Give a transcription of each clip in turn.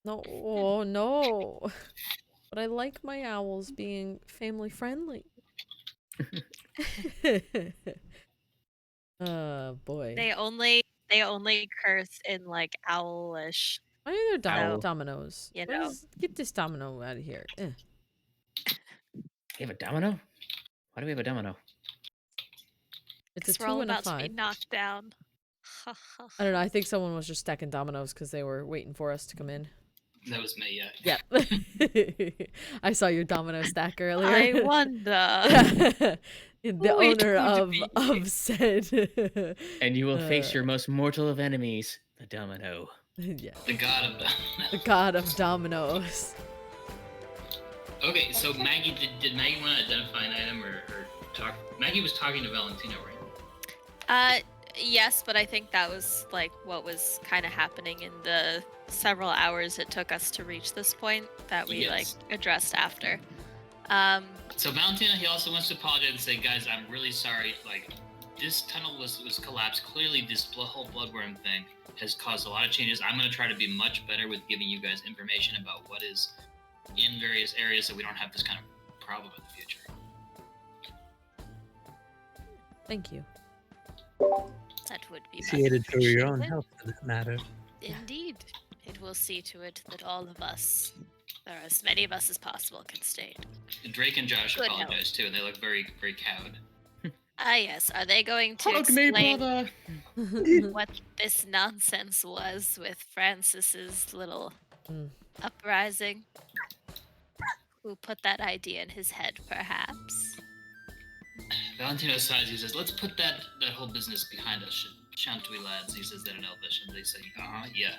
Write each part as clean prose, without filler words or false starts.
No, oh, no. But I like my owls being family friendly. Oh boy. They only curse in like owlish. Why are there So, dominoes? you What know. is? Get this domino out of here. We have a domino? Why do we have a domino? It's a Because we're all 2 and a about to be 5. knocked down. I don't know. I think someone was just stacking dominoes because they were waiting for us to come in. That was me, yeah. Yep. I saw your domino stack earlier. I wonder. The Who owner it could of said. And you will face your most mortal of enemies, the domino. Yeah. The god of The god of dominoes. Okay, so Maggie, did Maggie want to identify an item or talk? Maggie was talking to Valentino, right? Yes, but I think that was like what was kind of happening in the several hours it took us to reach this point that we like addressed after. So Valentino, he also wants to apologize and say, guys, I'm really sorry. Like, this tunnel was collapsed. Clearly, this whole bloodworm thing has caused a lot of changes. I'm going to try to be much better with giving you guys information about what is in various areas so we don't have this kind of problem in the future. Thank you. That would be See it for your own health, for that matter. Indeed. It will see to it that all of us, or as many of us as possible, can stay. Drake and Josh Good apologize too, and they look very, very cowed. Ah, yes. Are they going to Hug me, explain brother! what this nonsense was with Francis's little Mm. uprising? Who put that idea in his head, perhaps? Valentino sighs. He says, "Let's put that whole business behind us, shan't we, lads?" He says that in Elvish, and they say, yeah."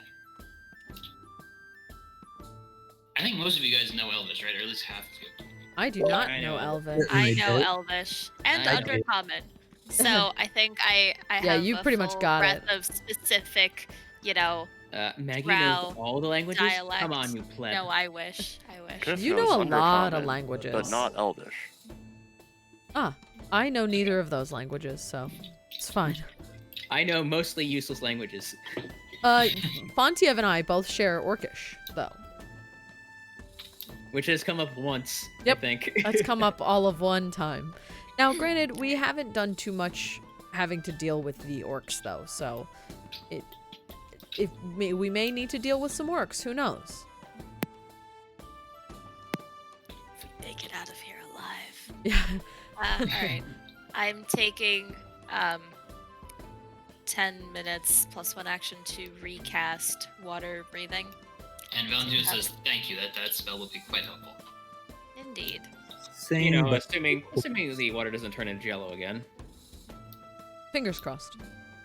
I think most of you guys know Elvish, right? Or at least half of you. I do not I know know. Elvish. I know Elvish and I do. Undercommon, so I think I Yeah, have you a pretty much full got breadth it. of specific, you know. Maggie Drow knows all the languages? dialect. Come on, you pleb. No, I wish. Kiff You knows know a lot of Undercommon, languages. but not Elvish. Ah, I know neither of those languages, so it's fine. I know mostly useless languages. Fontiev and I both share Orcish, though. Which has come up once, Yep. I think. That's come up all of one time. Now, granted, we haven't done too much having to deal with the orcs, though, so we may need to deal with some orcs. Who knows? Make it out of here alive. Yeah. All right. I'm taking 10 minutes plus 1 action to recast water breathing. And Valentino says, "Thank you. That spell will be quite helpful." Indeed. Same, You know, but assuming the water doesn't turn into jello again. Fingers crossed.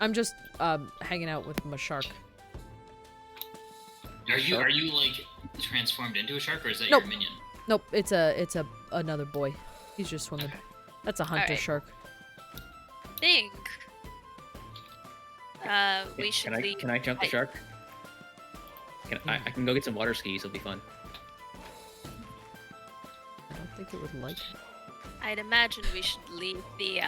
I'm just hanging out with my shark. Are you like transformed into a shark, or is that Nope. your minion? Nope, it's another boy. He's just swimming. That's a hunter Alright. shark. Think. We should leave. Can I jump the shark? I can go get some water skis, it'll be fun. I don't think it would like it. I'd imagine we should leave the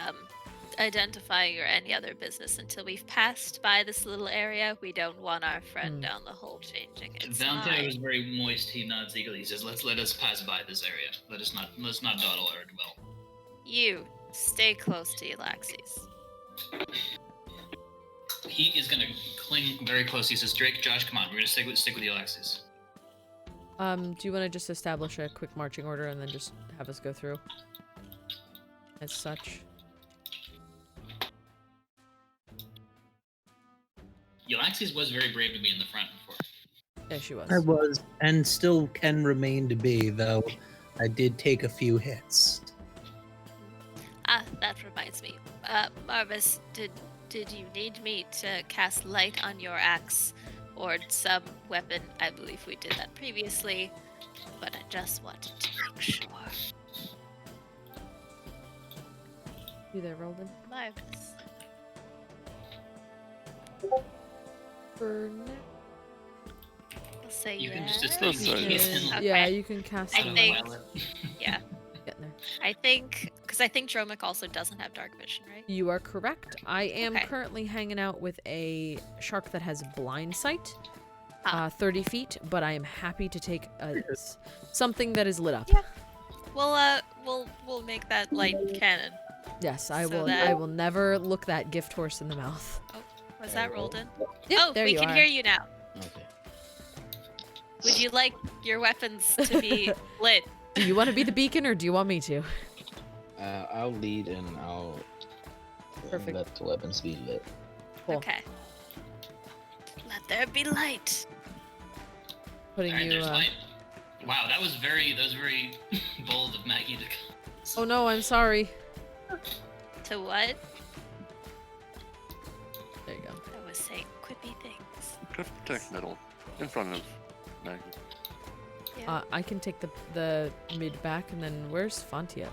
identifying or any other business until we've passed by this little area. We don't want our friend down the hole changing its Valentino mind. is very moist. He nods eagerly. He says, let us pass by this area. Let's not dawdle or dwell." You stay close to Yllaxis. He is gonna cling very close. He says, "Drake, Josh, come on. We're gonna stick with Yllaxis." Do you want to just establish a quick marching order and then just have us go through? As such. Yllaxis was very brave to be in the front before. Yeah, she was. I was, and still can remain to be, though I did take a few hits. Ah, that reminds me. Marvis, did you need me to cast light on your axe or some weapon? I believe we did that previously, but I just wanted to make sure. You there, Rolden? Marvis. For now. I'll say You can yes. just That's sneak nice. in. Okay. Yeah, you can cast I it on think- while Yeah, getting there. I think, because I think Dromik also doesn't have dark vision, right? You are correct. I am Okay. currently hanging out with a shark that has blind sight. Ah. 30 feet, but I am happy to take something that is lit up. Yeah. We'll make that light cannon. Yes, I So will. that- I will never look that gift horse in the mouth. Was that rolled in? Yep, Oh, there we you can are. hear you now. Okay. Would you like your weapons to be lit? Do you want to be the beacon, or do you want me to? I'll lead and I'll Perfect. let the weapons be lit. Cool. Okay. Let there be light. Putting Alright, you. there's light. Wow, that was very bold of Maggie to. Oh no, I'm sorry. To what? There you go. I was saying quippy things. Could protect middle, in front of Maggie. Yeah. I can take the mid back, and then where's Fontiev?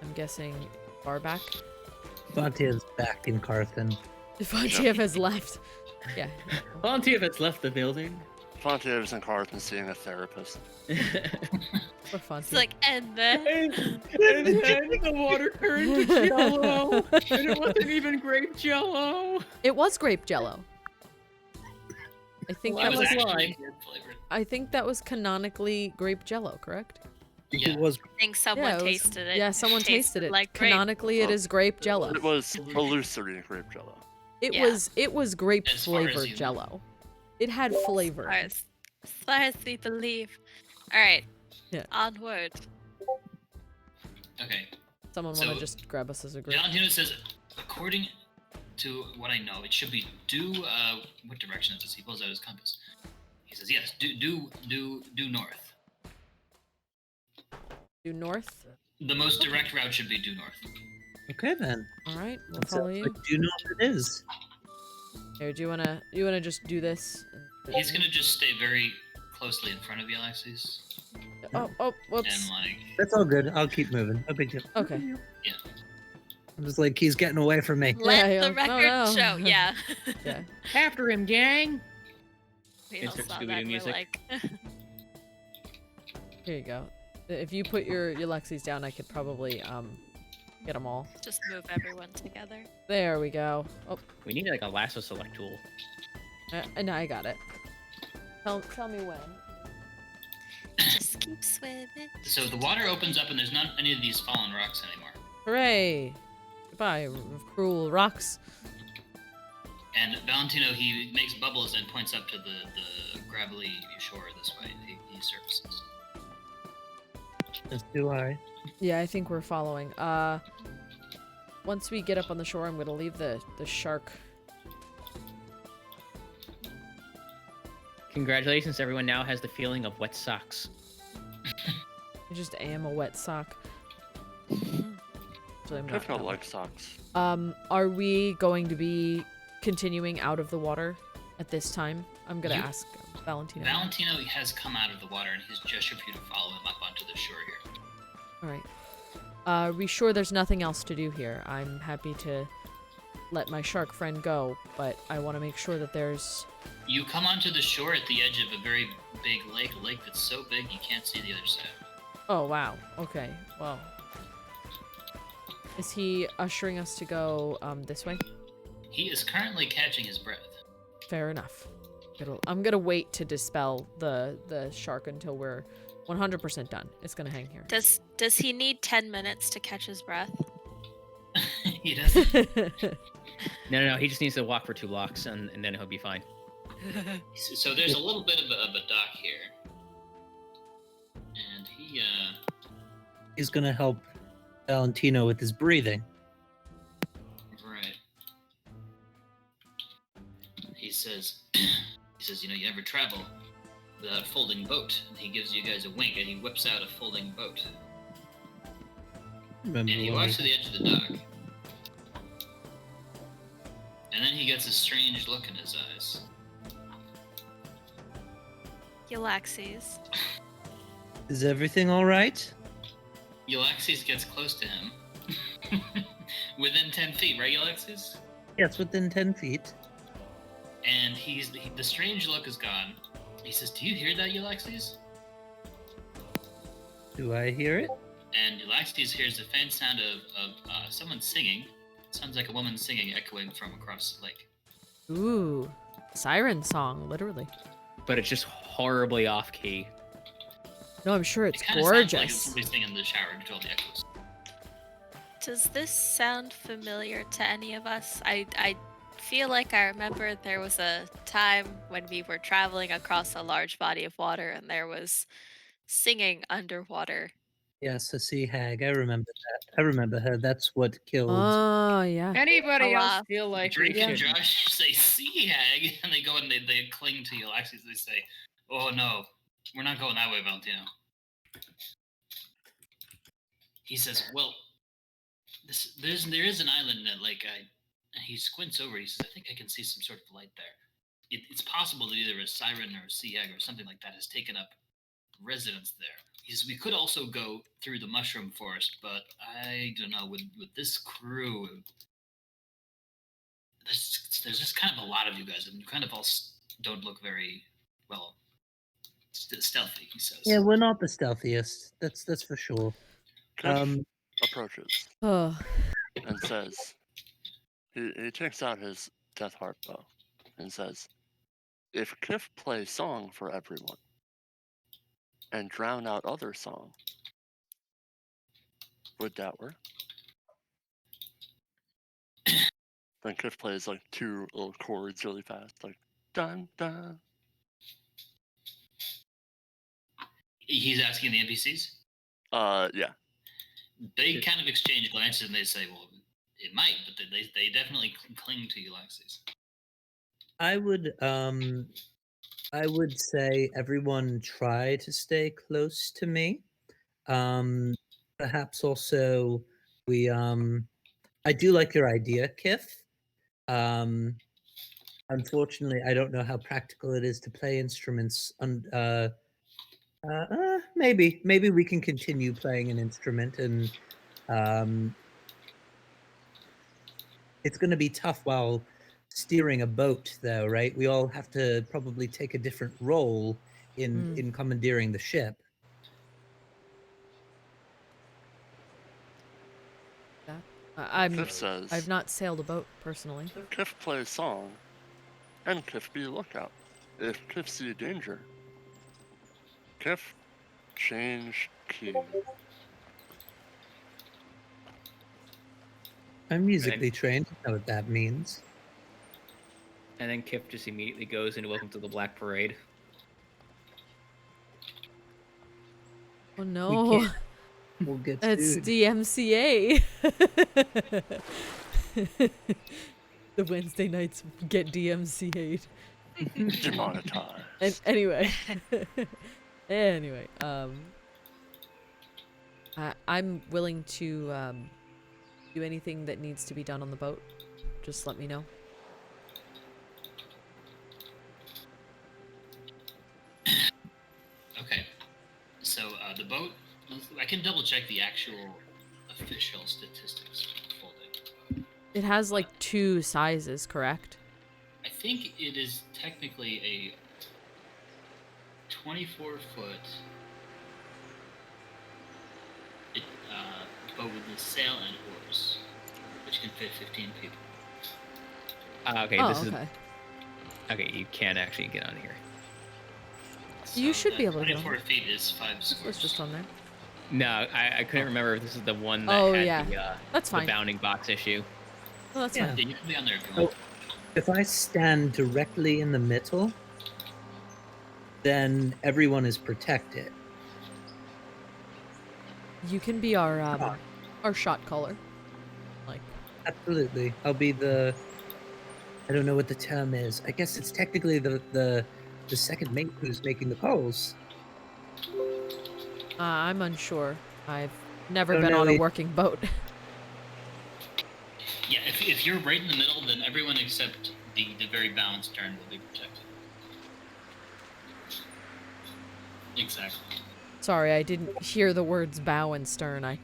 I'm guessing far back. Fontiev's back in Carthen. Fontiev has left. Yeah. Fontiev has left the building. Fontiev and Carthen seeing a therapist. Or Fontiev. It's like, and then and then the water turned to jello, and it wasn't even grape jello. It was grape jello. I think Well, that I was. was actually lying. good flavored. I think that was canonically grape jello, correct? Yeah. It was I think someone Yeah, it was- tasted it. Yeah, someone tasted it. like grape. Canonically, it is grape jello. It was illusory grape jello. Yeah. It was grape As far as flavored you know. jello. It had flavor. As far as we believe. Alright. Yeah. Onward. Okay. Someone want So- to just grab us as a group? Valentino says, according to what I know, it should be due. What direction is this? He pulls out his compass. He says, yes, due north. Due north. The most direct route should be due north. okay then. All right, we'll That follow sounds you. like you know what it is. Here, do you wanna just do this? He's gonna just stay very closely in front of Yllaxis, Oh, whoops. and like, That's all good. I'll keep moving. No big deal. Okay. I'm just like, he's getting away from me. Let Yeah, the no, record no. show. Yeah. Yeah. After him, gang. We all Insert saw Scooby-Doo that. We're music. like, Here you go. If you put your Yllaxis down, I could probably get them all. just move everyone together. There we go. Oh, We need like a lasso select tool. and I got it. Tell me when. Just keep swimming. so the water opens up, and there's not any of these fallen rocks anymore. Hooray! Goodbye, cruel rocks. And Valentino, he makes bubbles and points up to the gravelly shore this way. He surfaces. As do I. Yeah, I think we're following. Once we get up on the shore, I'm gonna leave the shark. Congratulations, everyone now has the feeling of wet socks. I just am a wet sock. So I'm I not. felt like socks. Are we going to be continuing out of the water at this time? I'm gonna You- ask Valentino. Valentino has come out of the water, and he's gestured for you to follow him up onto the shore here. All right. Are we sure there's nothing else to do here? I'm happy to let my shark friend go, but I want to make sure that there's. You come onto the shore at the edge of a very big lake, a lake that's so big you can't see the other side. Oh wow. Okay. Well. Is he ushering us to go this way? He is currently catching his breath. Fair enough. I'm gonna wait to dispel the shark until we're 100% done. It's gonna hang here. Does he need 10 minutes to catch his breath? He doesn't. No. He just needs to walk for 2 blocks, and then he'll be fine. So there's a little bit of a dock here, and He's gonna help Valentino with his breathing. right. He says, you know, you never travel without a folding boat. And he gives you guys a wink, and he whips out a folding boat. Remember And he when walks to the edge of the dock. And then he gets a strange look in his eyes. Yllaxis. Is everything all right? Yllaxis gets close to him. Within 10 feet, right, Yllaxis? Yes, within 10 feet. And the strange look is gone. He says, do you hear that, Yllaxis? Do I hear it? And Yllaxis hears the faint sound of someone singing. It sounds like a woman singing echoing from across the lake. Ooh, siren song, literally. But it's just horribly off key. No, I'm sure it's It kind of sounds like gorgeous. somebody's singing in the shower to control the echoes. Does this sound familiar to any of us? I feel like I remember there was a time when we were traveling across a large body of water and there was singing underwater. Yes, a sea hag. I remember that. I remember her. That's what killed. Oh, yeah. Anybody else Olaf. feel like we Drake and should? Josh say sea hag, and they go and they cling to Yllaxis. They say, "Oh no, we're not going that way, Valentino." He says, "Well, there is an island that and he squints over. He says, "I think I can see some sort of light there. It's possible that either a siren or a sea hag or something like that has taken up residence there." He says, "We could also go through the mushroom forest, but I don't know with this crew." There's just kind of a lot of you guys, and you kind of all don't look very well stealthy. He says. Yeah, we're not the stealthiest. That's for sure. Kiff approaches Oh, and says, he takes out his death harp bow and says, if Kiff plays song for everyone and drown out other song, would that work? Then Kiff plays like 2 little chords really fast, like dun dun. He's asking the NPCs. Yeah. They kind of exchange glances and they say, "Well, it might," but they definitely cling to Yllaxis. I would say everyone try to stay close to me. Perhaps also we I do like your idea, Kiff. Unfortunately, I don't know how practical it is to play instruments. Maybe we can continue playing an instrument, and it's going to be tough while steering a boat, though, right? We all have to probably take a different role in commandeering the ship. Kiff says, I've not sailed a boat personally. Kiff plays song, and Kiff be lookout. If Kiff see danger, Kiff change key. I'm musically trained. I know what that means. And then Kiff just immediately goes into Welcome to the Black Parade. Oh no, We'll get it's sued. DMCA. The Wednesday nights get DMCA'd. Demonetized. Anyway, I'm willing to do anything that needs to be done on the boat. Just let me know. Okay, so the boat. I can double check the actual official statistics for the folding. It has like 2 sizes, correct? I think it is technically a 24-foot boat with a sail and oars, which can fit 15 people. Okay, Oh, this okay. is okay. You can actually get on here. You So should be that able to get on 24 feet is 5 It's squares. just on there. No, I couldn't remember if this is the one that Oh, had yeah. That's the fine. bounding box issue. Oh, that's Yeah. fine. Yeah, you can be on there if you Oh, want. if I stand directly in the middle, then everyone is protected. You can be our shot caller. Like, Absolutely. I'll be the I don't know what the term is. I guess it's technically the second mate who's making the calls. I'm unsure. I've never Oh, been no, on a it- working boat. Yeah, if you're right in the middle, then everyone except the very balanced turn will be protected. Exactly. Sorry, I didn't hear the words bow and stern.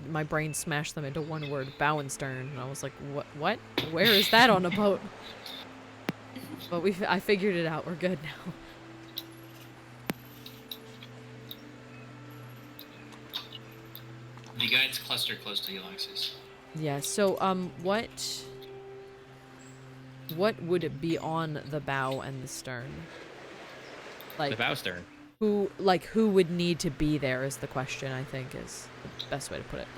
My brain smashed them into one word, bow and stern, and I was like, what? Where is that on a boat? But I figured it out. We're good now. The guides cluster close to Yllaxis. Yeah. So, what? what would it be on the bow and the stern? Like The bow stern. who would need to be there is the question, I think, is the best way to put it.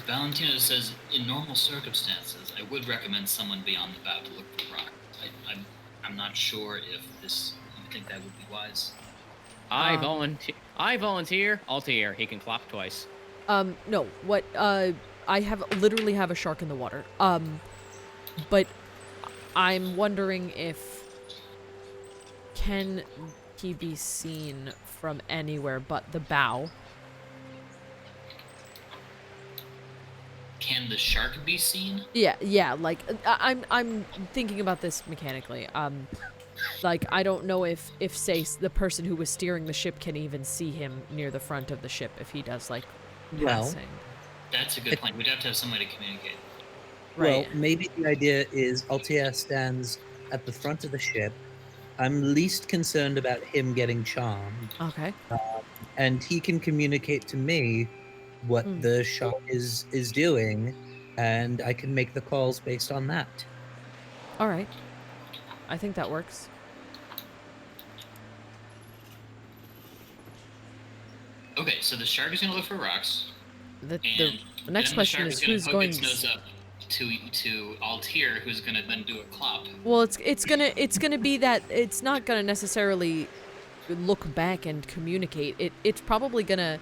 Valentino says, in normal circumstances, I would recommend someone be on the bow to look for rock. I'm not sure if you think that would be wise. I volunteer. Altair. He can clap twice. No, what, I literally have a shark in the water. But I'm wondering if, can he be seen from anywhere but the bow? Can the shark be seen? Yeah, like, I'm thinking about this mechanically. Like, I don't know if say, the person who was steering the ship can even see him near the front of the ship if he does, like, passing. That's a good point. We'd have to have somebody to communicate. Right. Well, maybe the idea is Altair stands at the front of the ship. I'm least concerned about him getting charmed. Okay. And he can communicate to me what the shark is doing, and I can make the calls based on that. All right. I think that works. Okay, so the shark is going to look for rocks. The And next then question the is shark is who's hook going its nose up to Altair, who's going to then do a clop. Well, it's gonna be that it's not gonna necessarily look back and communicate. It's probably gonna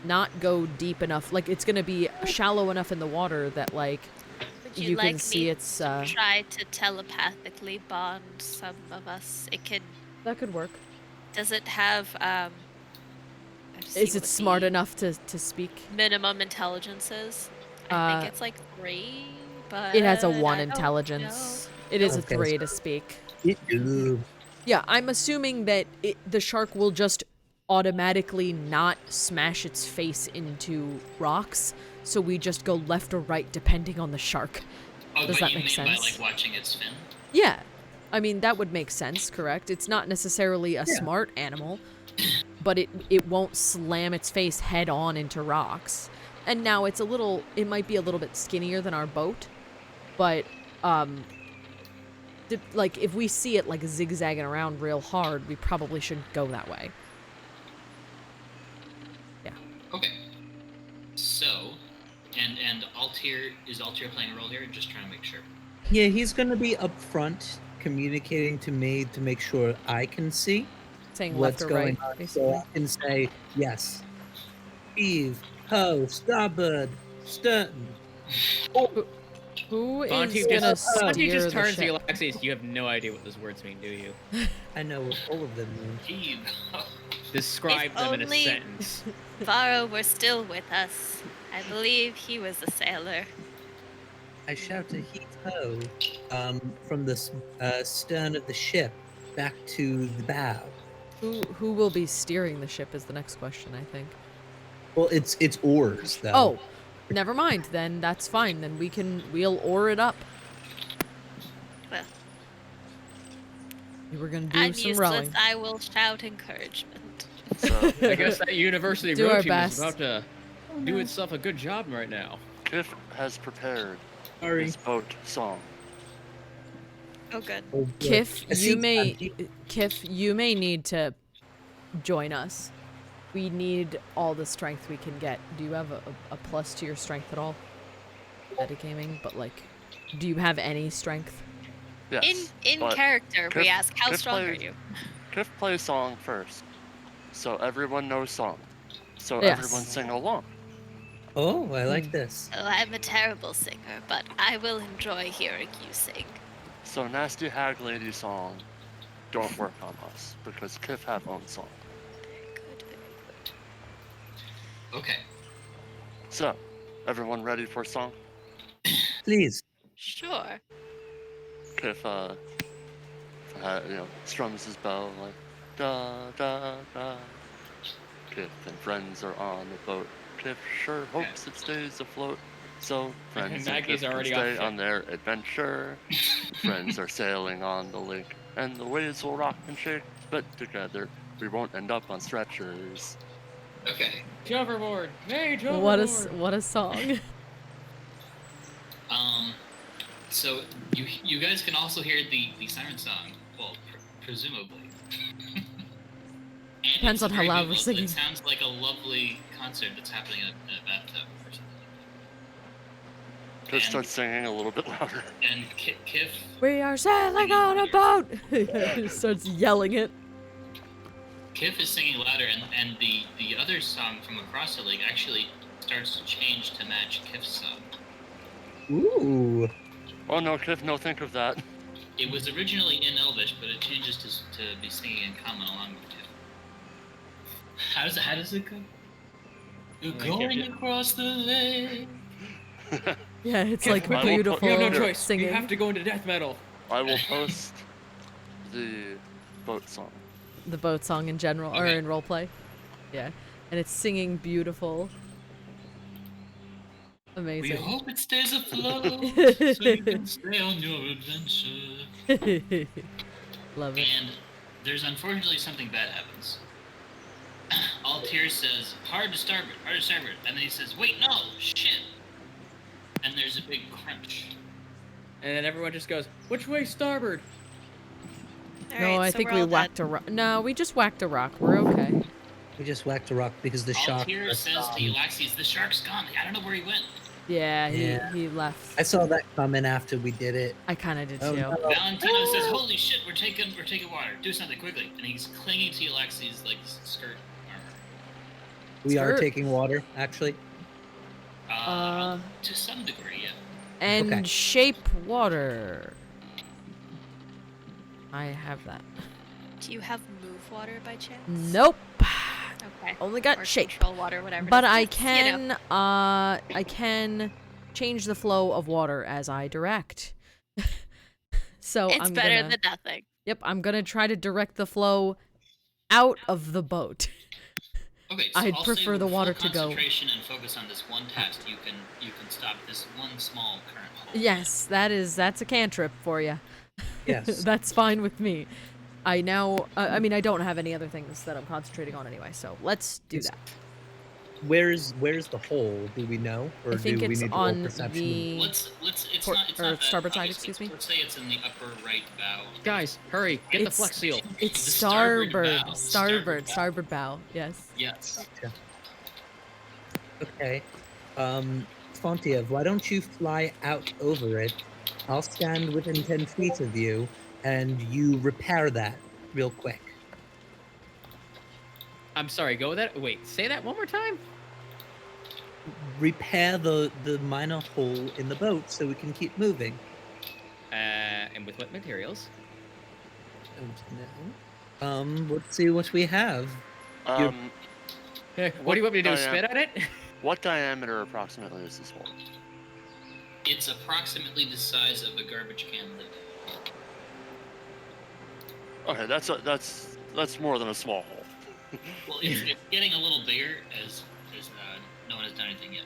not go deep enough. Like, it's gonna be shallow enough in the water that, like, Would you like can see me its to try to telepathically bond some of us? It could. that could work. Does it have I have to see Is what it smart the enough to speak? minimum intelligence is? I think it's like 3, but It has a I 1 don't intelligence. It is a Okay. 3 to speak. Ooh. Yeah, I'm assuming that the shark will just automatically not smash its face into rocks, so we just go left or right depending on the shark. Oh, Does but that you make mean sense? by, like, watching its fin? Yeah. I mean, that would make sense, correct? It's not necessarily a Yeah. smart animal, but it won't slam its face head on into rocks. And now it might be a little bit skinnier than our boat, but, like, if we see it, like, zigzagging around real hard, we probably shouldn't go that way. Yeah. Okay. So, and Altair, is Altair playing a role here? Just trying to make sure. Yeah, he's going to be up front communicating to me to make sure I can see Saying what's left or going right, on. basically. So I can say, yes, heave, ho, starboard, stern. Who is Fontiev gonna just, Fontiev steer just the turns to ship? Yllaxis. You have no idea what those words mean, do you? I know what all of them mean. Heave. Describe If them in a only- sentence. Varro were still with us. I believe he was a sailor. I shout to heave ho from the stern of the ship back to the bow. Who will be steering the ship is the next question, I think. Well, it's oars though. Oh, never mind. Then that's fine. Then we'll oar it up. Well, We were gonna do I'm some useless. rowing. I will shout encouragement. So I guess that university Do road our team best. is about to do itself a good job right now. Kiff has prepared Sorry. his boat song. Oh, good. Oh, good. Kiff, I see, Kiff, you may need to join us. We need all the strength we can get. Do you have a plus to your strength at all? Metagaming, but like, do you have any strength? Yes. In but character, we Kiff- ask, how Kiff strong are plays- you? Kiff plays song first, so everyone knows song. So Yes. everyone sing along. Oh, I like this. Oh, I'm a terrible singer, but I will enjoy hearing you sing. So Nasty Hag Lady song, don't work on us because Kiff have own song. Very good, very good. Okay. So, everyone ready for song? Please. Sure. Kiff, strums his bell like da da da. Kiff and friends are on the boat. Kiff sure hopes it stays afloat. So friends and Maggie's Kiff can already stay off on their adventure. Friends are sailing on the lake, and the waves will rock and shake. But together, we won't end up on stretchers. Okay. Hoverboard! Mage hoverboard! What a song. So you guys can also hear the siren song. Well, presumably. And Depends it's on how very loud we're beautiful. singing. It sounds like a lovely concert that's happening in a bathtub or something. Just start singing a little bit louder. And Kiff. We are sailing on a boat! He starts yelling it. Kiff is singing louder, and the other song from across the lake actually starts to change to match Kiff's song. Ooh. Oh no, Kiff, no, think of that. It was originally in Elvish, but it changes to be singing in Common along with Kiff. How does it go? You're going across the lake. Yeah, it's Kiff, like I will beautiful put- You have no choice. singing. You have to go into death metal. I will post the boat song. The boat song in general, or Okay. in roleplay. Yeah. And it's singing beautiful. We Amazing. hope it stays afloat so you can stay on your adventure. Love it. And there's unfortunately something bad happens. Altier says, hard to starboard, and then he says, wait, no, shit. And there's a big crunch. And then everyone just goes, which way starboard? No, I think we whacked a rock. No, we just whacked a rock. We're okay. We just whacked a rock because the shark. Altier says to Yllaxis, the shark's gone. I don't know where he went. Yeah, Yeah. he left. I saw that coming after we did it. I kind of did Oh, too. no. Valentino says, holy shit, we're taking water. Do something quickly. And he's clinging to Yllaxis' like skirt armor. We are Skirt. taking water, actually. To some degree, yeah. And Okay. shape water. I have that. Do you have move water by chance? Nope. Okay. Only got Or shape. control water, whatever. it But is. I Just, you know. can change the flow of water as I direct. So It's I'm better gonna, than nothing. Yep, I'm gonna try to direct the flow out of the boat. Okay, so I'd I'll prefer say the with water full to go. concentration and focus on this one task. You can stop this one small current hole. Yes, that's a cantrip for you. Yes. That's fine with me. I now, I mean, I don't have any other things that I'm concentrating on anyway, so let's do It's- that. Where's the hole? Do we know, or I think do we it's need to roll on perception? the Let's it's Port- it's or not that starboard side, obvious. excuse me. Let's say it's in the upper right bow. Guys, hurry, get the It's- flex seal. it's The starboard starboard, bow. starboard bow. Yes. Yes. Okay. Fontiev, why don't you fly out over it? I'll stand within 10 feet of you, and you repair that real quick. I'm sorry, go with that. Wait, say that one more time. Repair the minor hole in the boat so we can keep moving. And with what materials? Let's see what we have. Um, What do you want me to do? I am- Spit at it? what diameter approximately is this hole? It's approximately the size of a garbage can lid. Okay, that's more than a small hole. Well, it's getting a little bigger as no one has done anything yet.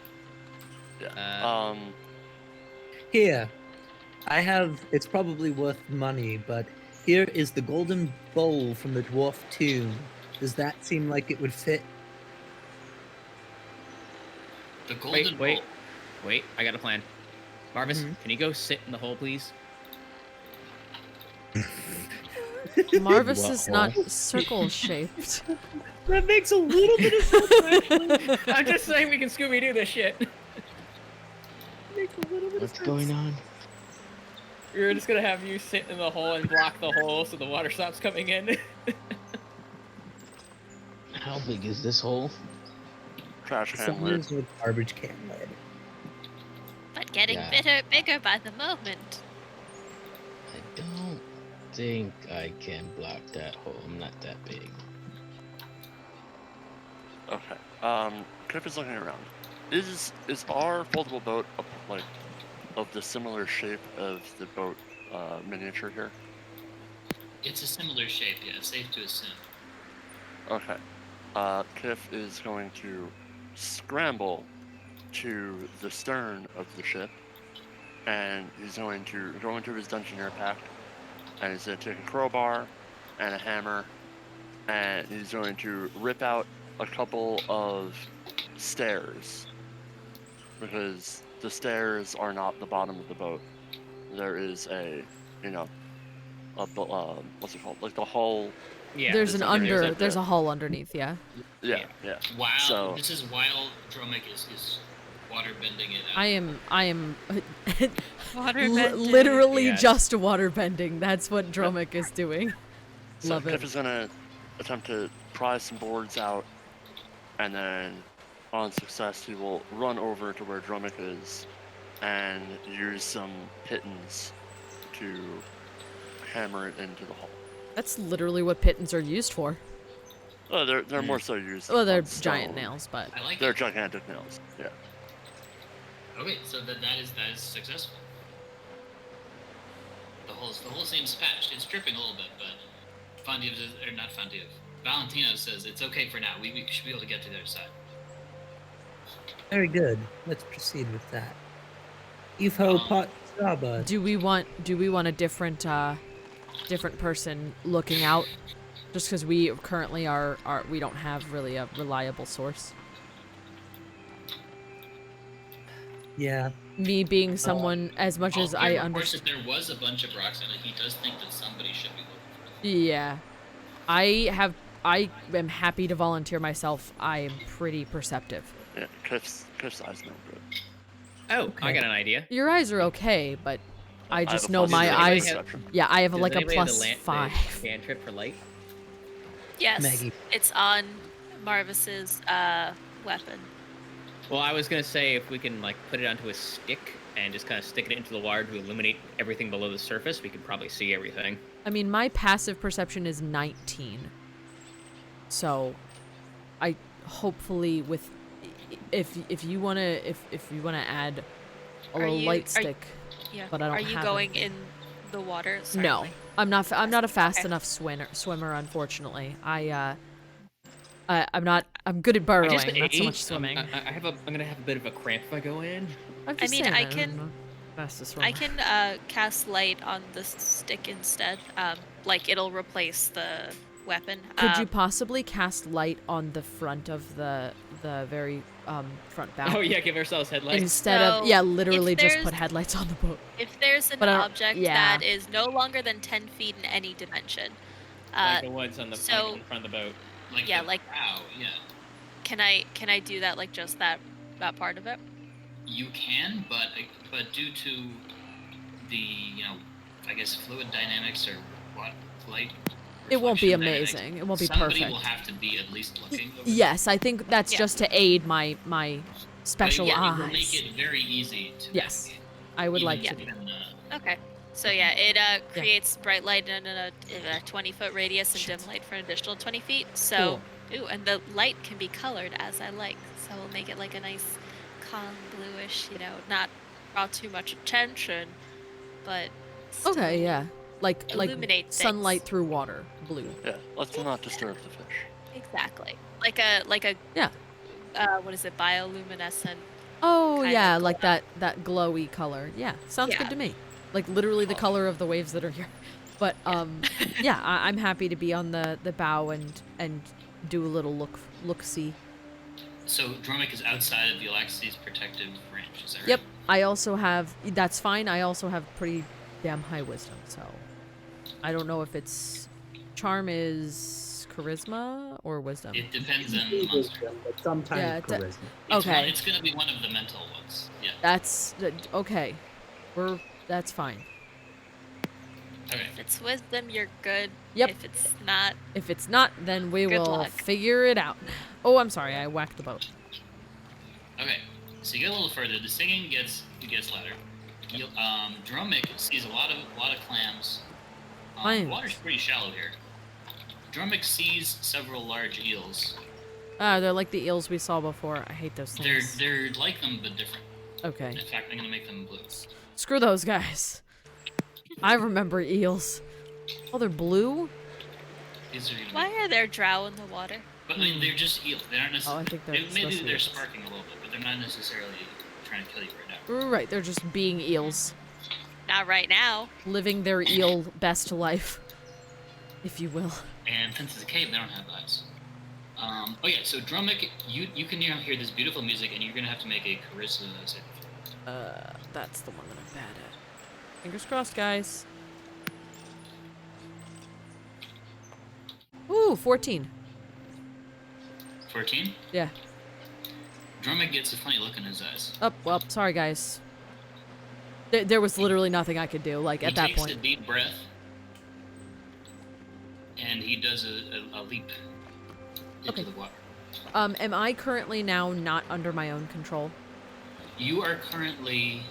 Yeah. Here, I have. It's probably worth money, but here is the golden bowl from the dwarf tomb. Does that seem like it would fit? The golden bowl. Wait, I got a plan. Marvis, Mhm. can you go sit in the hole, please? Marvis What is hole? not circle shaped. That makes a little bit of sense. I'm just saying we can Scooby-Doo this shit. Makes a little bit of What's sense. going on? We're just gonna have you sit in the hole and block the hole so the water stops coming in. How big is this hole? Trash can Someone lid. is with garbage can lid. But getting Yeah. bigger by the moment. I don't think I can block that hole. I'm not that big. Okay. Kiff is looking around. Is our foldable boat like of the similar shape of the boat miniature here? It's a similar shape, yeah. It's safe to assume. Okay. Kiff is going to scramble to the stern of the ship, and he's going to go into his dungeoneer pack, and he's going to take a crowbar and a hammer, and he's going to rip out a couple of stairs, because the stairs are not the bottom of the boat. there is a, what's it called? Like the hull. Yeah. there's an underneath it, there's yeah. a hull underneath, yeah. Yeah, yeah. Wow, So- this is while Dromik is water bending it out. I am Water bending. literally Yes. just water bending. That's what Dromik is doing. So Love Kiff it. is gonna attempt to pry some boards out, and then, on success, he will run over to where Dromik is, and use some pittons to hammer it into the hull. That's literally what pittons are used for. Oh, they're more so used. Well, they're on giant stone. nails, but I like They're it. gigantic nails. Yeah. Okay, so that is successful. The whole seems patched. It's dripping a little bit, but Fontiev says, or not Fontiev, Valentino says it's okay for now. We should be able to get to the other side. Very good. Let's proceed with that. Evo pot Starbud. do we want a different person looking out? Just because we currently we don't have really a reliable source. Yeah. Me being someone, as much as I Of course, understand. if there was a bunch of rocks in it, he does think that somebody should be looking for them. Yeah. I am happy to volunteer myself. I am pretty perceptive. Yeah. Kiff's eyes no good. Oh, I got an idea. Your eyes are okay, but I have just a know plus my zero eyes. perception. Yeah, I have Does like a anybody have plus the 5. cantrip for light? Yes, Maggie. it's on Marvis's weapon. Well, I was gonna say if we can like put it onto a stick and just kind of stick it into the water to illuminate everything below the surface, we could probably see everything. I mean, my passive perception is 19. So, I hopefully with if you wanna add a little light stick. Yeah. But I don't Are you have going anything. in the water? Sorry, No, like- I'm not a fast Okay. enough swimmer. Unfortunately, I'm good at burrowing, I just not so ate. much swimming. I'm gonna have a bit of a cramp if I go in. I'm I just mean, saying I I'm can- not fastest I swimmer. can cast light on the stick instead. Like it'll replace the weapon. Could you possibly cast light on the front of the very front bow? Oh yeah, give ourselves headlights. Instead of So, literally if just there's- put headlights on the boat. If there's an But I don't- object yeah. that is no longer than 10 feet in any dimension, Like the ones on the so- in front of the boat. Like Yeah, the like- prow, yeah. can I do that? Like just that part of it? You can, but due to the I guess fluid dynamics or what light. It won't be reflection dynamics, amazing. It won't be somebody perfect. will have to be at least looking. Over Yes, I think that's Yeah. just to aid my special It will eyes. make it very easy to Yes, navigate, I would even like if to. you can, Okay. So yeah, it creates bright light in a 20-foot radius and Shit. dim light for an additional 20 feet. So, ooh, and the light can be colored as I like. So we'll make it like a nice calm bluish, not draw too much attention, but still Okay, yeah, like illuminate things. sunlight through water, blue. Yeah. Let's not disturb the fish. Exactly. Like a Yeah. What is it? Bioluminescent. Oh Kind yeah, of like that glowy color. Yeah, sounds Yeah. good to me. Like literally the color of the waves that are here. But yeah, I'm happy to be on the bow and do a little look see. So Dromik is outside of the Yllaxis protective range. Is that right? Yep. I also have that's fine. I also have pretty damn high wisdom, so I don't know if it's charm is charisma or wisdom. It depends on the monster. Wisdom, but sometimes Yeah, charisma. Okay. It's gonna be one of the mental ones. Yeah. That's okay. That's fine. Okay. If it's wisdom, you're good. Yep. If it's not, If it's not, then we Good will luck. figure it out. Oh, I'm sorry. I whacked the boat. Okay. So you get a little further. The singing gets louder. Dromik sees a lot of clams. The Clams. water's pretty shallow here. Dromik sees several large eels. They're like the eels we saw before. I hate those things. They're like them but different. Okay. In fact, I'm gonna make them blue. Screw those guys. I remember eels. Oh, they're blue? These are gonna why be, are there drow in the water? but I mean, they're just eels. They aren't Oh, I necessarily. think they're supposed Maybe to be they're eels. sparking a little bit, but they're not necessarily trying to kill you right now. Right, they're just being eels. Not right now. Living their eel best life. If you will. And since it's a cave, they don't have eyes. Oh yeah, so Dromik, you can hear this beautiful music, and you're gonna have to make a charisma saving throw. That's the one that I'm bad at. Fingers crossed, guys. Ooh, 14. 14. Yeah. Dromik gets a funny look in his eyes. Oh, well, sorry, guys. There was literally nothing I could do, like, at that He takes point. a deep breath, and he does a leap into the water. Am I currently now not under my own control? You are currently...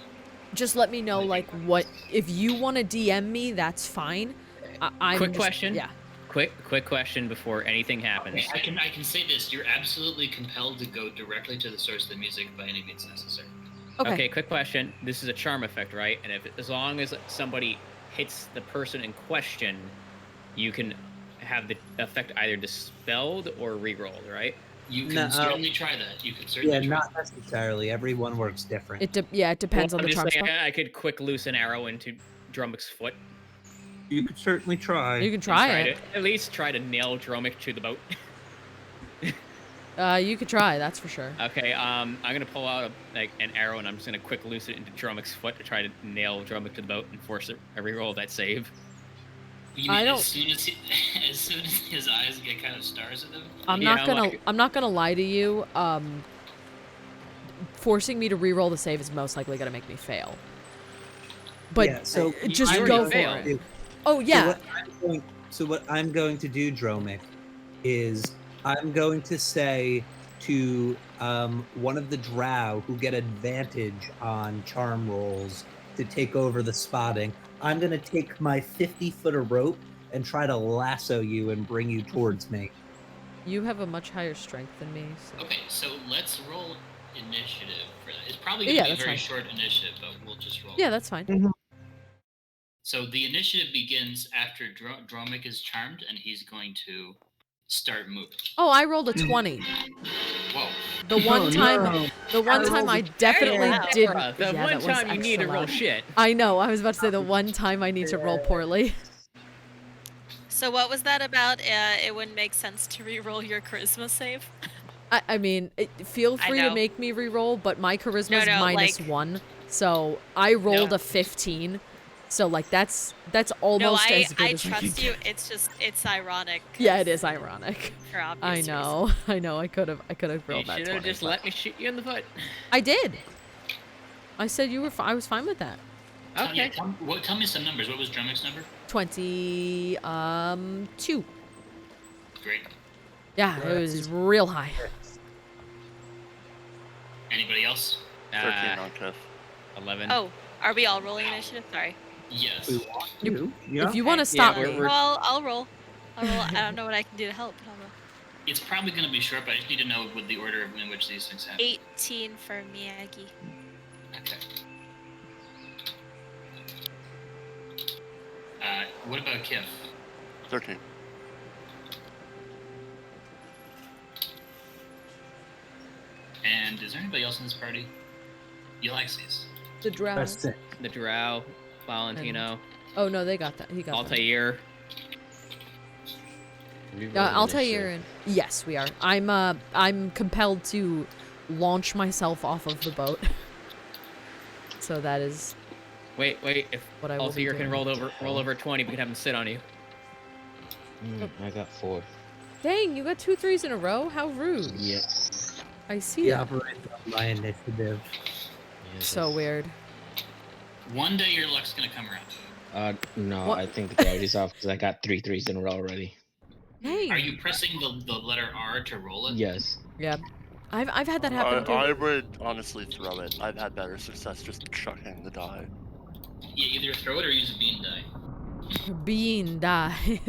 Just let me know, like, what... If you want to DM me, that's fine. I'm Quick just- question. Yeah. Quick question before anything happens. Okay, I can say this. You're absolutely compelled to go directly to the source of the music by any means necessary. Okay. Quick question. This is a charm effect, right? And as long as somebody hits the person in question, you can have the effect either dispelled or rerolled, right? You can No. certainly try that. You can certainly Yeah, try not necessarily. Everyone works different. It depends on I'm the just charm saying, spell. I could quick loose an arrow into Dromik's foot. You could certainly try. You can and try it. At least try to nail Dromik to the boat. You could try, that's for sure. Okay, I'm gonna pull out an arrow and I'm just gonna quick loose it into Dromik's foot to try to nail Dromik to the boat and force a reroll of that save. You I mean don't- as soon as his eyes get kind of stars in them? I'm Yeah, not gonna lie to you. Forcing me to reroll the save is most likely gonna make me fail. But Yeah, so just you go already for failed. it. Oh yeah. So what I'm going to do, Dromik, is I'm going to say to one of the drow who get advantage on charm rolls to take over the spotting, I'm going to take my 50-foot of rope and try to lasso you and bring you towards me. You have a much higher strength than me. So. Okay, so let's roll initiative for that. It's probably going Yeah, to be a that's very fine. short initiative, but we'll just roll. Yeah, that's fine. So the initiative begins after Dromik is charmed, and he's going to start moving. Oh, I rolled a 20. Whoa. The one Oh, time, no. the one time I definitely Yeah, did. Sarah, the yeah, one that was time you need to extra roll loud. shit. I know. I was about to say the one time I need to roll poorly. So what was that about? It wouldn't make sense to re-roll your charisma save. I mean, feel I free to know. make me re-roll, but my charisma No, is no, -1, so I rolled No. a 15. So like that's almost No, as good I as I can trust you. get. It's ironic. Yeah, it is ironic. For obvious I reasons. know. I know. I could have You rolled that should 20. have just but- let me shoot you in the foot. I did. I said you were. I was fine with that. Okay. Tell me some numbers. What was Dromik's number? 22. Great. Yeah, it was real high. Anybody else? 13 on Kiff. 11. Oh, are we all rolling initiative? Sorry. Yes. We want to. Yeah. If you want to stop we're- me, we're- Well, I'll roll. I don't know what I can do to help. I'll roll. It's probably going to be short, but I just need to know what the order in which these things happen. 18 for Maggie. Okay. What about Kiff? 13. And is there anybody else in this party? Yllaxis. the drow. That's it. The Drow, Valentino, Oh no, they got that. He got that. Altair. Altair and yes, we are. I'm compelled to launch myself off of the boat. So that is Wait. If what I will be Altair can doing. roll over 20, we can have him sit on you. I got 4. Dang, you got 2 3s in a row? How rude. Yep. I see He that. operates on my initiative. Yeah, So that's- weird. One day your luck's going to come around. No, What? I think the gravity's off because I got 3 3s in a row already. Hey. Are you pressing the letter R to roll it? Yes. Yeah. I've had that happen too. I would honestly throw it. I've had better success just chucking the die. Yeah, either throw it or use a bean die. Being die.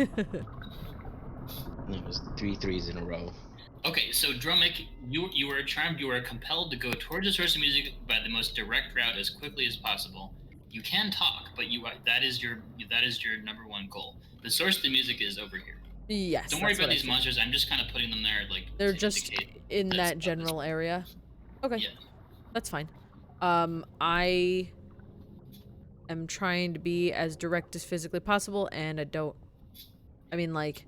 It was 3 3s in a row. Okay, so Dromik, you were charmed. You are compelled to go towards the source of music by the most direct route as quickly as possible. You can talk, but that is your number one goal. The source of the music is over here. Yes. Don't worry that's about what I these figured. monsters. I'm just kind of putting them there, like They're to just indicate in that's- that general area. Okay. Yeah. That's fine. I am trying to be as direct as physically possible, and I mean, like,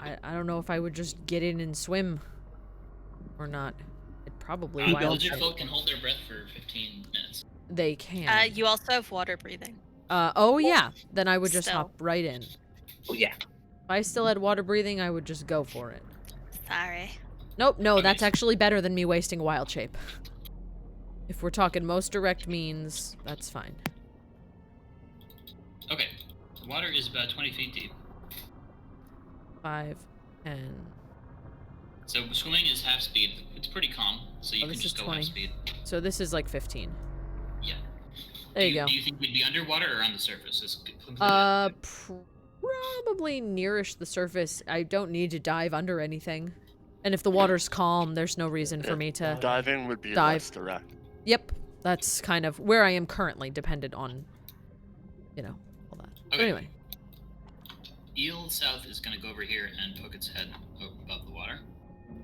I don't know if I would just get in and swim or not. I'd probably wild shape. LizardFolk can hold their breath for 15 minutes. They can. You also have water breathing. Oh yeah. Then I would just Still. hop right in. Oh yeah. If I still had water breathing, I would just go for it. Sorry. Nope, no, Okay. that's actually better than me wasting wild shape. If we're talking most direct means, that's fine. Okay. The water is about 20 feet deep. 5, 10. So swimming is half speed. It's pretty calm, so you Oh, can this just is go 20. half speed. So this is like 15. Yeah. There you go. Do you think we'd be underwater or on the surface? It's completely Probably nearish the surface. I don't need to dive under anything. And if the water's calm, there's no reason for me to... Diving would be Dive. less direct. Yep, that's kind of where I am currently, dependent on, you know, all that. But Okay. anyway, Eel South is going to go over here and poke its head above the water,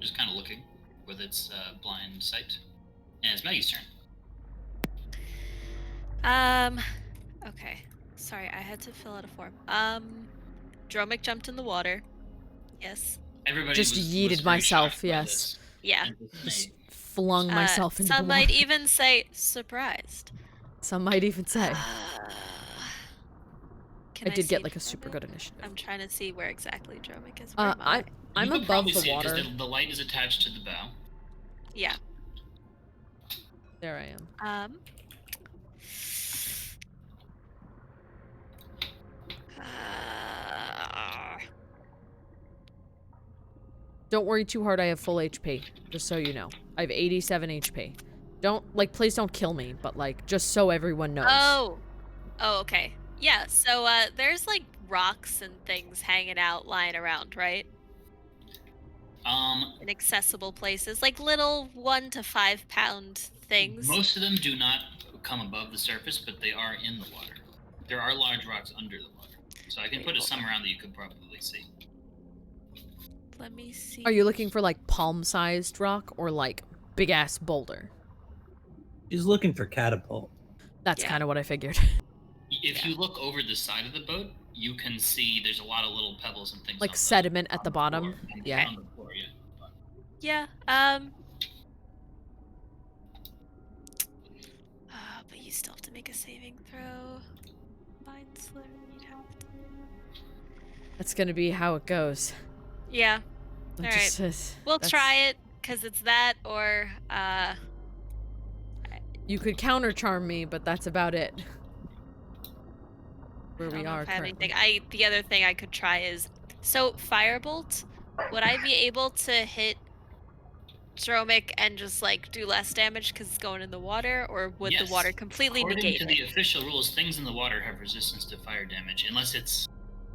just kind of looking with its blind sight. And it's Maggie's turn. Okay. Sorry, I had to fill out a form. Dromik jumped in the water. Yes. Everybody just was yeeted very myself, shocked by yes. this. Yeah. Just flung myself into the Some water. might even say surprised. Some might even say. Can I did see get like a super Dromik? good initiative. I'm trying to see where exactly Dromik is. Where am I'm You could above probably the see it 'cause water. the light is attached to the bow. Yeah. There I am. Don't worry too hard, I have full HP, just so you know. I have 87 HP. Please don't kill me, but like, just so everyone knows. Oh, okay. Yeah, so, there's, like, rocks and things hanging out, lying around, right? Inaccessible places. Like, little 1 to 5 pound things. Most of them do not come above the surface, but they are in the water. There are large rocks under the water. So I can put some around that you could probably see. Let me see. Are you looking for like palm-sized rock or like big-ass boulder? She's looking for catapult. That's Yeah. kind of what I figured. If you look over the side of the boat, you can see there's a lot of little pebbles and things Like on sediment at the floor. bottom? Yeah. On the floor, yeah. Yeah, but you still have to make a saving throw. Mind slur, you'd have to. That's gonna be how it goes. Yeah, It All just says- we'll that's- try it, because it's that, or, You could counter charm me, but that's about it. Where I don't we know are if I have currently. anything. The other thing I could try is, so Firebolt, would I be able to hit Dromik and just like do less damage because it's going in the water, or would Yes. the water completely According negate to it? the official rules, things in the water have resistance to fire damage, unless it's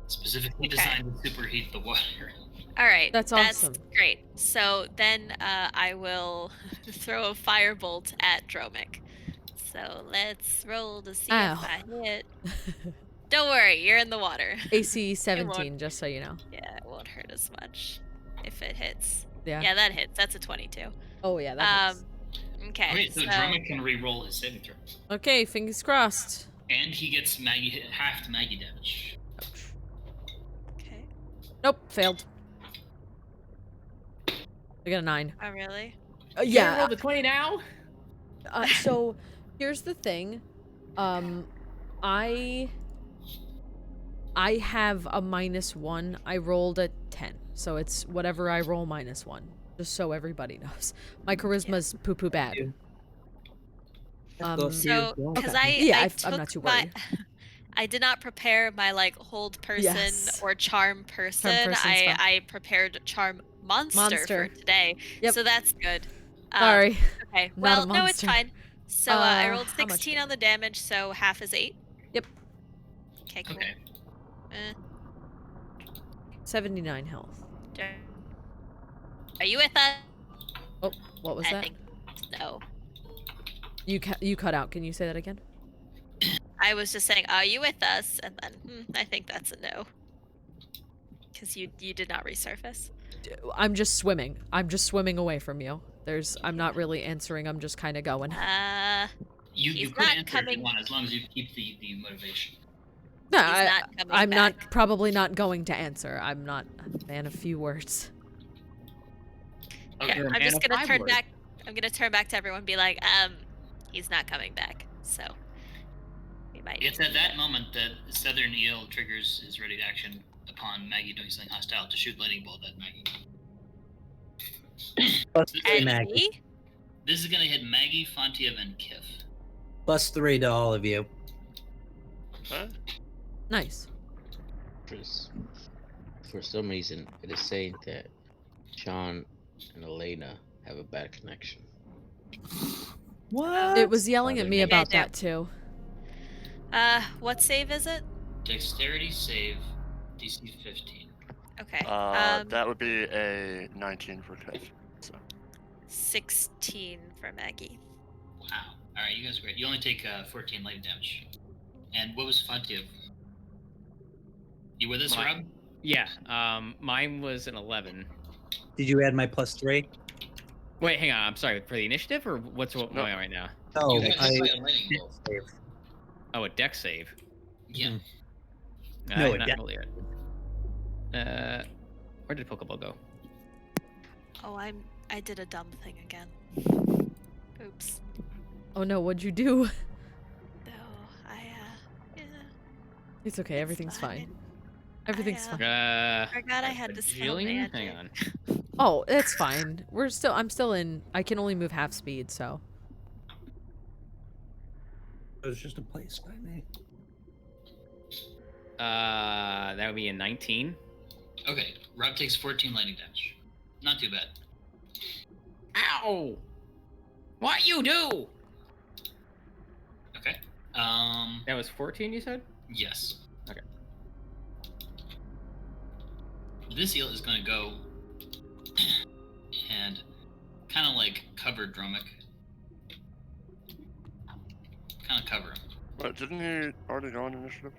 specifically Okay. designed to superheat the water. All right, That's awesome. Great. So then I will throw a Firebolt at Dromik. So let's roll to see Ow. if I hit. Don't worry, you're in the water. AC 17, just so you know. Yeah, it won't hurt as much if it hits. Yeah. Yeah, that hits. That's a 22. Oh yeah, that hits. Okay. Okay, so Dromik can re-roll his saving throw. Okay, fingers crossed. And he gets half Maggie damage. Ouch. Okay. Nope, failed. I got a 9. Oh, really? You gonna Yeah. roll the 20 now? So here's the thing. I have a -1. I rolled a 10. So it's whatever I roll -1. Just so everybody knows. My charisma's poo-poo bad. Go see your So, dog. because Okay. Yeah, I I'm took not too my, worried. I did not prepare my like hold person Yes. or charm person. person's fine. I prepared charm monster Monster. for today. Yep. So that's good. Sorry. Okay. Not a Well, no, it's monster. fine. So I rolled how much 16 on the damage, so half is 8. Yep. Okay, cool. Okay. 79 health. Are you with us? Oh, what was I that? think no. You cut out. Can you say that again? I was just saying, are you with us? And then I think that's a no. Because you did not resurface. I'm just swimming. I'm just swimming away from you. I'm not really answering. I'm just kind of going. You He's could not answer if coming- you want, as long as you keep the motivation. No, He's not coming I'm back. not probably not going to answer. I'm not a fan of few words. Okay. Yeah, You're a I'm man just of gonna 5 turn words. back. gonna turn back to everyone and be like, he's not coming back. So we might. It's at that moment that Southern Eel triggers his ready to action upon Maggie doing something hostile to shoot lightning bolt at Maggie. +3, And Maggie. me? This is gonna hit Maggie, Fontiev, and Kiff. +3 to all of you. Huh? Nice. For some reason, it is saying that Sean and Elena have a bad connection. What? It was yelling at me Maybe I about do. that too. What save is it? Dexterity save, DC 15. Okay. That would be a 19 for Kiff. So 16 for Maggie. Wow. All right, you guys are great. You only take 14 lightning damage. And what was Fontiev? You with us, Mine- Rob? Yeah. Mine was an 11. Did you add my +3? Wait, hang on. I'm sorry. For the initiative, or what's going No. on right now? Oh, You got I hit by a lightning bolt. save. Oh, a deck save. Yeah. Mhm. No, a not deck- roll yet. Where did Pokeball go? Oh, I did a dumb thing again. Oops. Oh no, what'd you do? No, yeah. It's okay, It's everything's fine. fine. Everything's fine. Forgot I had to spell Jillian? magic. Hang on. Oh, it's fine. I'm still in. I can only move half speed, so. It was just a place by me. That would be a 19. Okay, Rob takes 14 lightning damage. Not too bad. Ow! What you do? Okay. That was 14, you said? Yes. Okay. This eel is going to go and kind of like cover Dromik. Kind of cover him. But didn't he already go on initiative?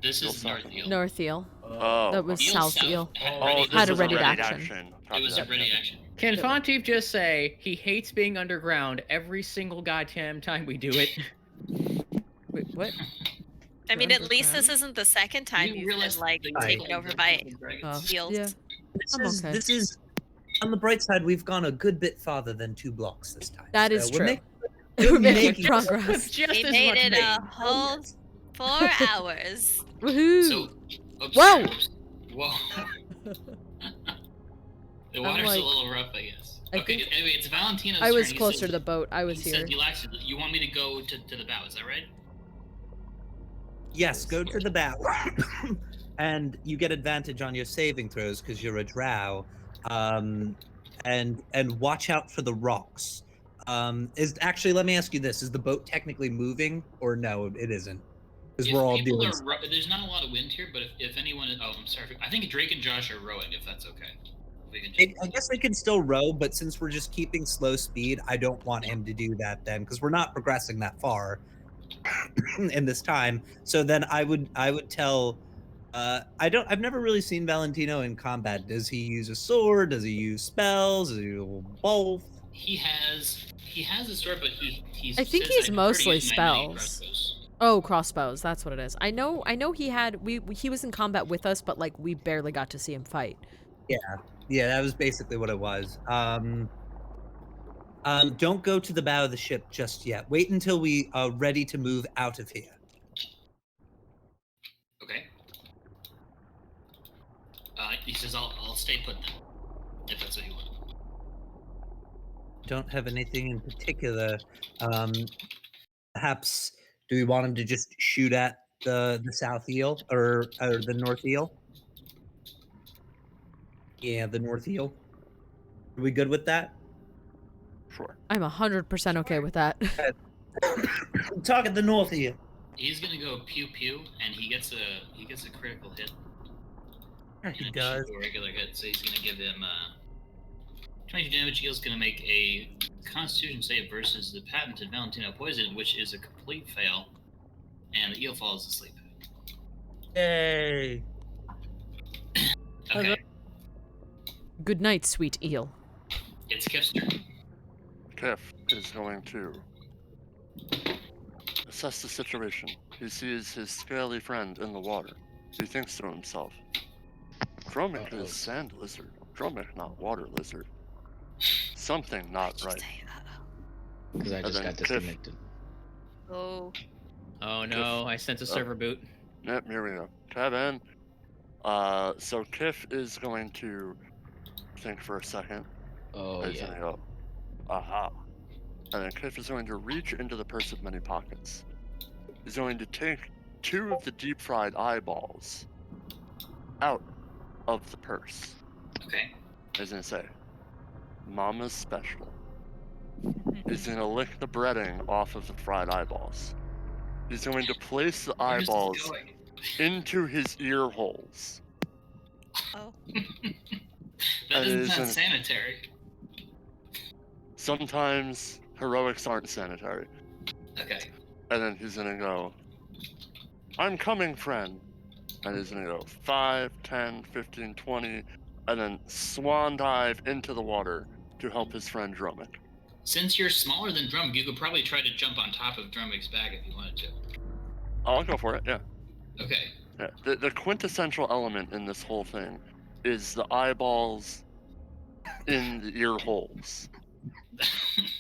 This Eel is south. North Eel. North eel. Oh. That was Eel south eel. Had Oh, ready- this Had a is ready ready action. It was a ready action. Can Fontiev just say he hates being underground every single goddamn time we do it? Wait, what? I mean, at least Underground? this isn't the second time You you've realize been like they taken take over the by dragons. Oh, eels. yeah. This I'm is okay. this is on the bright side. We've gone a good bit farther than 2 blocks this time. That so is we're true. making- We're making making progress. Just We as made much it me. a whole 4 hours. Woohoo! So, oops, Whoa! oops. Whoa. The water's like- a little rough, I guess. I Okay, think- anyway, it's Valentina's I was turn. He closer says- to the boat. I was he here. said, Yllaxis, you want me to go to the bow, is that right? Yes, go to the bow, and you get advantage on your saving throws because you're a drow, and watch out for the rocks. Let me ask you this: is the boat technically moving, or no, it isn't? Because If we're all people doing. are there's not a lot of wind here, but if anyone is, I'm sorry. I think Drake and Josh are rowing, if that's okay. We can just, I guess they can still row, but since we're just keeping slow speed, I don't want him to do that then, because we're not progressing that far in this time. So then I would tell. I've never really seen Valentino in combat. Does he use a sword? Does he use spells? Does he use both? he has a sword, but he's. I think says, he's "I prefer to mostly use my mighty spells." crossbows." Oh, crossbows. That's what it is. I know he had. He was in combat with us, but like we barely got to see him fight. Yeah, that was basically what it was. Don't go to the bow of the ship just yet. Wait until we are ready to move out of here. Okay. He says, "I'll stay put then, if that's what you want." Don't have anything in particular. Perhaps do we want him to just shoot at the south eel or the north eel? Yeah, the north eel. Are we good with that? Sure. I'm 100% okay with that. Target the north eel. He's gonna go pew pew, and he gets a critical hit. He and does. a regular hit, so he's gonna give him 22 damage. Eel's gonna make a Constitution save versus the patented Valentino poison, which is a complete fail, and the eel falls asleep. Yay! Okay, Good night, sweet eel. it's Kiff's turn. Kiff is going to assess the situation. He sees his scaly friend in the water. He thinks to himself, Dromik is sand lizard. Dromik not water lizard. Something not Did you right. say, uh-oh? Because I just then got Cliff- disconnected. Oh. Oh no, I sense a server boot. Yep, here we go. Kevin. So Kiff is going to think for a second. Oh He's gonna yeah. go, aha. And then Kiff is going to reach into the purse of many pockets. He's going to take 2 of the deep fried eyeballs out of the purse. Okay. He's gonna say, Mama's special. He's gonna lick the breading off of the fried eyeballs. He's going to place the Where's this eyeballs going? into his ear holes. Oh. That And doesn't it's sound an- sanitary. Sometimes heroics aren't sanitary. Okay. And then he's gonna go, I'm coming, friend. And he's gonna go 5, 10, 15, 20, and then swan dive into the water to help his friend Dromik. Since you're smaller than Dromik, you could probably try to jump on top of Dromik's back if you wanted to. I'll go for it, yeah. Okay. Yeah, the quintessential element in this whole thing is the eyeballs in the ear holes.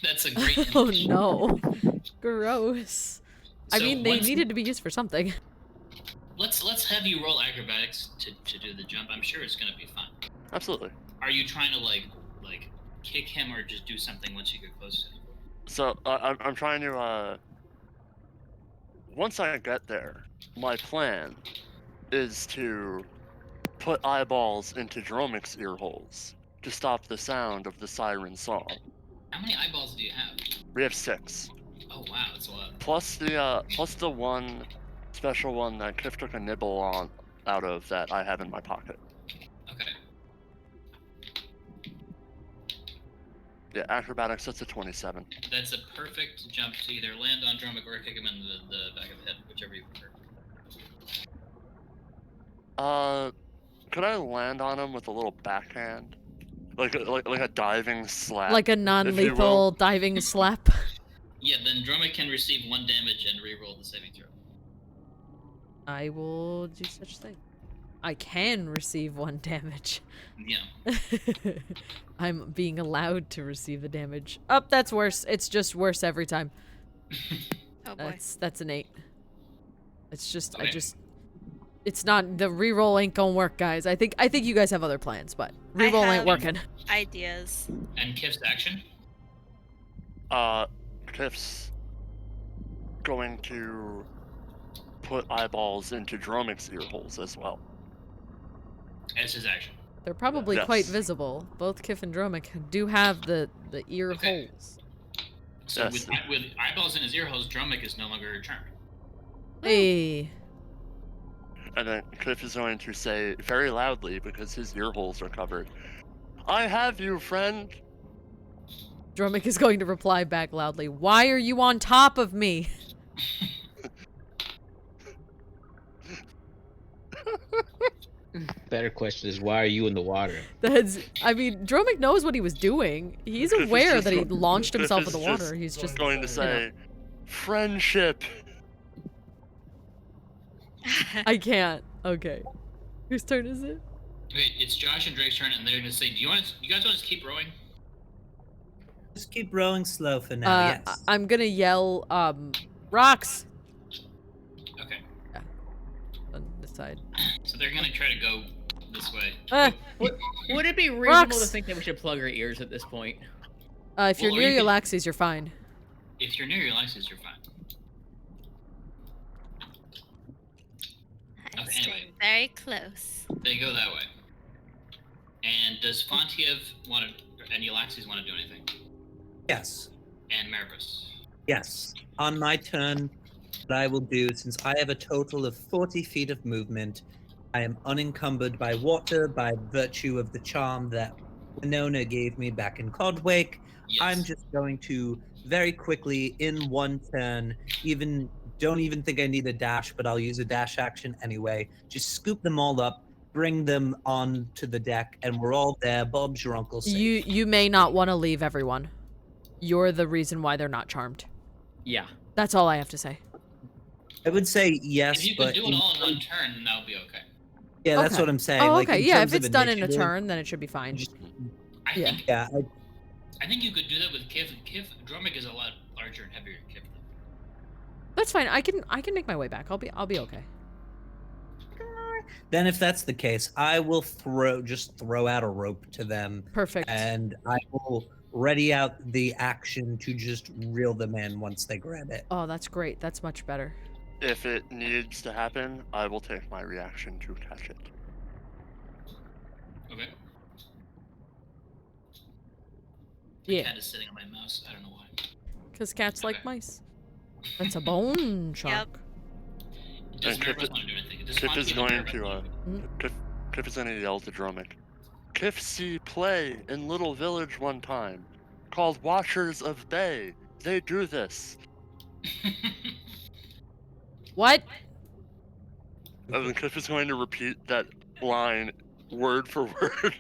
That's a great Oh image. no. Gross. I So mean, they once- needed to be used for something. Let's have you roll acrobatics to do the jump. I'm sure it's gonna be fun. Absolutely. Are you trying to like kick him or just do something once you get close to him? So I'm trying to, once I get there, my plan is to put eyeballs into Dromik's ear holes to stop the sound of the siren song. How many eyeballs do you have? We have 6. Oh wow, that's a lot. Plus the one special one that Cliff took a nibble on out of that I have in my pocket. Okay. Yeah, acrobatics, that's a 27. That's a perfect jump to either land on Dromik or kick him in the back of the head, whichever you prefer. Could I land on him with a little backhand? Like a diving slap? Like a non-lethal diving slap. Yeah, then Dromik can receive 1 damage and re-roll the saving throw. I will do such thing. I can receive 1 damage. Yeah. I'm being allowed to receive the damage. Oh, that's worse. It's just worse every time. Oh boy. That's an 8. It's just Okay. it's not the reroll ain't gonna work, guys. I think you guys have other plans, but reroll ain't have- working. Ideas. And Kiff's action? Cliff's going to put eyeballs into Dromik's ear holes as well. As his action. They're probably Yes. quite visible. Both Kiff and Dromik do have the ear Okay. holes. So Yes. with eyeballs in his ear holes, Dromik is no longer charmed. Hey. And then Cliff is going to say very loudly, because his ear holes are covered, I have you, friend. Dromik is going to reply back loudly. Why are you on top of me? Better question is, why are you in the water? I mean, Dromik knows what he was doing. He's Cliff is aware just that he go- launched Cliff himself in is the water. just He's just going to say, friendship. I can't. Okay. Whose turn is it? Wait, it's Josh and Drake's turn, and they're gonna say, "Do you guys want to keep rowing?" Just keep rowing slow for now. Yes. I'm gonna yell, rocks Okay. on this side. So they're gonna try to go this way. Would it be reasonable Rocks! to think that we should plug our ears at this point? If you're Well, or near you can- Yllaxis, you're fine. If you're near your Yllaxis, you're fine. I'm Okay, staying anyway. very close. They go that way. And does Fontiev want to, and Yllaxis want to do anything? Yes. And Marvis. Yes. On my turn, what I will do, since I have a total of 40 feet of movement, I am unencumbered by water by virtue of the charm that Winona gave me back in Codwake. Yes. I'm just going to very quickly, in one turn, don't even think I need a dash, but I'll use a dash action anyway. Just scoop them all up, bring them onto the deck, and we're all there. Bob's your uncle. Safe. You may not want to leave everyone. You're the reason why they're not charmed. Yeah. That's all I have to say. I would say yes, If you can but do it all in one turn, then that'll be okay. yeah, that's Okay. what I'm saying. Oh, like, okay. in Yeah, terms if of it's done in a initiative, turn, then it should be fine. I Yeah. think Yeah, I think you could do that with Kiff. Dromik is a lot larger and heavier than Kiff. That's fine. I can make my way back. I'll be okay. Then if that's the case, I will throw out a rope to them. Perfect. And I will ready out the action to just reel them in once they grab it. Oh, that's great. That's much better. If it needs to happen, I will take my reaction to catch it. Okay. Yeah. The cat is sitting on my mouse. I don't know why. Because cats like Okay. mice. That's a bone shark. Yep. Does And Marvis want to do anything? Does Kiff is Fontiev going and to Marvis wanna do Kiff is going to yell to Dromik. Kiff see play in little village one time, called Watchers of Bay. They do this. anything? What? And then Kiff is going to repeat that line word for word.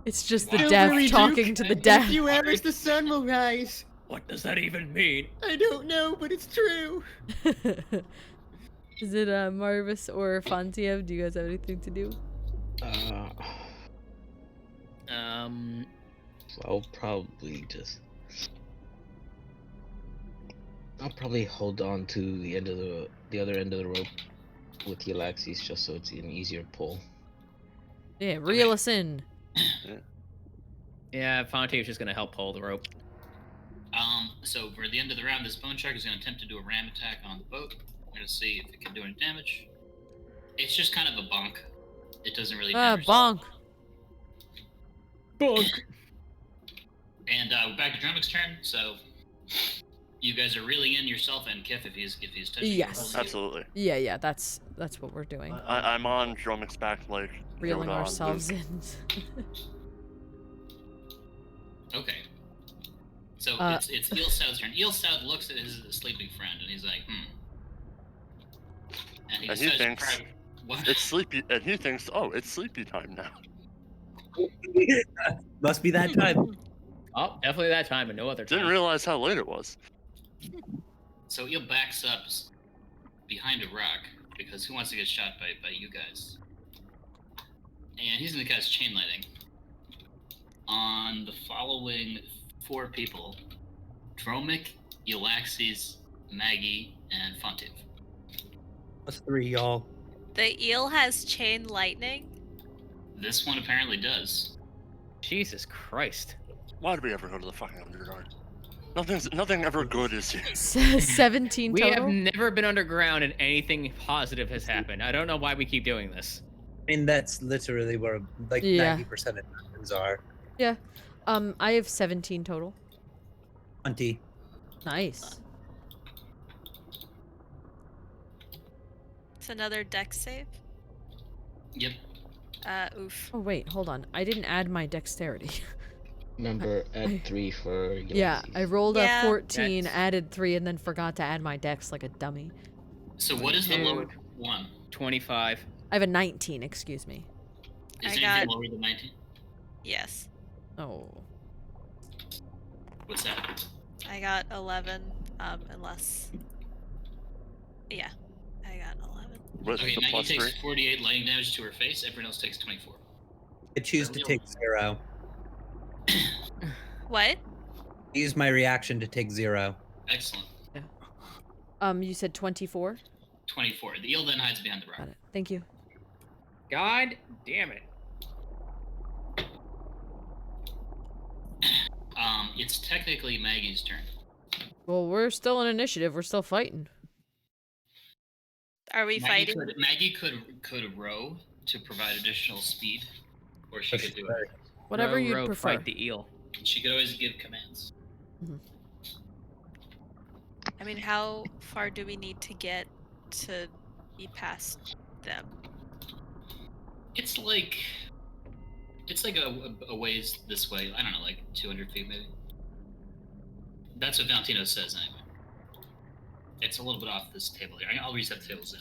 It's just the Wow. deaf Really, talking Duke? to the In a deaf. few hours, the sun will rise. What does that even mean? I don't know, but it's true. Is it Marvis or Fontiev? Do you guys have anything to do? I'll probably I'll probably hold on to the end of the other end of the rope with Yllaxis just so it's an easier pull. Yeah, reel us in. Yeah, Fontiev's just gonna help pull the rope. So for the end of the round, this bone shark is going to attempt to do a ram attack on the boat. We're going to see if it can do any damage. It's just kind of a bonk. It doesn't really damage. Bonk. Bonk. And back to Dromik's turn. So you guys are reeling in yourself and Kiff if he's touching you. Yes. Absolutely. Yeah, that's what we're doing. I'm on Dromik's back like Reeling Yoda on ourselves Luke. in. Okay. So it's Eelstout's turn. Eelstout looks at his sleeping friend and he's like, And he And he decides to thinks try- what? it's sleepy, and he thinks, oh, it's sleepy time now. Must be that time. Oh, definitely that time and no other time. Didn't realize how late it was. So Eel backs up behind a rock because who wants to get shot by you guys? And he's going to cast Chain Lightning on the following 4 people: Dromik, Yllaxis, Maggie, and Fontiev. Us 3, y'all. The eel has chain lightning. This one apparently does. Jesus Christ. Why do we ever go to the fucking Underdark? Nothing ever good is here. 17 We total? have never been underground and anything positive has happened. I don't know why we keep doing this. I mean, that's literally where like Yeah. 90% of dungeons are. Yeah. I have 17 total. 20. Nice. It's another dex save. Yep. Oof. Oh, wait, hold on. I didn't add my dexterity. Remember, add 3 for Yllaxis. Yeah, I rolled Yeah. a 14, Dex. added 3, and then forgot to add my dex like a dummy. So what is the Dude. lower one? 25. I have a 19, excuse me. Is I anything got- lower than 19? Yes. Oh. What's that? I got 11. Unless. Yeah. I got 11. With Okay, the Maggie plus 3. takes 48 lightning damage to her face. Everyone else takes 24. I choose to take 0. What? Use my reaction to take 0. Excellent. You said 24? 24. The eel then hides behind the rock. Got it. Thank you. God damn it. It's technically Maggie's turn. Well, we're still in initiative. We're still fighting. Are we fighting? Maggie could row to provide additional speed, or she could do it. Whatever Row, you'd row, prefer. Fight the eel. She could always give commands. I mean, how far do we need to get to be past them? It's like a ways this way. I don't know, like 200 feet maybe. That's what Valentino says anyway. It's a little bit off this table here. I'll reset the tables in.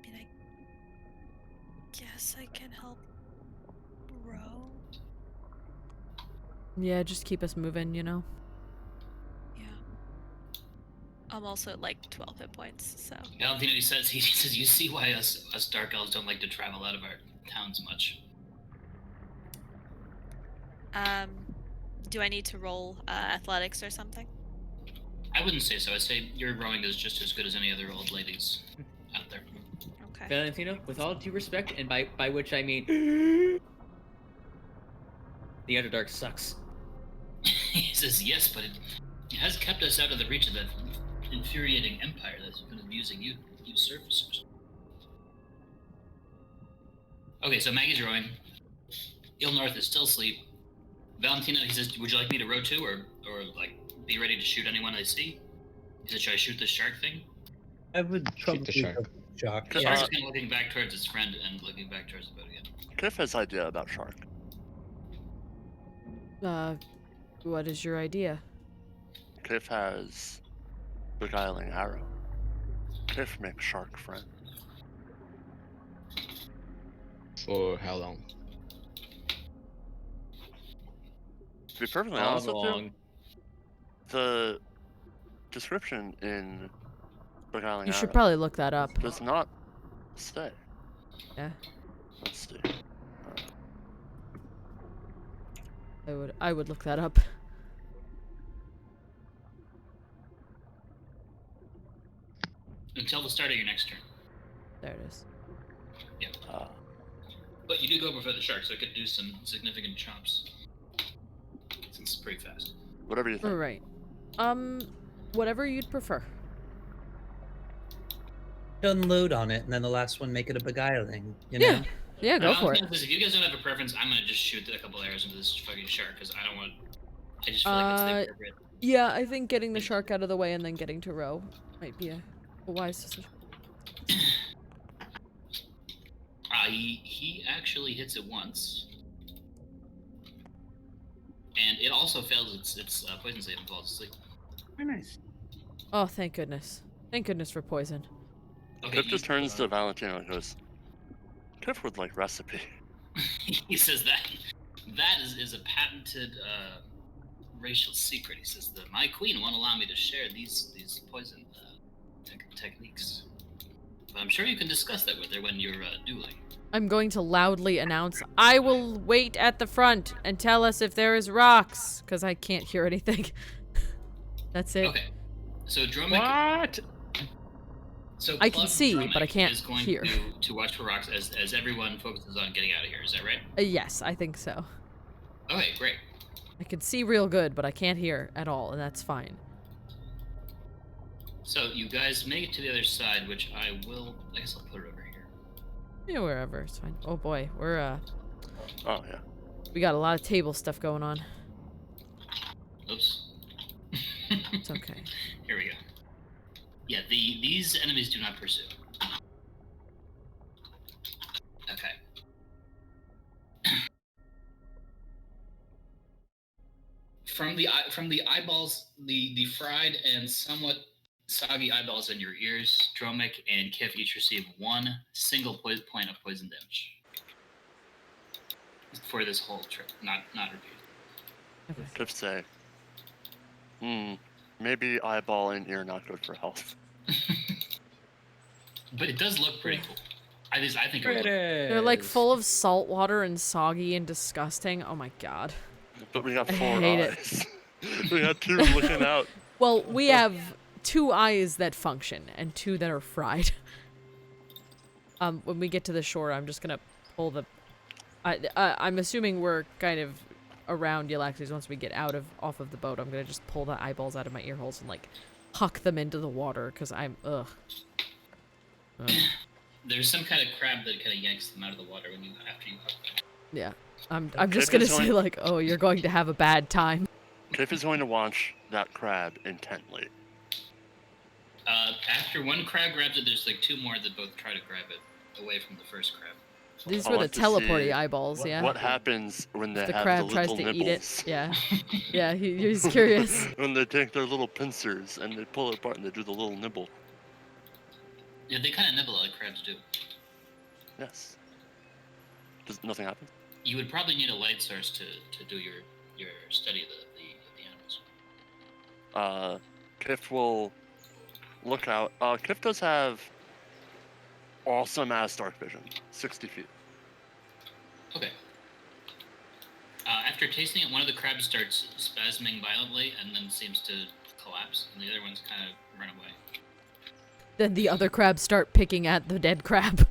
I mean, I guess I can help row. Yeah, just keep us moving, you know? I'm also at like 12 hit points, so. Valentino, he says you see why us dark elves don't like to travel out of our towns much. Do I need to roll athletics or something? I wouldn't say so. I'd say your rowing is just as good as any other old ladies out there. Okay. Valentino, with all due respect, and by which I mean the Underdark sucks. He says yes, but it has kept us out of the reach of that infuriating empire that's been abusing you surfacers. Okay, so Maggie's rowing. Ilnorth is still asleep. Valentino, he says, would you like me to row too, or like be ready to shoot anyone I see? He said, should I shoot the shark thing? I would probably the shark. go shark. The Yeah. shark's kind of looking back towards his friend and looking back towards the boat again. Kiff has idea about shark. What is your idea? Kiff has beguiling arrow. Kiff makes shark friend. For how long? To be perfectly All honest with you, along. the description in beguiling You arrow should probably look that up. does not say. Yeah, Let's see. I would look that up. Until the start of your next turn. There it is. But you do go before the shark, so it could do some significant chops. Since it's pretty fast. Whatever you think. Right. Whatever you'd prefer. Unload on it, and then the last one make it a beguiling. You Yeah. know? Yeah, go for it. If you guys don't have a preference, I'm gonna just shoot a couple arrows into this fucking shark because I don't want. I just feel like it's the appropriate. Yeah, I think getting the shark out of the way and then getting to row might be a wise decision. He actually hits it once, and it also fails its poison save and falls asleep. Very nice. Oh, thank goodness. Thank goodness for poison. Okay, Kiff just turns to Valentino and goes, Kiff would like recipe. He says that is a patented racial secret. He says that my queen won't allow me to share these poison techniques. But I'm sure you can discuss that with her when you're dueling. I'm going to loudly announce, I will wait at the front and tell us if there is rocks, because I can't hear anything. That's it. Okay, so Dromik. What? So I can Club see, Dromik but I can't is going hear. to watch for rocks as everyone focuses on getting out of here. Is that right? Yes, I think so. Okay, great. I can see real good, but I can't hear at all, and that's fine. So you guys make it to the other side, which I guess I'll put it over here. Yeah, wherever, it's fine. Oh boy, we're, Oh, yeah. we got a lot of table stuff going on. Oops. It's okay. Here we go. Yeah, these enemies do not pursue. Okay. From the eyeballs, the fried and somewhat soggy eyeballs in your ears, Dromik and Kiff each receive one single point of poison damage for this whole trip, not repeated. Okay. Kiff say, maybe eyeball and ear not good for health. But it does look pretty cool. I think it would. They're like full of salt water and soggy and disgusting. Oh my god. But we got I 4 hate it. eyes. We got 2 looking out. Well, we have 2 eyes that function and 2 that are fried. When we get to the shore, I'm just gonna pull the. I'm assuming we're kind of around Yllaxis. Once we get off of the boat, I'm gonna just pull the eyeballs out of my ear holes and like huck them into the water because I'm ugh. There's some kind of crab that kind of yanks them out of the water after you huck them. Yeah, I'm just Kiff gonna is say going- like, oh, you're going to have a bad time. Kiff is going to watch that crab intently. After one crab grabs it, there's like 2 more that both try to grab it away from the first crab. These I were the want to teleporty see eyeballs, yeah. What happens when they the have crab the tries little to eat nibbles? it. Yeah, yeah, he's curious. When they take their little pincers and they pull it apart and they do the little nibble. Yeah, they kind of nibble like crabs do. Yes. Does nothing happen? You would probably need a light source to do your study of the animals. Kiff will look out. Kiff does have awesome ass dark vision, 60 feet. Okay. After tasting it, one of the crabs starts spasming violently and then seems to collapse, and the other ones kind of run away. Then the other crabs start picking at the dead crab.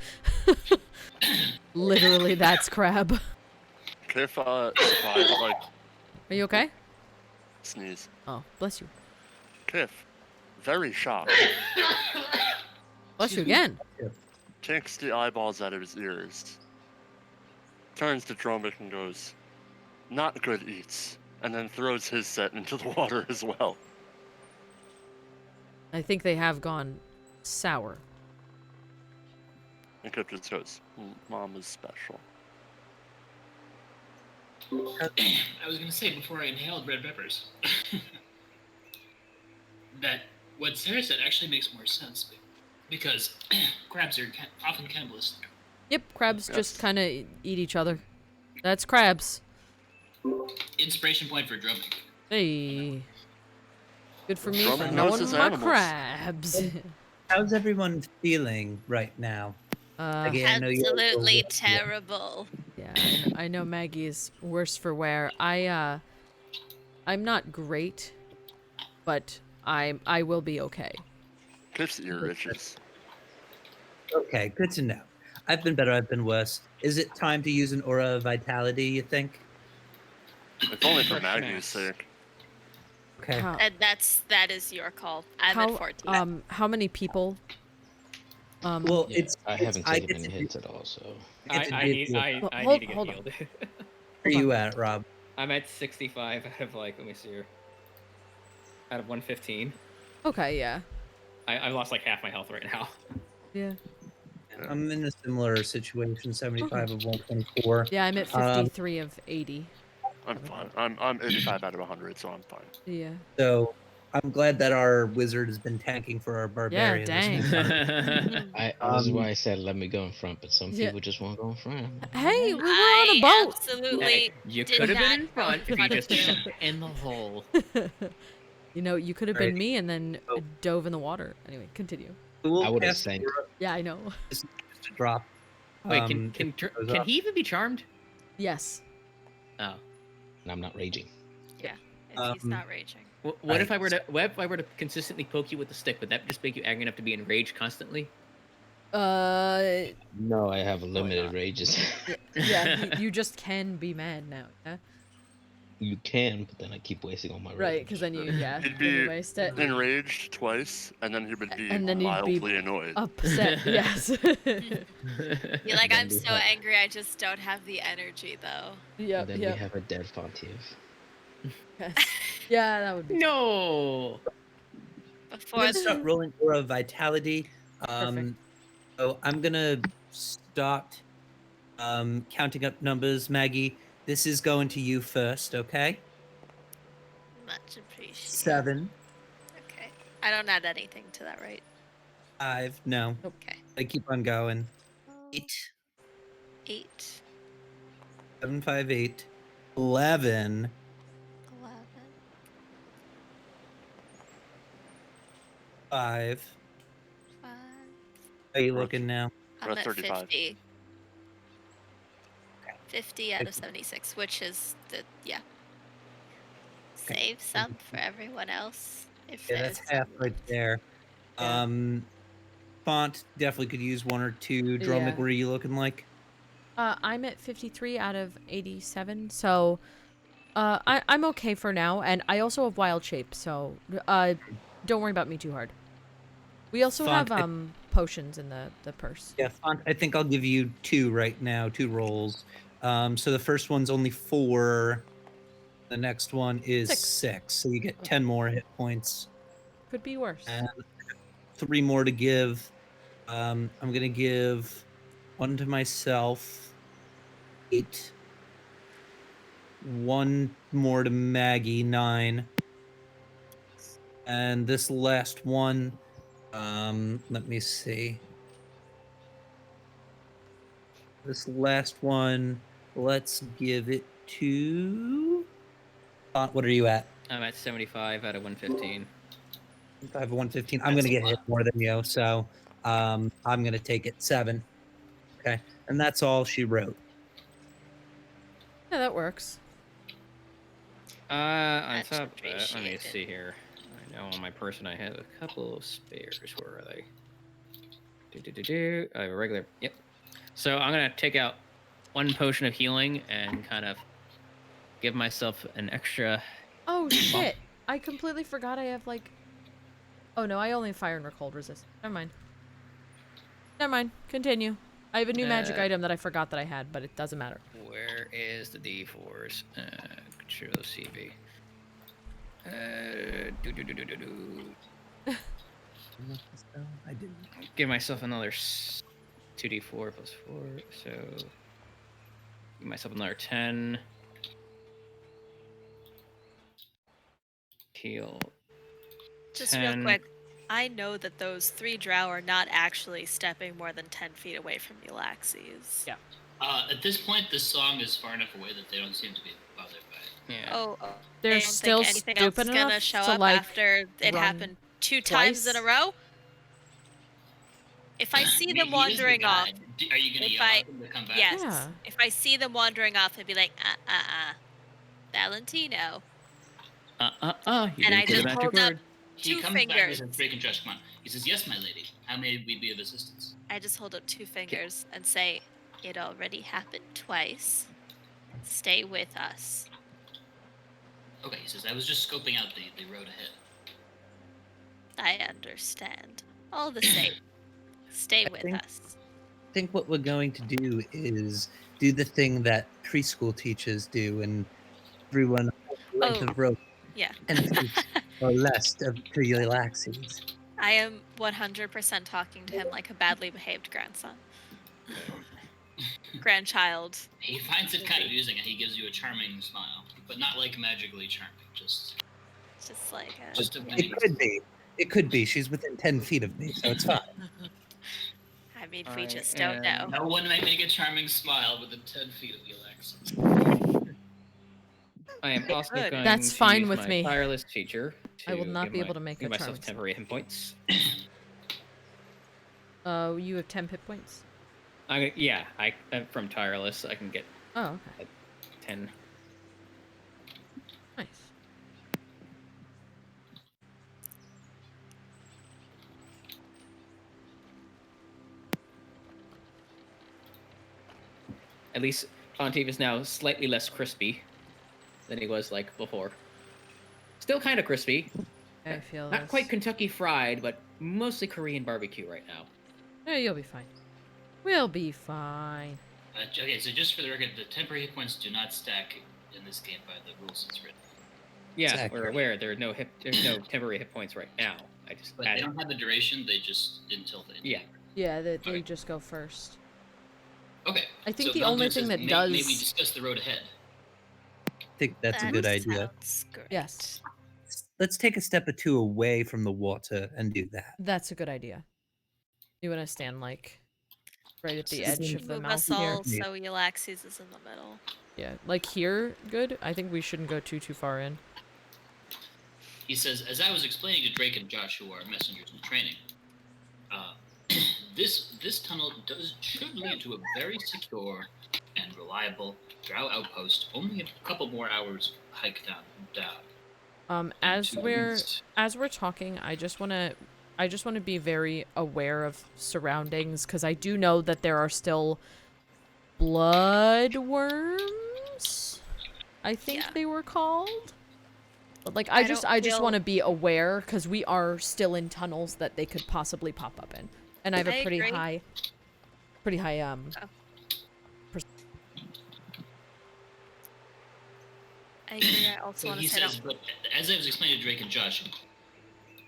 Literally, that's crab. Kiff survived, like, Are you okay? sneeze. Oh, bless you. Kiff, very shocked, Bless you again. takes the eyeballs out of his ears, turns to Dromik and goes, "Not good eats," and then throws his set into the water as well. I think they have gone sour. And Kiff just goes, "Mom is special." I was gonna say before I inhaled red peppers that what Sarah said actually makes more sense because crabs are often cannibalistic. Yep, crabs Yes. just kind of eat each other. That's crabs. Inspiration point for Dromik. Hey. Good for me for Drummond knowing knows his my animals. crabs. How's everyone feeling right now? Again, I know you're a little Absolutely bit- terrible. Yeah, I know Maggie is worse for wear. I'm not great, but I will be okay. Kiff's ear itches. Okay, good to know. I've been better, I've been worse. Is it time to use an aura of vitality, you think? If only for For Maggie's snacks. sake. Okay. How, And that is your call. I'm at 14. how many people? Well, Yeah, it's I haven't I taken get any to hits at all, so get to I do need it. I Hold- need to get hold on. healed. Where are you at, Rob? I'm at 65 out of like, let me see here. Out of 115. Okay, yeah. I've lost like half my health right now. Yeah. I'm in a similar situation, 75 of 124. Yeah, I'm at 53 of 80. I'm fine. I'm 85 out of 100, so I'm fine. Yeah. So I'm glad that our wizard has been tanking for our barbarian. dang. this is Um, why I said let me go in front, but some Yeah. people just won't go in front. Hey, we were on I a boat. absolutely Hey, you did could have been not in go front if you front just of you. jumped in the hole. You know, you could have been Alrighty. me and then Oh. dove in the water. Anyway, continue. We'll I would have cast sank. aura Yeah, I know. just to drop. Wait, if can it goes can up. he even be charmed? Yes. Oh. And I'm not raging. Yeah, if he's Um, not raging. What if I were to consistently poke you with the stick? Would that just make you angry enough to be enraged constantly? No, I have limited not. rages. Yeah, you just can be mad now. Yeah? You can, but then I keep wasting all my Right, rage. because then you, He'd then be you waste it. enraged twice, and then he would be And then he'd be mildly annoyed. Upset, yes. You're like, then I'm we so have- angry, I just don't have the energy, though. Yep, And then yep. we have a dead Fontiev. Yes. Yeah, that would be No. I'm Before gonna start rolling aura of vitality. Perfect. So I'm gonna start counting up numbers. Maggie, this is going to you first, okay? much appreciated. 7, Okay. I don't add anything to that, right? 5, no. Okay. I keep on going. 8, 8, 7, 5, 8, 11, 11, 5. 5. How are you looking now? I'm We're at at 35. 50. 50 out of 76, which is the, yeah. Okay. Save some for everyone else. If Yeah, that's there's half some right left. there. Yeah. Font definitely could use 1 or 2. Dromik, Yeah. what are you looking like? I'm at 53 out of 87, so I'm okay for now, and I also have wild shape, so don't worry about me too hard. We also Font, have potions in the purse. Yeah, Font, I think I'll give you 2 right now, 2 rolls. So the first one's only 4. The next one is 6. 6. So you get 10 more hit points. Could be worse. And 3 more to give. I'm gonna give 1 to myself. 8. 1 more to Maggie. 9. And this last one, let me see. This last one, let's give it to. What are you at? I'm at 75 out of 115. I have a 115. I'm going to get hit more than you, so I'm going to take it 7. Okay, and that's all she wrote. Yeah, that works. On Much top of that, let me appreciated. see here. I know on my person I have a couple of spares. Where are they? I have a regular. Yep. So I'm gonna take out 1 potion of healing and kind of give myself an extra. Oh shit! I completely forgot I have like. Oh no, I only have fire and cold resist. Never mind. Never mind. Continue. I have a new magic item that I forgot that I had, but it doesn't matter. Where is the D4s? Control CV. I didn't. Give myself another 2d4 plus 4, so give myself another 10. Heal. Just 10. real quick, I know that those 3 drow are not actually stepping more than 10 feet away from Yllaxis. Yeah. At this point, this song is far enough away that they don't seem to be bothered by it. Yeah. Oh, They're I don't still think anything else stupid is gonna enough show to, up like, after it run happened 2 times in a twice? row. If I see Maybe them he is the wandering off, guy. Are you gonna if yell I- at them to come back? yes. Yeah. If I see them wandering off, I'd be like, Valentino. You And didn't I say the just magic hold up word. He 2 comes back fingers. and says, "Drake and Josh, come on." He says, "Yes, my lady. How may we be of assistance?" I just hold up 2 fingers and say, it already happened twice. Stay with us. Okay, he says, "I was just scoping out the road ahead." I understand. All the same, stay with think- us. I think what we're going to do is do the thing that preschool teachers do, and everyone length of rope Yeah. 10 feet or less to your Yllaxis. I am 100% talking to him like a badly behaved grandson. Grandchild. He finds it kind of amusing, and he gives you a charming smile, but not like magically charming. Just Like a, Just a yeah. It could be. It could be. She's within 10 feet of me, so it's fine. I mean, we I just don't am- know. no one may make a charming smile within 10 feet of the Yllaxis. I am also Good. going That's to fine use with my me. tireless feature. I will to not give be able to make give a myself charming temporary hit points. You have 10 hit points. Yeah, from tireless I can get Oh, okay. 10. Nice. At least Fontiev is now slightly less crispy than he was like before. Still kind of crispy. I feel Not this. quite Kentucky fried, but mostly Korean barbecue right now. Yeah, you'll be fine. We'll be fine. Okay, so just for the record, the temporary hit points do not stack in this game by the rules it's written. Yeah, Exactly. we're aware there's no temporary hit points right now. I just But they added. don't have the duration, they just until the end. Yeah. Yeah, they Okay. just go first. Okay. I think so the only Valentine thing says, that May we does... discuss the road ahead? I think that's a That good idea. sounds great. Yes, Let's take a step or two away from the water and do that. that's a good idea. You want to stand, like, right at the Just edge of the move mouth us here? all so Yllaxis is in the middle. Yeah, like here, good? I think we shouldn't go too far in. He says, as I was explaining to Drake and Josh, who are messengers in training, this tunnel should lead to a very secure and reliable drow outpost. Only a couple more hours hike down. As to the we're east. talking, I just want to be very aware of surroundings, because I do know that there are still blood worms, I think Yeah. they were called. But like I I just don't want to feel- be aware, because we are still in tunnels that they could possibly pop up in, and I have a I pretty agree. high I agree. I also So want he to say says, but as I was explaining to Drake and Josh,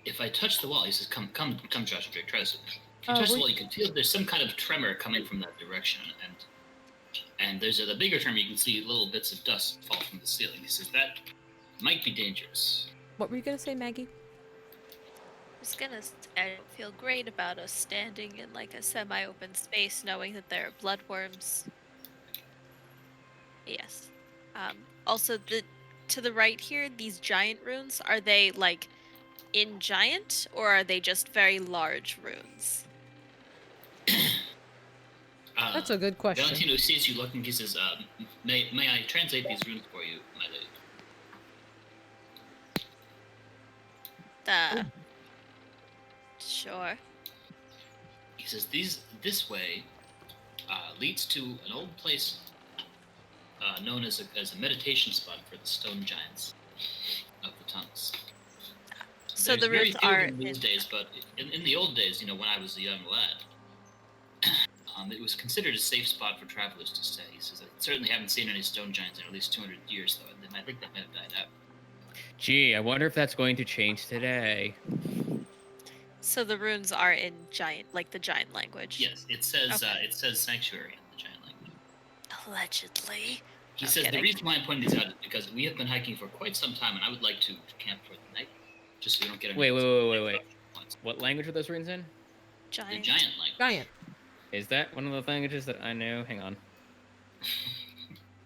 if I touch the wall, he says, come, Josh and Drake, try this. If you touch the wall, you can feel there's some kind of tremor coming from that direction, and there's the bigger tremor. You can see little bits of dust fall from the ceiling. He says that might be dangerous. What were you gonna say, Maggie? I don't feel great about us standing in like a semi-open space, knowing that there are bloodworms. Yes. Also, to the right here, these giant runes, are they like in giant, or are they just very large runes? That's a good question. Valentino sees you looking. He says, may I translate these runes for you, my lady? Sure. He says, this way leads to an old place known as a meditation spot for the stone giants of the tunnels. So There's the very runes few of are them these days, but in the old days, when I was a young lad, it was considered a safe spot for travelers to stay. He says, I certainly haven't seen any stone giants in at least 200 years, though. I think that might have died out. Gee, I wonder if that's going to change today. So the runes are in giant, like the giant language. Yes, it says Okay. it says sanctuary in the giant language. Allegedly. He I'm says kidding. the reason why I'm pointing these out is because we have been hiking for quite some time, and I would like to camp for the night, just so we don't get any. Wait. What language are those runes in? The Giant. giant language. Giant. Is that one of the languages that I know? Hang on.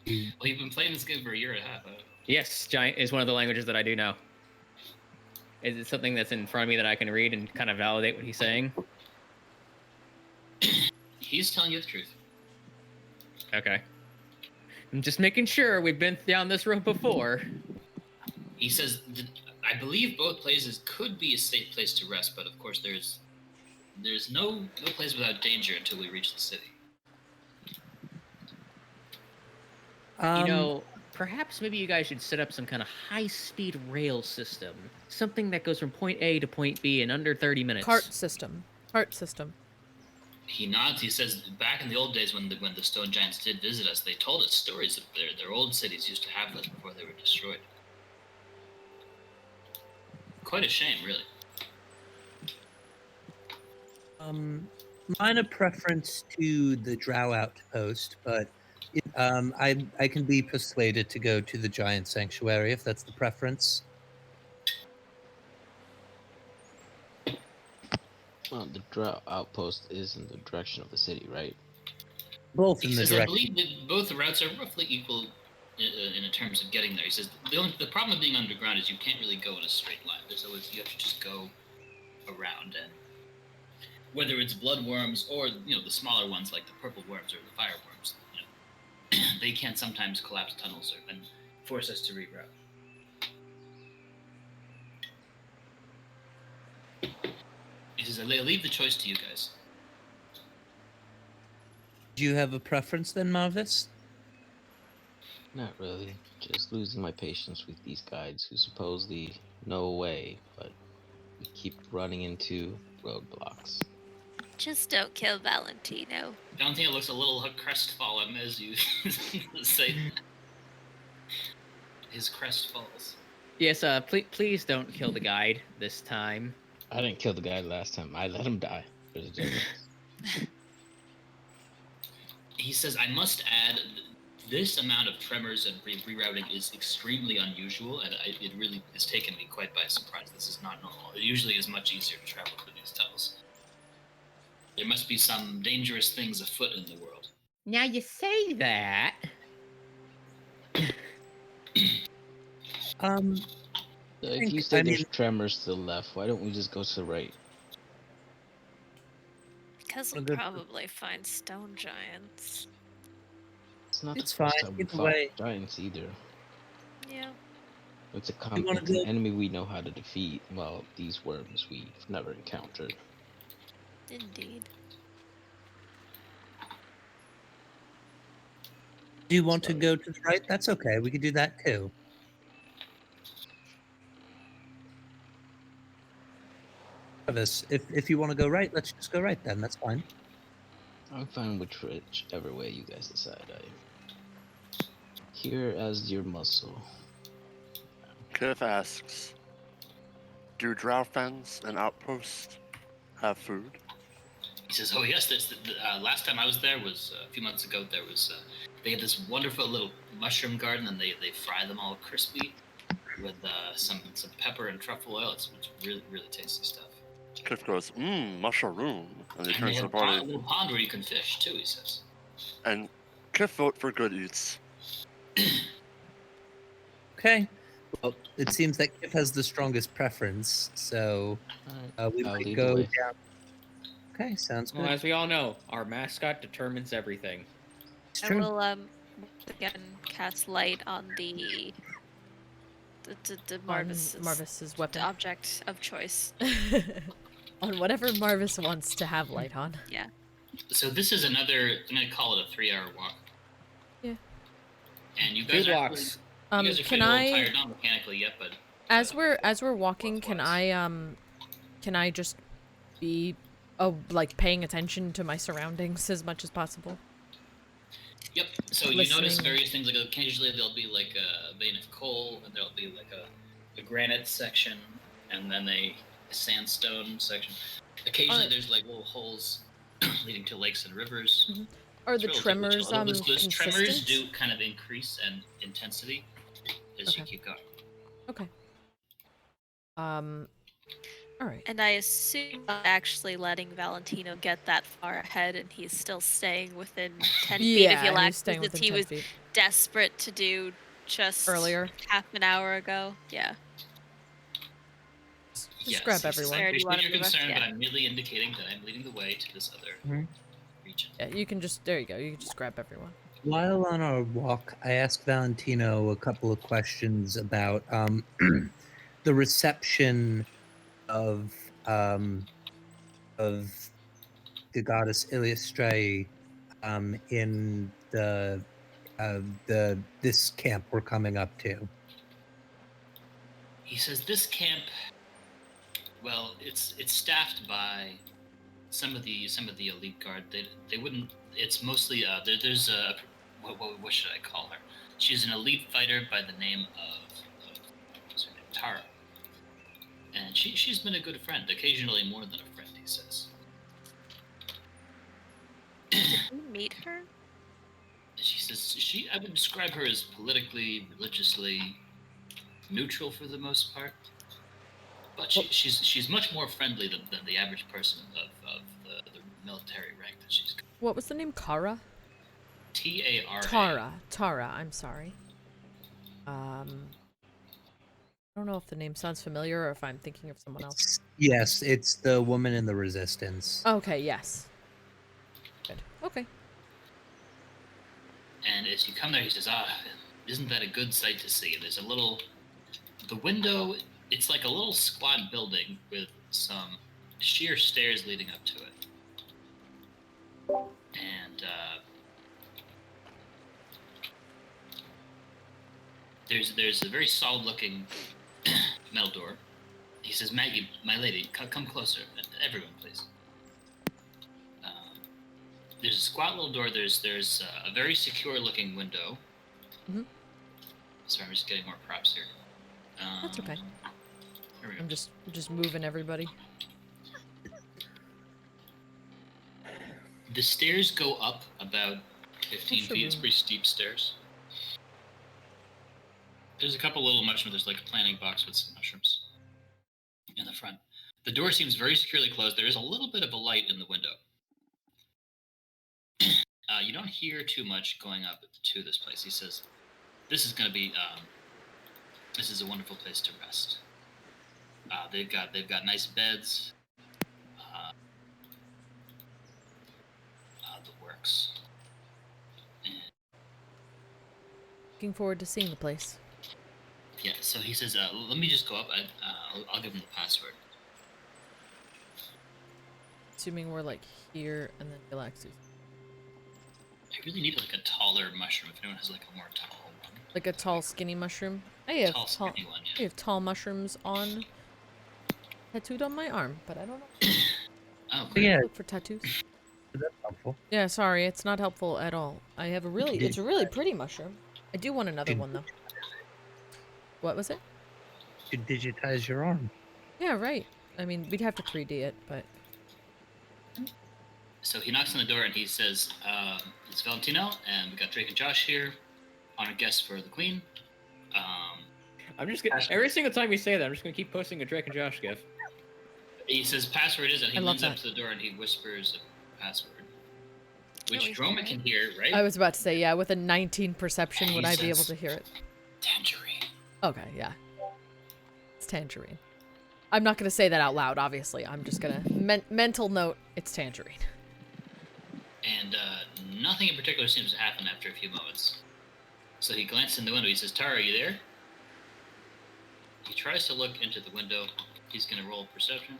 Well, you've been playing this game for a year and a half. Yes, giant is one of the languages that I do know. Is it something that's in front of me that I can read and kind of validate what he's saying? He's telling you the truth. Okay. I'm just making sure we've been down this road before. He says, I believe both places could be a safe place to rest, but of course there's no place without danger until we reach the city. Perhaps maybe you guys should set up some kind of high-speed rail system. Something that goes from point A to point B in under 30 minutes. Cart system. He nods. He says, back in the old days when the stone giants did visit us, they told us stories of their old cities used to have this before they were destroyed. Quite a shame, really. Minor preference to the Drow outpost, but I can be persuaded to go to the giant sanctuary if that's the preference. Well, the Drow outpost is in the direction of the city, right? Both He in the says, I direction. believe that both the routes are roughly equal in terms of getting there. He says, the problem of being underground is you can't really go in a straight line. There's always, you have to just go around, and whether it's bloodworms or the smaller ones like the purple worms or the fireworms, they can sometimes collapse tunnels and force us to reroute. He says, I leave the choice to you guys. Do you have a preference then, Marvis? Not really. Just losing my patience with these guides who supposedly know a way, but we keep running into roadblocks. Just don't kill Valentino. Valentino looks a little crestfallen as you say that. His crest falls. Yes, please don't kill the guide this time. I didn't kill the guy last time. I let him die. There's a difference. He says, I must add, this amount of tremors and rerouting is extremely unusual, and it really has taken me quite by surprise. This is not normal. It usually is much easier to travel through these tunnels. There must be some dangerous things afoot in the world. Now you say that. If you say there's tremors to the left, why don't we just go to the right? Because we'll probably find stone giants. It's not It's the first fine, time we either fought way. giants either. Yeah. It's wanna it's an go- enemy we know how to defeat. Well, these worms we've never encountered. Indeed. Do you want to go to the right? That's okay. We can do that too. Travis, if you want to go right, let's just go right then. That's fine. I'm fine with whichever way you guys decide. I here as your muscle. Kiff asks, do drow fens and outposts have food? He says, oh yes, last time I was there was a few months ago. There was they had this wonderful little mushroom garden, and they fry them all crispy with some pepper and truffle oil. It's really, really tasty stuff. Kiff goes, mushroom. And he And they turns have to a party. little pond where you can fish too, he says. And Kiff vote for good eats. Okay. Well, it seems that Kiff has the strongest preference, so Alright, we I'll might lead the go way. down. Okay, sounds Well, good. as we all know, our mascot determines everything. It's I true. will once again cast light on the On Marvis's Marvis's weapon. object of choice. On whatever Marvis wants to have light on. Yeah. So this is another. I'm gonna call it a 3-hour walk. Yeah. And you Two guys are. can blocks. You guys are feeling a little tired, not mechanically yet, but. As we're walking, can I just be like paying attention to my surroundings as much as possible? Yep. So you Listening. notice various things. Like occasionally there'll be like a vein of coal, and there'll be like a granite section, and then a sandstone section. Occasionally there's like little holes leading to lakes and rivers. Mm-hmm. Are the tremors those consistent? tremors do kind of increase in intensity as you keep going. Okay. All right. And I assume I'm actually letting Valentino get that far ahead, and he's still staying within 10 feet of Yeah, he's staying Yllaxis, within as he 10 was feet. desperate to do just Earlier. half an hour ago. Yeah. Just grab everyone. I Where do you wanna appreciate your move us? concern, but Yeah. I'm merely indicating that I'm leading the way to this other region. Yeah, you can just there you go. You can just grab everyone. While on our walk, I asked Valentino a couple of questions about the reception of the goddess Illustre in the this camp we're coming up to. He says this camp. Well, it's staffed by some of the elite guard. They wouldn't. It's mostly there's a what should I call her? She's an elite fighter by the name of what's her name? Tara. And she's been a good friend, occasionally more than a friend, he says. Did you meet her? She says I would describe her as politically, religiously neutral for the most part. But she's much more friendly than the average person of the military rank that she's got. What was the name? Kara? Tara. Tara, I'm sorry. I don't know if the name sounds familiar or if I'm thinking of someone else. Yes, it's the woman in the resistance. Okay, yes. Good. Okay. And as you come there, he says, isn't that a good sight to see? There's the window, it's like a little squat building with some sheer stairs leading up to it. And there's a very solid looking metal door. He says, Maggie, my lady, come closer. Everyone, please. There's a squat little door. There's a very secure looking window. Mm-hmm. Sorry, I'm just getting more props here. That's okay. Here we go. I'm just moving everybody. The stairs go up about 15 feet. It's pretty steep stairs. There's a couple little mushrooms. There's like a planting box with some mushrooms in the front. The door seems very securely closed. There is a little bit of a light in the window. You don't hear too much going up to this place. He says, this is going to be, this is a wonderful place to rest. They've got nice beds. The works. And, Looking forward to seeing the place. yeah, so he says, let me just go up. I'll give him the password. Assuming we're like here and then Yllaxis. I really need like a taller mushroom if anyone has like a more tall one. Like a tall, skinny mushroom. I have Tall, skinny one, I have tall mushrooms tattooed on my arm, but I don't know. Oh, Yeah, Look for tattoos. that's helpful. Yeah, sorry, it's not helpful at all. I have it's a really pretty mushroom. I do want another one though. What was it? You digitize your arm. Yeah, right. I mean, we'd have to 3D it, but So he knocks on the door and he says, it's Valentino, and we got Drake and Josh here, honored guests for the Queen. I'm just gonna, every single time you say that, I'm just gonna keep posting a Drake and Josh gif. He says password is, and he I love leans up that. to the door and he whispers a password, which we hear Dromik it? can hear, right? I was about to say, yeah, with a 19 perception, And would he I be able says- to hear it? Tangerine. Okay, yeah. tangerine. I'm not gonna say that out loud, obviously. I'm just gonna mental note. It's tangerine. And nothing in particular seems to happen after a few moments. So he glances in the window. He says, "Tara, are you there?" He tries to look into the window. He's gonna roll perception.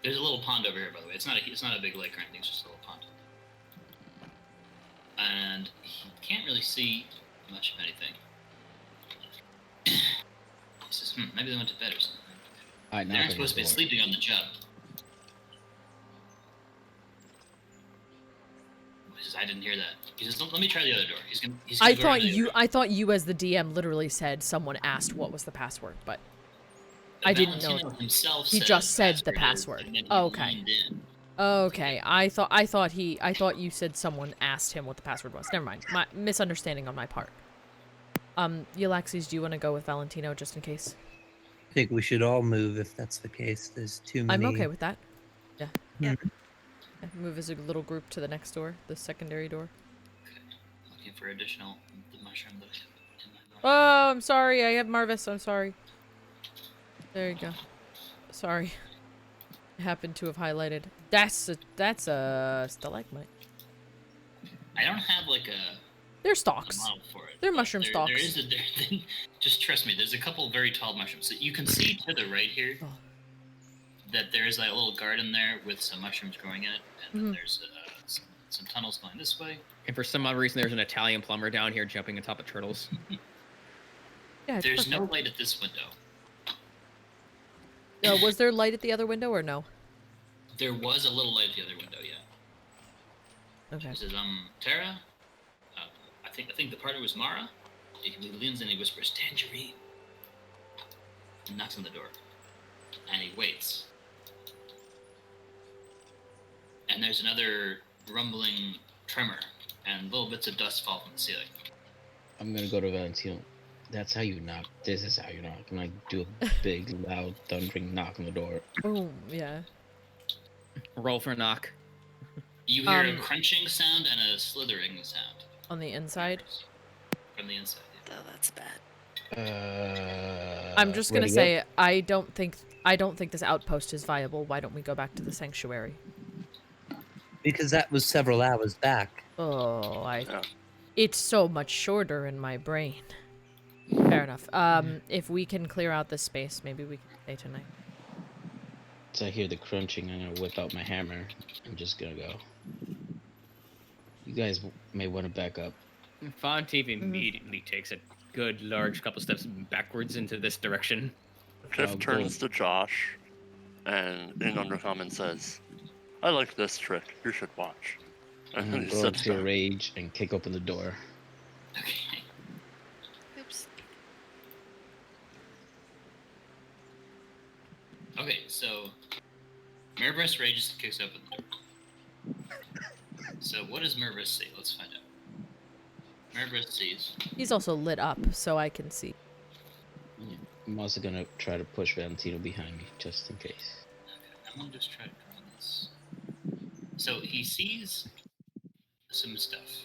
There's a little pond over here, by the way. It's not a big lake or anything. It's just a little pond. And he can't really see much of anything. He says, maybe they went to bed or something. They aren't supposed to be sleeping on the job. He says, I didn't hear that. He says, let me try the other door. He's gonna I thought you as the DM literally said someone asked what was the password, but I didn't know. Himself he just said the password. Okay. Okay. I thought you said someone asked him what the password was. Never mind. My misunderstanding on my part. Yllaxis, do you want to go with Valentino just in case? I think we should all move if that's the case. There's too many. I'm okay with that. Yeah. Yeah. Move as a little group to the next door, the secondary door. Okay. Looking for the mushroom that I have in my Oh, I'm sorry. I have Marvis. I'm sorry. There you go. Sorry. I happened to have highlighted. That's a stalagmite. I don't have like a They're stalks. model for it. They're mushroom stalks. Just trust me. There's a couple very tall mushrooms. So you can see to the right here that there's like a little garden there with some mushrooms growing in it, and then there's some tunnels going this way. And for some odd reason, there's an Italian plumber down here jumping on top of turtles. Yeah, There's no light at this window. Was there light at the other window or no? There was a little light at the other window, yeah. Okay. He says, Tara, I think the partner was Mara. He leans in and he whispers, Tangerine. He knocks on the door. And he waits. And there's another rumbling tremor, and little bits of dust fall from the ceiling. I'm gonna go to Valentino. That's how you knock. This is how you knock. And I do a big, loud, thundering knock on the door. Boom, yeah. Roll for a knock. You hear a crunching sound and a slithering sound. On the inside? From the inside, yeah. Oh, that's bad. I'm just gonna say, I don't think this outpost is viable. Why don't we go back to the sanctuary? Because that was several hours back. Oh, Yeah. It's so much shorter in my brain. Fair enough. If we can clear out this space, maybe we can stay tonight. As I hear the crunching, I'm gonna whip out my hammer. I'm just gonna go. You guys may want to back up. Fontiev immediately takes a good large couple steps backwards into this direction. Kiff turns to Josh and in undercommon says, I like this trick. You should watch. And then he Go sits into a down. rage and kick open the door. Okay. Oops. Okay, so Marvis rages and kicks open the door. So what does Marvis see? Let's find out. Marvis sees. He's also lit up, so I can see. I'm also gonna try to push Valentino behind me, just in case. Okay, I'm gonna just try to draw this. So he sees some stuff.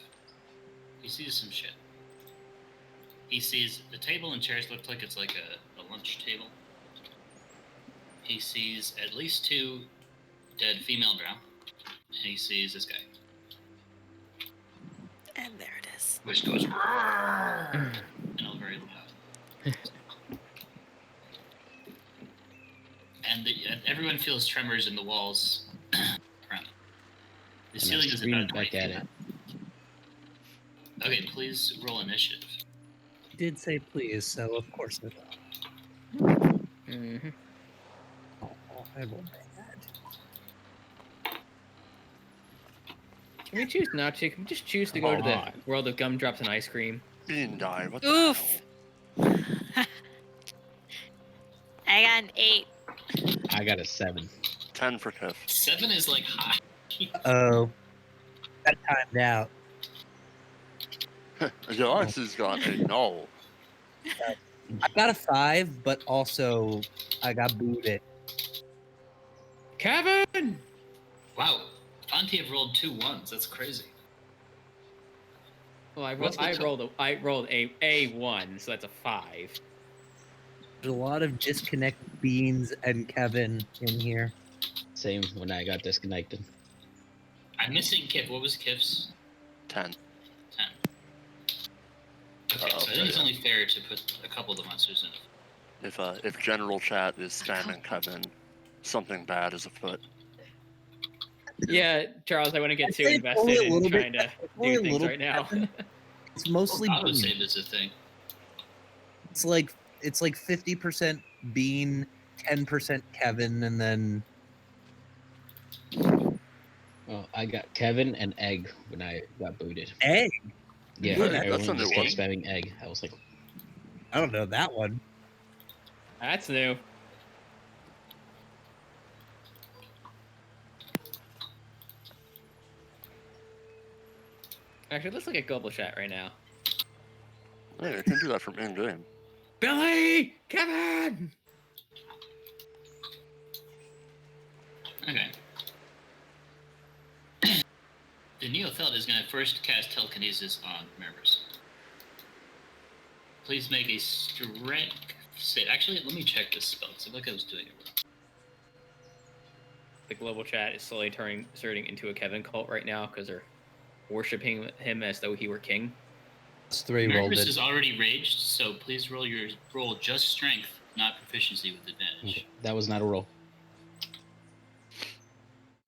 He sees some shit. He sees the table and chairs look like it's like a lunch table. He sees at least 2 dead female drow. And he sees this guy. And there it is. Which goes and all very loud. And everyone feels tremors in the walls around. The And ceiling I is scream about 20 back at feet it. high. Okay, please roll initiative. You did say please, so of course I will. Mm-hmm. Oh, I rolled bad. Can we choose not to? Can we just choose to go to the world of gumdrops and ice cream? Bean die. What the Oof. hell? I got an 8. I got a 7. 10 for Kiff. 7 is like high. Oh, got timed out. Yllaxis got a no. I got a 5, but also I got booted. Kevin! Wow, Fontiev rolled 2 1s. That's crazy. Well, I What's rolled the a 1, so that's a 5. There's a lot of disconnect Beans and Kevin in here. Same when I got disconnected. I'm missing Kiff. What was Kiff's? 10. 10. Okay, so I think it's only fair to put a couple of the monsters in. If general chat is spamming Kevin, something bad is afoot. Yeah, Charles, I wouldn't get too I'd say invested only a in little trying bit- to only a do things little right now. Kevin. It's mostly Auto Bean. save is a thing. It's like 50% Bean, 10% Kevin, and then Well, I got Kevin and Egg when I got booted. Egg. Yeah, Ooh, that's everyone a just new kept one. spamming Egg. I was like, I don't know that one. That's new. Actually, let's look at global chat right now. Hey, you can do that from in-game. Billy! Kevin! Okay. The Neotheld is going to first cast Telekinesis on Marvis. Please make a strength save. Actually, let me check this spell, because I feel like I was doing it wrong. The global chat is slowly turning into a Kevin cult right now because they're worshipping him as though he were king. It's 3 rolled Marvis it. is already raged, so please roll just strength, not proficiency with advantage. that was not a roll.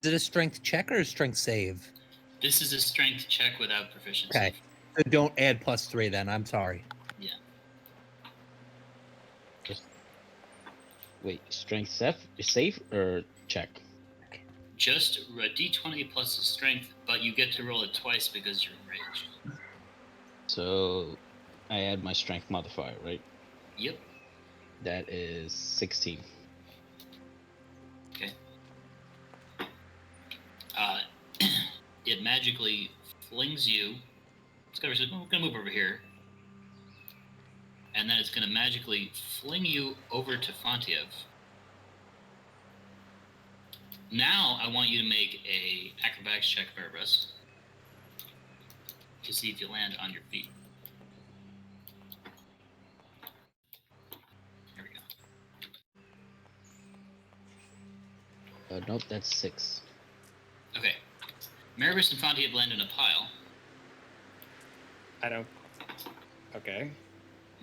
Is it a strength check or a strength save? This is a strength check without proficiency. Okay. So don't add +3 then. I'm sorry. Yeah. Wait, strength safe or check? Just a d20 plus the strength, but you get to roll it twice because you're enraged. So I add my strength modifier, right? Yep. That is 16. Okay. It magically flings you. We're gonna move over here, and then it's gonna magically fling you over to Fontiev. Now I want you to make a acrobatics check, Marvis, to see if you land on your feet. There we go. Nope, that's 6. Okay. Marvis and Fontiev land in a pile, I don't. Okay.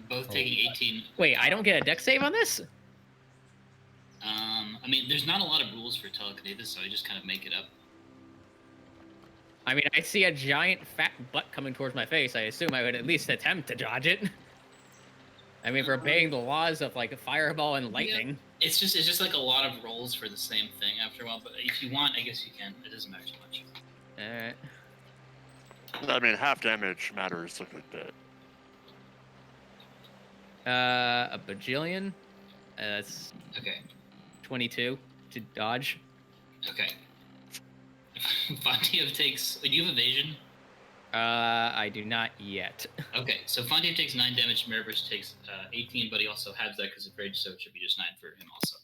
both taking 18. Wait, I don't get a dex save on this? I mean, there's not a lot of rules for telekinesis, so I just kind of make it up. I mean, I see a giant fat butt coming towards my face. I assume I would at least attempt to dodge it. I mean, if we're obeying the laws of like fireball and lightning. It's just like a lot of rolls for the same thing after a while. But if you want, I guess you can. It doesn't matter too much. Alright. I mean, half damage matters a good bit. A bajillion. That's Okay. 22 to dodge. Okay. Fontiev takes. Do you have evasion? I do not yet. Okay, so Fontiev takes 9 damage. Marvis takes 18, but he also has that because of rage, so it should be just 9 for him also.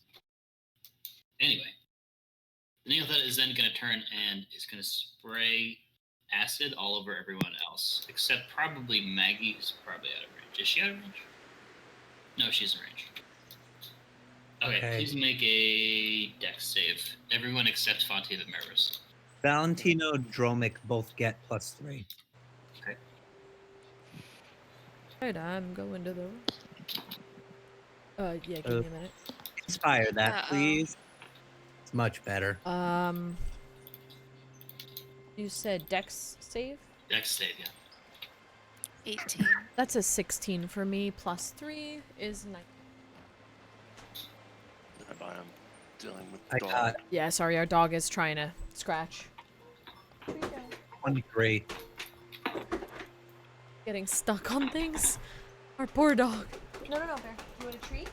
Anyway, the Neotheta is then going to turn and is going to spray acid all over everyone else, except probably Maggie, who's probably out of range. Is she out of range? No, she's in range. Okay, please make a dex save. Everyone except Fontiev and Marvis. Valentino, Dromik both get +3. Okay. Alright, I'm going to the. Yeah, give me a minute. Inspire that, Uh-oh. please. It's much better. You said Dex save? Dex save, yeah. 18. That's a 16 for me. +3 is 9. And I am dealing with I dog. got Yeah, sorry, our dog is trying to scratch. 23. Getting stuck on things. Our poor dog. No, Bear. You want a treat?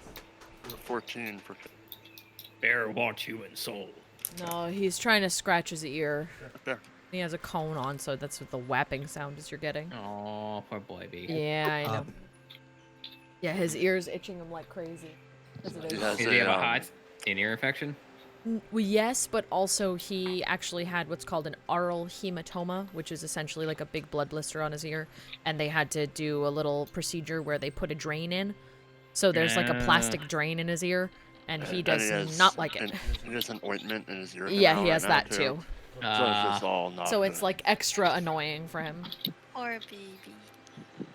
14 for Bear wants human soul. No, he's trying to scratch his ear. Bear. He has a cone on, so that's what the whapping sound is you're getting. Oh, poor boy, B. Yeah, I know. Yeah, his ear's itching him like crazy. 'Cause it is. has Did he have a a, hot ear infection? Well, yes, but also he actually had what's called an aural hematoma, which is essentially like a big blood blister on his ear, and they had to do a little procedure where they put a drain in, So there's like a plastic drain in his ear, and he does not like it. He has an ointment in his ear. Yeah, canal he right has now, that too. So it's just all not So it's good. like extra annoying for him. Poor baby. He'll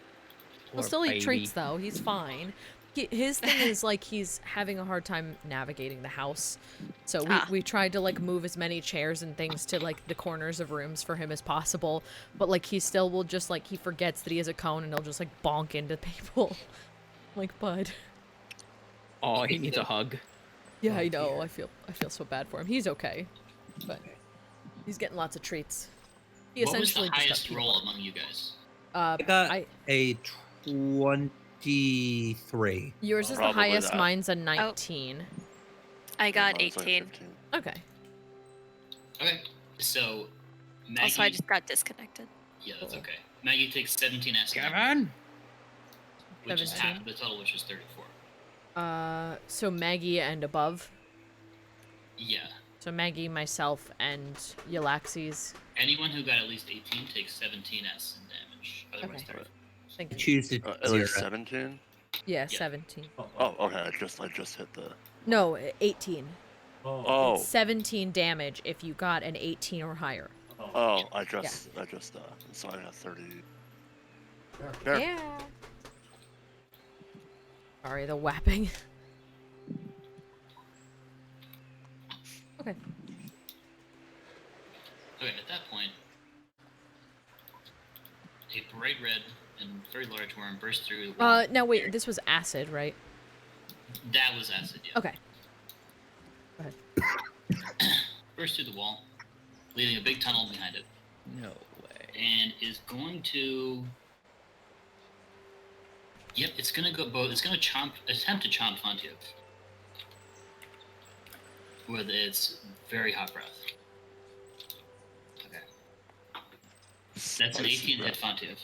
Poor still eat baby. treats though. He's fine. His thing is like he's having a hard time navigating the house. So we tried to like move as many chairs and things to like the corners of rooms for him as possible. But like he still will just like he forgets that he has a cone and he'll just like bonk into people. Like, bud. Oh, he needs a hug. Yeah, I know. I feel so bad for him. He's okay. But he's getting lots of treats. He What was the essentially just got highest peanut roll butter. among you guys? I got a 23. Yours is the Probably highest, that. mine's a 19. I got Mine's like 18. 15. Okay. Okay, so Maggie. Also, I just got disconnected. Yeah, that's okay. Maggie takes 17 acid, Kevin. which is 17. half the total, which is 34. So Maggie and above. Yeah. So Maggie, myself, and Yllaxis. Anyone who got at least 18 takes 17 acid damage. Otherwise, Okay. 34. Thank you. Choose to At zero. least 17? Yeah, Yeah. 17. Oh, okay. I just hit the. No, 18. Oh. It's 17 damage if you got an 18 or higher. Oh, I just, so I got 30. There. Yeah. Sorry, the whapping. Okay. Okay, at that point, a bright red and very large worm burst through the wall. Now wait, this was acid, right? That was acid, yeah. Okay. Go ahead. Burst through the wall, leaving a big tunnel behind it, No way. and is going to. Yep, it's gonna go both. It's gonna attempt to chomp Fontiev with its very hot breath. Okay, that's an Spicy 18 hit breath. Fontiev.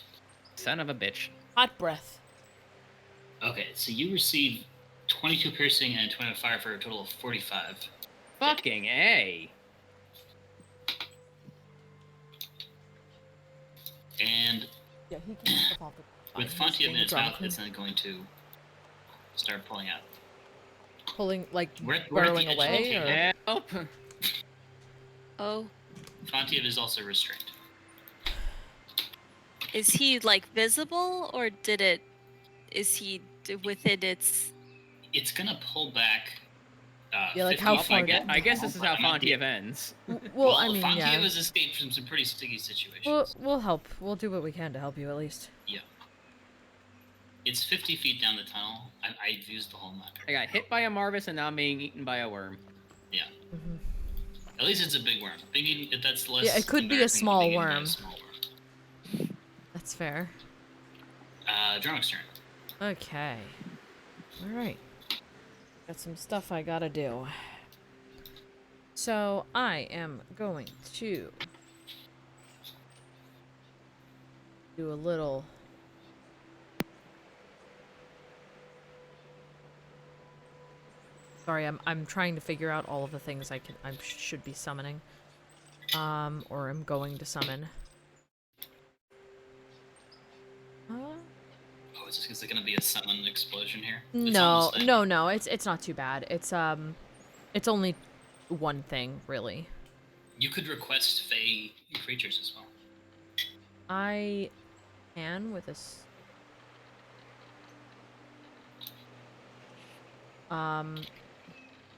Son of a bitch. Hot breath. Okay, so you receive 22 piercing and 20 fire for a total of 45. Fucking A. And Yeah, he can step off the with Fontiev in its mouth, it's then going to start pulling out. pulling like We're at the burrowing edge of away the or table. Help. Oh, Fontiev is also restrained. is he like visible, or is he within its? It's gonna pull back. Yeah, like 50 how feet. far I guess this is how I'm not Fontiev ends. well, I mean, Fontiev yeah. has escaped from some pretty sticky situations. We'll help. We'll do what we can to help you at least. Yeah. It's 50 feet down the tunnel. I've used the whole map. I got hit by a Marvis and now I'm being eaten by a worm. Yeah. Mhm. At least it's a big worm. That's less. Yeah, it could be a embarrassing than small being eaten by a worm. small worm. That's fair. Dromik's turn. Okay. All right. Got some stuff I gotta do. So I am going to do a little. Sorry, I'm trying to figure out all of the things I should be summoning. Or I'm going to summon. Oh, is it gonna be a summon explosion here? It's No, almost like- no, it's not too bad. It's only one thing, really. You could request Fey creatures as well. I can with this.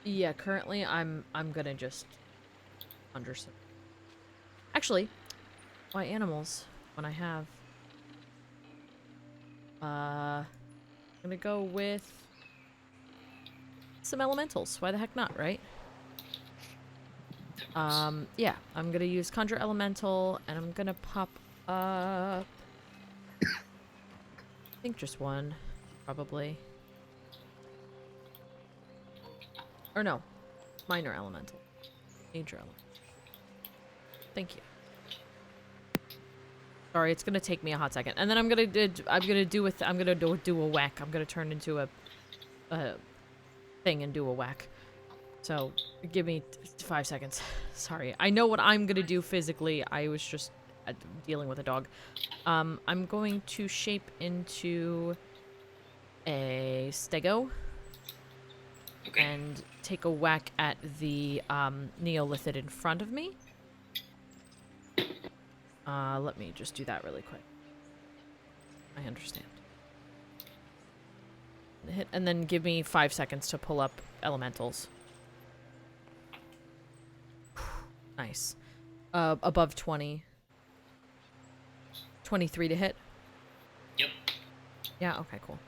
Yeah, currently I'm gonna just understand. Actually, why animals when I have I'm gonna go with some elementals. Why the heck not, right? Yeah, I'm gonna use Conjure Elemental, and I'm gonna pop up. I think just one, probably. Or no, Minor Elemental, Major Elemental. Thank you. Sorry, it's gonna take me a hot second, and then I'm gonna do a whack. I'm gonna turn into a thing and do a whack. So give me 5 seconds. Sorry, I know what I'm gonna do physically. I was just dealing with a dog. I'm going to shape into a stego Okay. and take a whack at the Neolithid in front of me. Let me just do that really quick. I understand. Hit, and then give me 5 seconds to pull up elementals. Nice. Above 20. 23 to hit. Yep. Yeah, okay, cool.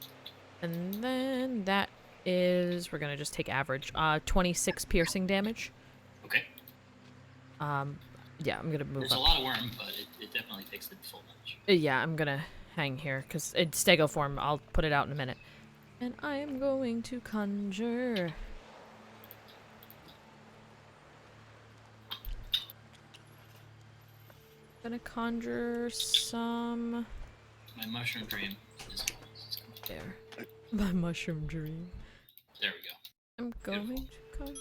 And then that is, we're gonna just take average. 26 piercing damage. Okay. Yeah, I'm gonna move There's up. a lot of worm, but it definitely takes the full damage. Yeah, I'm gonna hang here, because it's stego form. I'll put it out in a minute. And I am going to conjure. Gonna conjure some... My mushroom dream is There. My mushroom dream. there we go. I'm going to conjure...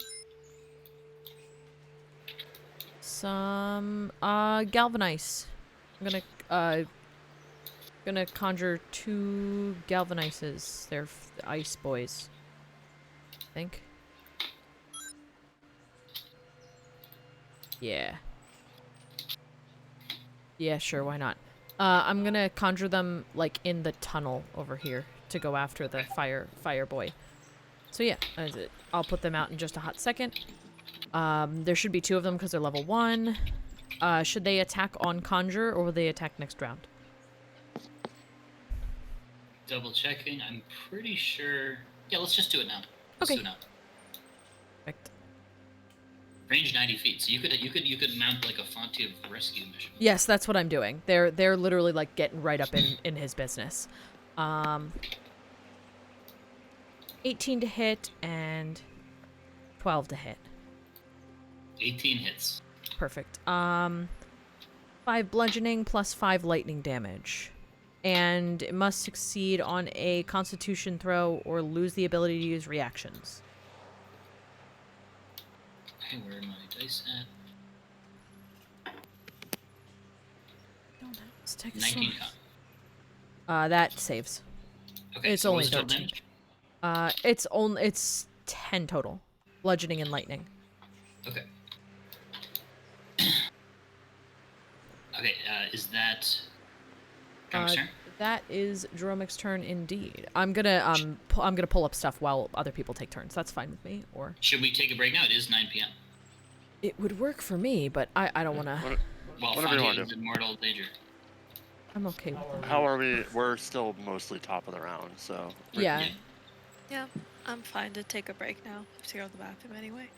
some, galvanize. I'm gonna conjure 2 galvanizes. They're the ice boys. I think. Yeah. Yeah, sure, why not? I'm gonna conjure them, like, in the tunnel over here to go after the fire boy. So yeah, I'll put them out in just a hot second. There should be 2 of them because they're level 1. Should they attack on conjure, or will they attack next round? Double checking. I'm pretty sure. Yeah, let's just do it now. Let's Okay. do it now. Perfect. Range 90 feet, so you could mount like a Fontiev rescue mission. Yes, that's what I'm doing. They're literally like getting right up in his business. 18 to hit and 12 to hit. 18 hits. Perfect. 5 bludgeoning plus 5 lightning damage. And it must succeed on a constitution throw or lose the ability to use reactions. Okay, where are my dice at? Let's take a 19 shot. con. That saves. Okay, It's so only what's total 13. damage? It's 10 total. Bludgeoning and lightning. Okay. Okay, is that Dromik's turn? That is Dromik's turn indeed. I'm gonna pull up stuff while other people take turns. That's fine with me. Or Should we take a break now? It is 9 p.m. it would work for me, but I don't wanna. Well, Whatever you want Fontiev to is in mortal danger. I'm okay with that. How are we? We're still mostly top of the round, so. Yeah. Yeah, I'm fine to take a break now. I have to go to the bathroom anyway.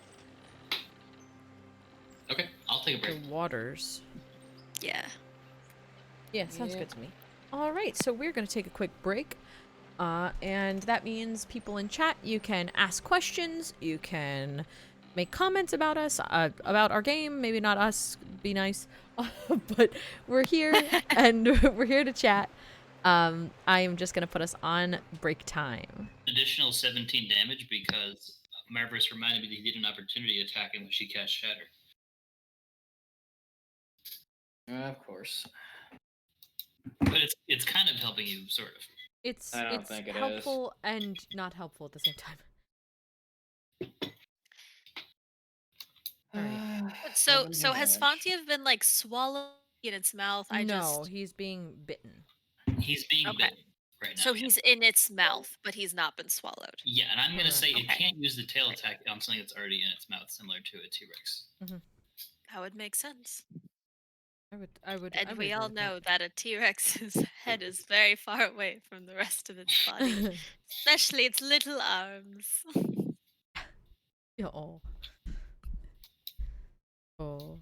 Okay, I'll take a The break. waters. Yeah. Yeah, sounds good to me. All right, so we're gonna take a quick break, and that means people in chat, you can ask questions, you can make comments about us, about our game. Maybe not us, be nice, but we're here and we're here to chat. I am just gonna put us on break time. Additional 17 damage because Marvis reminded me that he did an opportunity attack in which he cast Shatter. Of course. But it's kind of helping you, sort of. It's I don't think it is. helpful and not helpful at the same time. So has Fontiev been like swallowed in its mouth? No, he's being bitten. He's being Okay. bitten right now. So yeah. he's in its mouth, but he's not been swallowed. Yeah, and I'm gonna say it Okay. can't use the tail attack on something that's already in its mouth, similar to a T-Rex. That would make sense. I would. And I would we agree all with know that a T-Rex's head is very far away from the rest of its body, that. especially its little arms. Yeah, oh. Oh.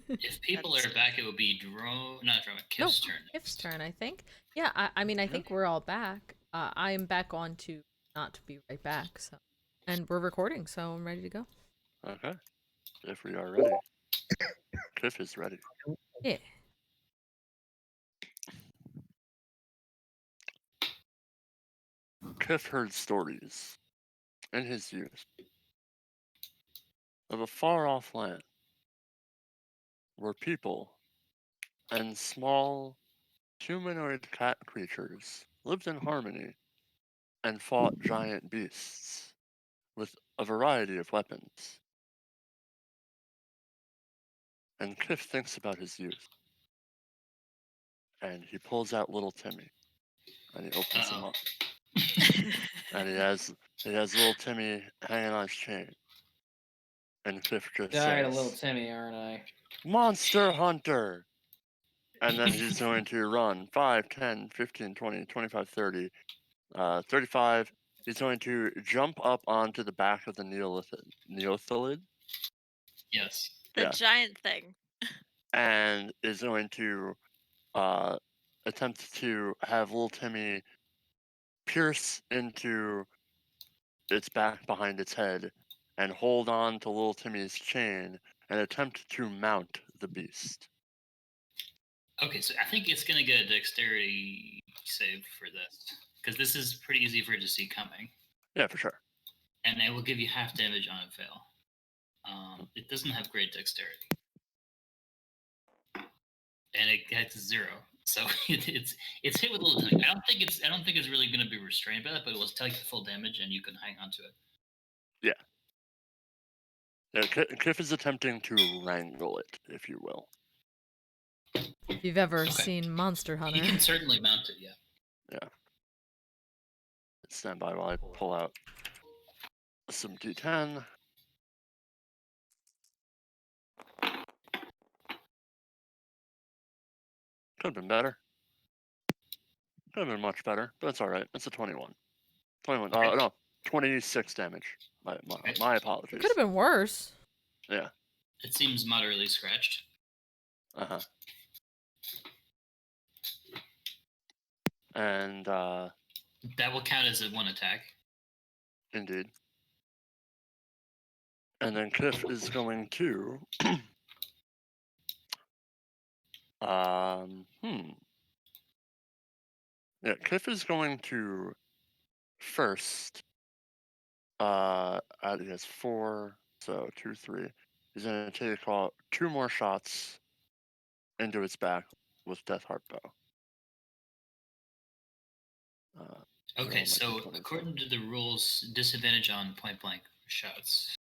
If people are back, it would be Kiff's turn. Kiff's turn, I think. Yeah, I mean, I think we're all back. I am back on to not be right back, so. And we're recording, so I'm ready to go. Okay. If we are ready. Kiff is ready. Yeah. Kiff heard stories in his youth of a far-off land where people and small humanoid cat creatures lived in harmony and fought giant beasts with a variety of weapons. And Kiff thinks about his youth. And he pulls out little Timmy. And he opens him Uh-oh. up. And he has little Timmy hanging on his chain. And Kiff just Died a says, little Timmy, aren't I? Monster Hunter! And then he's going to run 5, 10, 15, 20, 25, 30, 35. He's going to jump up onto the back of the Neothelid. Yes. The Yeah. giant thing. And is going to attempt to have little Timmy pierce into its back behind its head and hold on to little Timmy's chain and attempt to mount the beast. Okay, so I think it's gonna get a dexterity save for this because this is pretty easy for it to see coming, Yeah, for sure. and it will give you half damage on a fail. It doesn't have great dexterity, and it gets 0. So it's hit with a little tiny. I don't think it's really gonna be restrained by that, but it will take the full damage, and you can hang on to it. Yeah, Kiff is attempting to wrangle it, if you will. If you've ever Okay. seen Monster You Hunter. can certainly mount it. Yeah. Yeah. Stand by while I pull out some D10. Could have been better. Could have been much better, but it's alright. It's a 21. 21. Okay. No, 26 damage. My It apologies. could have been worse. Yeah. It seems moderately scratched. Uh-huh. And That will count as a 1 attack. indeed. And then Kiff is going to yeah, Kiff is going to first he has 4, so 2, 3. He's gonna take 2 more shots into its back with Death Heart Bow. Okay, roll so my D20. according to the rules, disadvantage on point blank shots.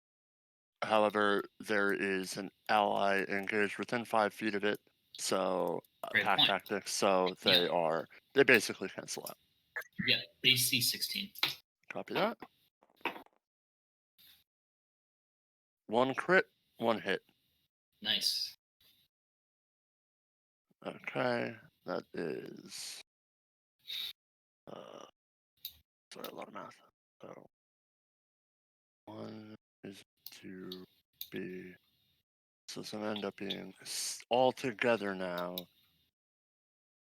However, there is an ally engaged within 5 feet of it, so Great pack point. tactics, so Yeah. they basically cancel out. Yeah, AC 16. Copy that. 1 crit, 1 hit. Nice. Okay, that is sorry, a lot of math. So 1 is to be, so it's gonna end up being all together now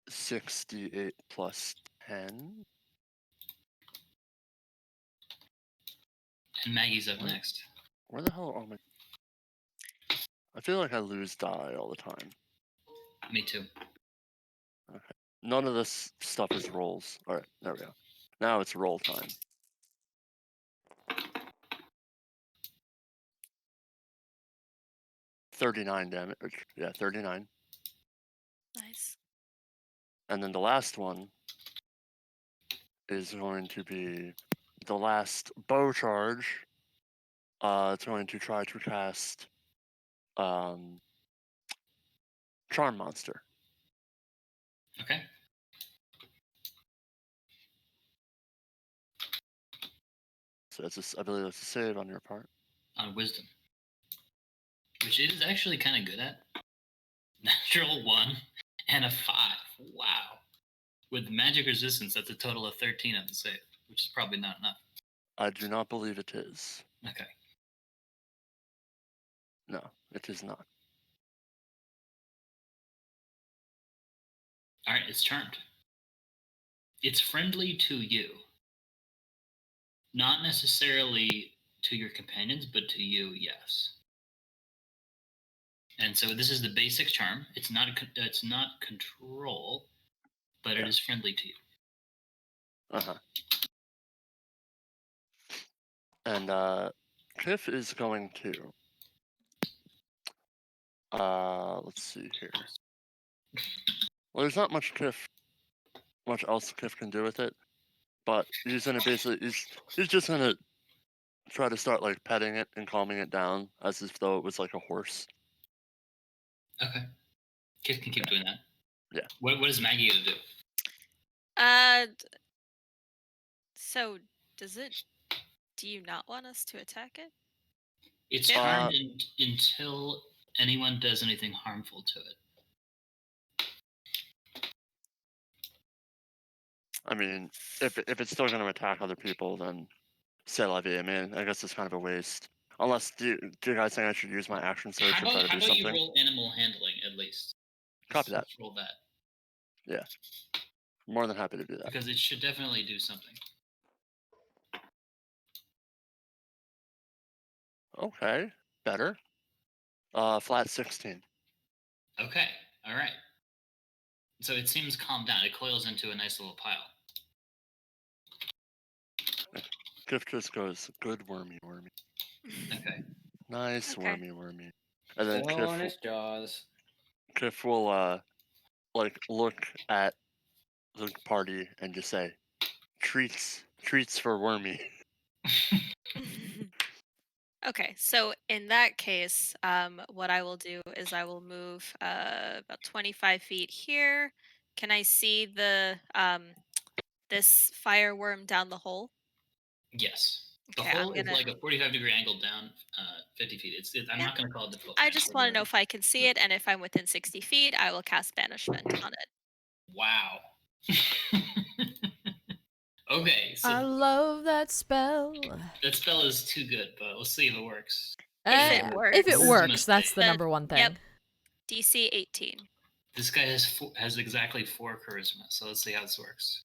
68 plus 10. And Maggie's up What? next. Where the hell are my? I feel like I lose die all the time. Me too. None of this stuff is rolls. All right, there we go. Now it's roll time. $39 damage. Yeah, 39. Nice. And then the last one is going to be the last bow charge. It's going to try to cast Charm Monster. Okay. So it's I believe it's a save on your part. On wisdom. Which it is actually kind of good at. Natural 1 and a 5. Wow. With magic resistance, that's a total of 13 on the save, which is probably not enough. I do not believe it is. Okay. No, it is not. All right, it's charmed. It's friendly to you. Not necessarily to your companions, but to you, yes. And so this is the basic charm. It's not control, but it is friendly to you. Uh-huh. And Kiff is going to let's see here. Well, there's not much else Kiff can do with it. but he's gonna basically he's just gonna try to start like petting it and calming it down as if though it was like a horse. Okay. Kiff can keep doing that. Yeah. What is Maggie gonna do? So does it? Do you not want us to attack it? It's Yeah. charmed until anyone does anything harmful to it. I mean, if it's still gonna attack other people, then c'est la vie. I mean, I guess it's kind of a waste. Unless do you guys think I should use my action surge How and try about, to how do about you something? roll animal handling at least? Copy that. Let's roll that. More than happy to do that. Because it should definitely do something. Okay, better. Flat 16. Okay, all right. So it seems calmed down. It coils into a nice little pile. Kiff just goes, good wormy. Okay. Nice Okay. wormy. And then Still on his jaws. Kiff will like look at the party and just say, treats for wormy. Okay, so in that case, what I will do is I will move about 25 feet here. Can I see the this fireworm down the hole? Yes. The Okay, hole is like a 45-degree angle down 50 feet. I'm Yeah. not going to call it difficult. I just want to know if I can see it, and if I'm within 60 feet, I will cast banishment on it. Wow. Okay, so I love that spell. that spell is too good, but we'll see if it works. If it works. If it Charisma works, that's the save. number one thing. Yep. DC 18. This guy has exactly 4 charisma, so let's see how this works.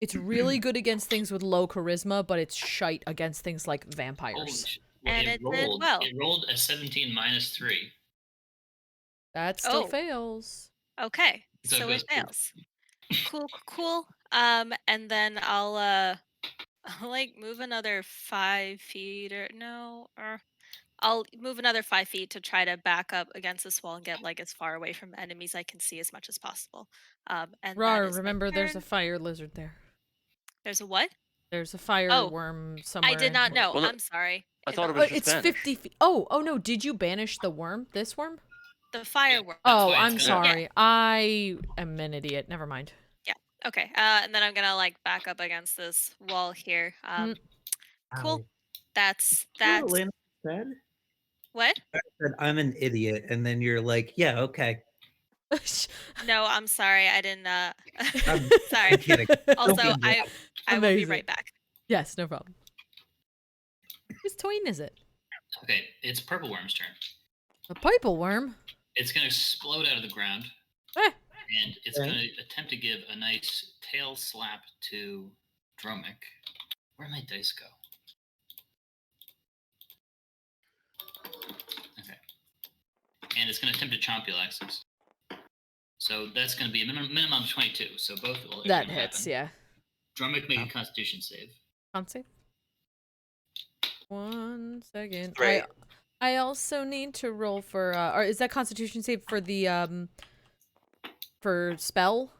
It's really good against things with low charisma, but it's shite against things like Holy vampires. shit. And it did well. It rolled a 17 minus 3. That still Oh. fails. Okay, So it so goes it fails. Cool. And then I'll like move another 5 feet I'll move another 5 feet to try to back up against this wall and get like as far away from enemies I can see as much as possible. And that Rar, is my remember there's a turn. fire lizard there. There's a what? There's a fireworm somewhere. I did not know. Well, I'm sorry. I thought it was just It's banished. 50 feet. Oh no, did you banish the worm? This worm? The fireworm. That's Oh, why it's I'm gonna- sorry. I am an idiot. Never mind. Okay. And then I'm gonna like back up against this wall here. Cool. Ow. That's Lynn said? what? I said I'm an idiot, and then you're like, yeah, okay. No, I'm sorry. I didn't. I'm Sorry. kidding. Also, Don't be I will be Amazing. right back. Yes, no problem. Whose twine is it? Okay, it's Purple Worm's turn. A purple worm? It's going to explode out of the ground, Eh. and it's going to attempt to give a nice tail slap to Dromik. Where'd my dice go? Okay. And it's going to attempt to chomp Yllaxis. So that's going to be a minimum of 22. So both will That hits, yeah. Dromik, make a Constitution save. Can't save. 1 second. Great. I also need to roll for or is that Constitution save for the for spell?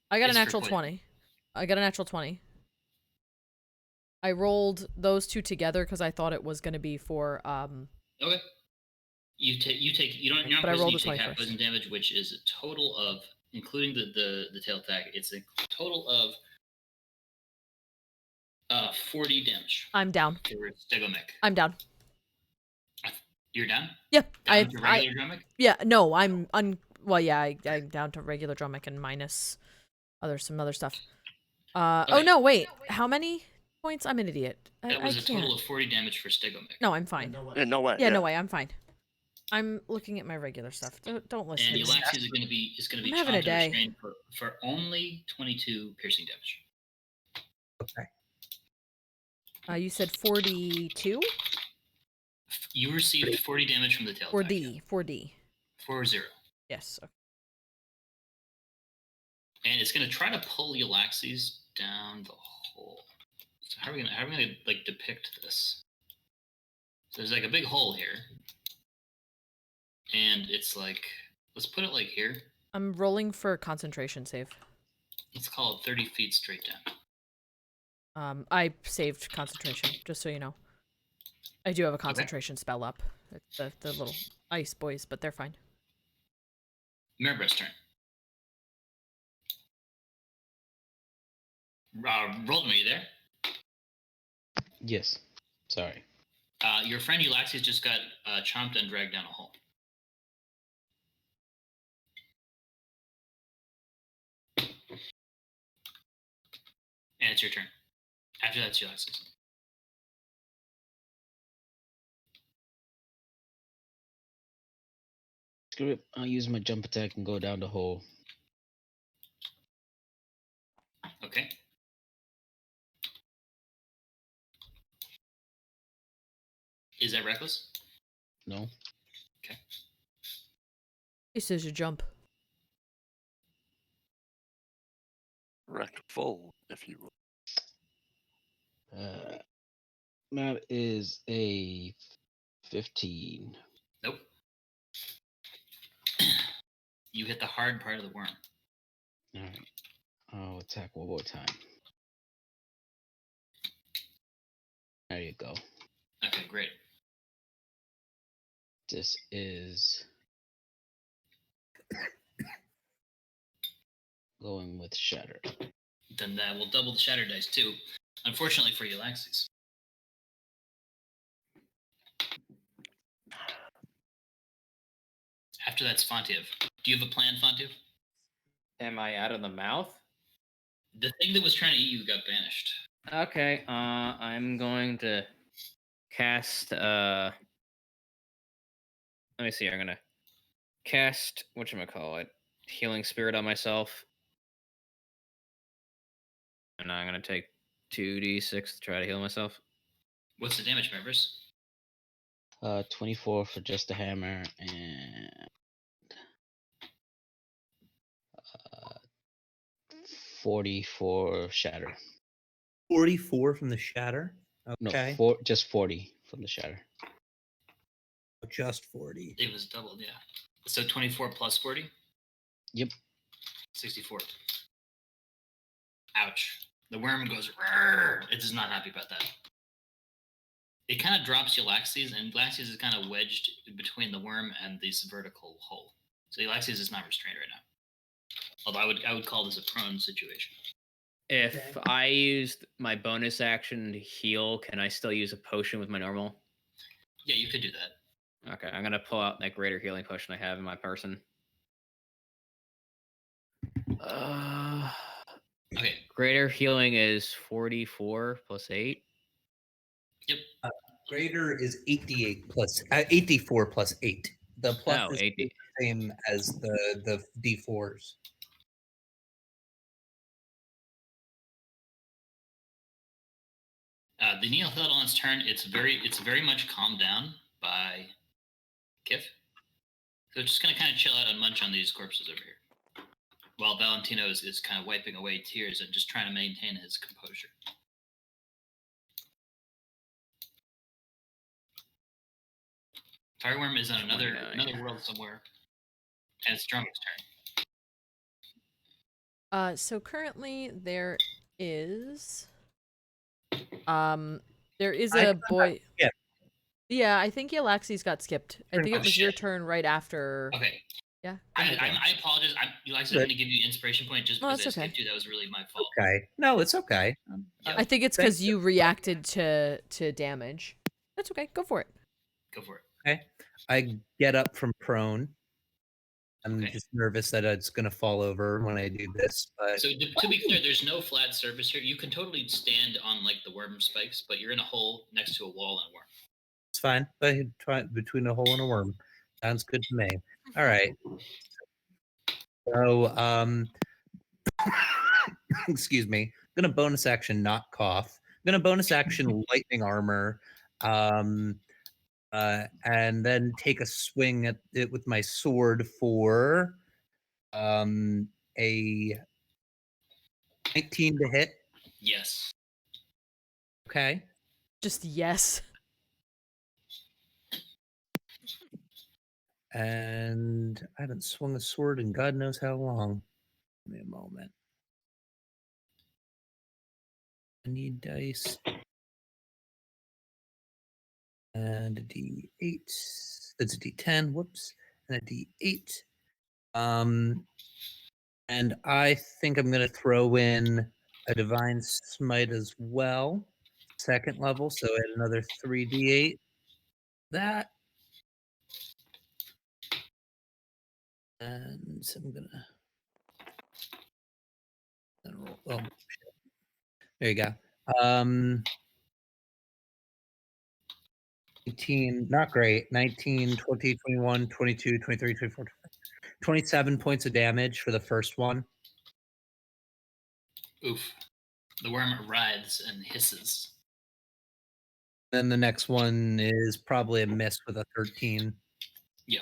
I got It's a for natural poison. 20. I got a natural 20. I rolled those two together because I thought it was gonna be for Okay. You're not But I poisoned, rolled you a take 20 half first. poison damage, which is a total of, including the tail attack, it's a total of 40 damage I'm down. for Stegomek. I'm down. You're down? Yep. Down to regular Dromik? Yeah, no, I'm I'm down to regular Dromik and minus some other stuff. Oh Okay. no, wait. How many points? I'm an idiot. That was I a can't. total of 40 damage for Stegomek. No, I'm fine. Yeah, no way. Yeah, no way. I'm fine. I'm looking at my regular stuff. Don't listen And to me. Yllaxis is going to be I'm having a chomped and day. restrained for only 22 piercing damage. Okay. You said 42? You received 40 damage from the tail attack. 4D. 4-0. Yes. Okay. And it's going to try to pull Yllaxis down the hole. So how are we gonna like depict this? So there's like a big hole here, and it's like, let's put it like here. I'm rolling for a concentration save. Let's call it 30 feet straight down. I saved concentration, just so you know. I do have a concentration spell up. The little ice boys, but they're fine. Marvis' turn. Roll me, you there? Yes. Sorry. Your friend Yllaxis just got chomped and dragged down a hole. And it's your turn. After that's Yllaxis. Screw it. I'll use my jump attack and go down the hole. Okay. Is that reckless? No. Okay. He says you jump. Wreck fold, if you will. That is a 15. Nope. You hit the hard part of the worm. All right. I'll attack one more time. There you go. Okay, great. This is going with Shatter. Then that will double the shatter dice too. Unfortunately for Yllaxis. After that's Fontiev. Do you have a plan, Fontiev? Am I out of the mouth? The thing that was trying to eat you got banished. Okay, I'm going to cast, let me see, I'm gonna cast, whatchamacallit, Healing Spirit on myself. And I'm gonna take 2d6 to try to heal myself. What's the damage, Marvis? 24 for just the hammer and 40 for Shatter. 44 from the shatter. No, Okay. just 40 from the Shatter. Just 40. It was doubled, yeah. So 24 plus 40? Yep. 64. Ouch. The worm goes, "Rrr." It is not happy about that. It kind of drops Yllaxis, and Yllaxis is kind of wedged between the worm and this vertical hole. So Yllaxis is not restrained right now. Although I would call this a prone situation. If I used my bonus action to heal, can I still use a potion with my normal? Yeah, you could do that. Okay, I'm gonna pull out that greater healing potion I have in my person. Okay. Greater healing is 44 plus 8. Yep. Greater is 88 plus 84 plus 8. The plus Oh, is 80. the same as the D4s. The Neohelidon's turn. It's very much calmed down by Kiff. So it's just gonna kind of chill out and munch on these corpses over here. While Valentino is kind of wiping away tears and just trying to maintain his composure. Fireworm is on another world somewhere. And it's Dromik's turn. So currently there is a boy. Yeah. Yeah, I think Yllaxis got skipped. I think Oh, it was your shit. turn right after. Okay. Yeah. I apologize. I'm going to give you inspiration point just No, because I that's okay. skipped you. That was really my fault. Okay. No, it's okay. Yeah. I think it's because you reacted to damage. That's okay. Go for it. Go for it. Okay. I get up from prone. I'm Okay. just nervous that it's going to fall over when I do this. But So to be clear, there's no flat surface here. You can totally stand on like the worm spikes, but you're in a hole next to a wall and a worm. it's fine. But between a hole and a worm. Sounds good to me. All right. So, excuse me. I'm going to bonus action not cough. I'm going to bonus action lightning armor. And then take a swing at it with my sword for a 19 to hit. Yes. Okay. Just yes. And I haven't swung a sword in God knows how long. Give me a moment. I need dice. And a D8. That's a D10. Whoops. And a D8. And I think I'm going to throw in a Divine Smite as well. Second level. So add another 3D8. That. And so I'm going to roll. Oh, shit. There you go. 18, not great. 19, 20, 21, 22, 23, 24, 27 points of damage for the first one. Oof. The worm writhes and hisses. Then the next one is probably a miss with a 13. Yeah.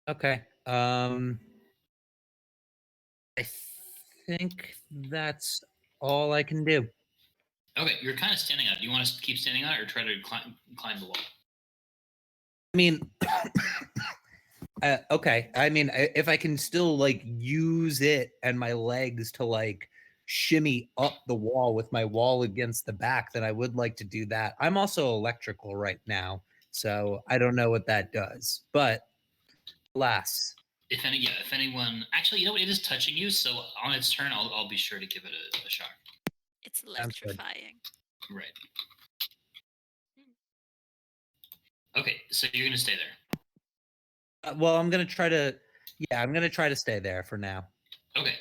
Okay. I think that's all I can do. Okay, you're kind of standing on it. Do you want to keep standing on it or try to climb the wall? I mean, okay. I mean, if I can still like use it and my legs to like shimmy up the wall with my wall against the back, then I would like to do that. I'm also electrical right now, so I don't know what that does. But alas, If anyone, actually, you know what? It is touching you, so on its turn, I'll be sure to give it a shot. It's Sounds good. electrifying. Right. Okay, so you're gonna stay there. well, I'm gonna try to. Yeah, I'm gonna try to stay there for now. Okay,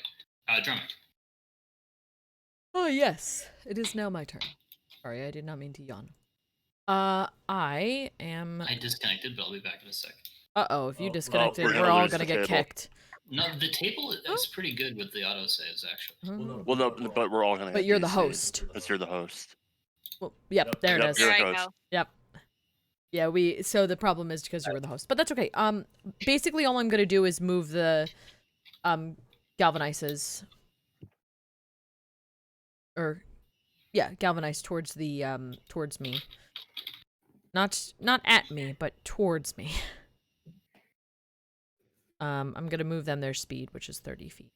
Dromik. Oh, yes. It is now my turn. Sorry, I did not mean to yawn. I am... I disconnected, but I'll be back in a sec. Uh-oh, if you Oh, disconnected, we're we're gonna all lose gonna the get table. kicked. No, the table is pretty good with the autosaves, actually. Oh. Well, no, but we're all gonna. But get you're the DC'd, host. because you're the host. Well, yep, there it Yep, is. you're There a I host. go. Yep. Yeah, so the problem is because you were the host. But that's okay. Basically all I'm gonna do is move the, galvanizes. Galvanize towards the, towards me. Not at me, but towards me. I'm gonna move them their speed, which is 30 feet.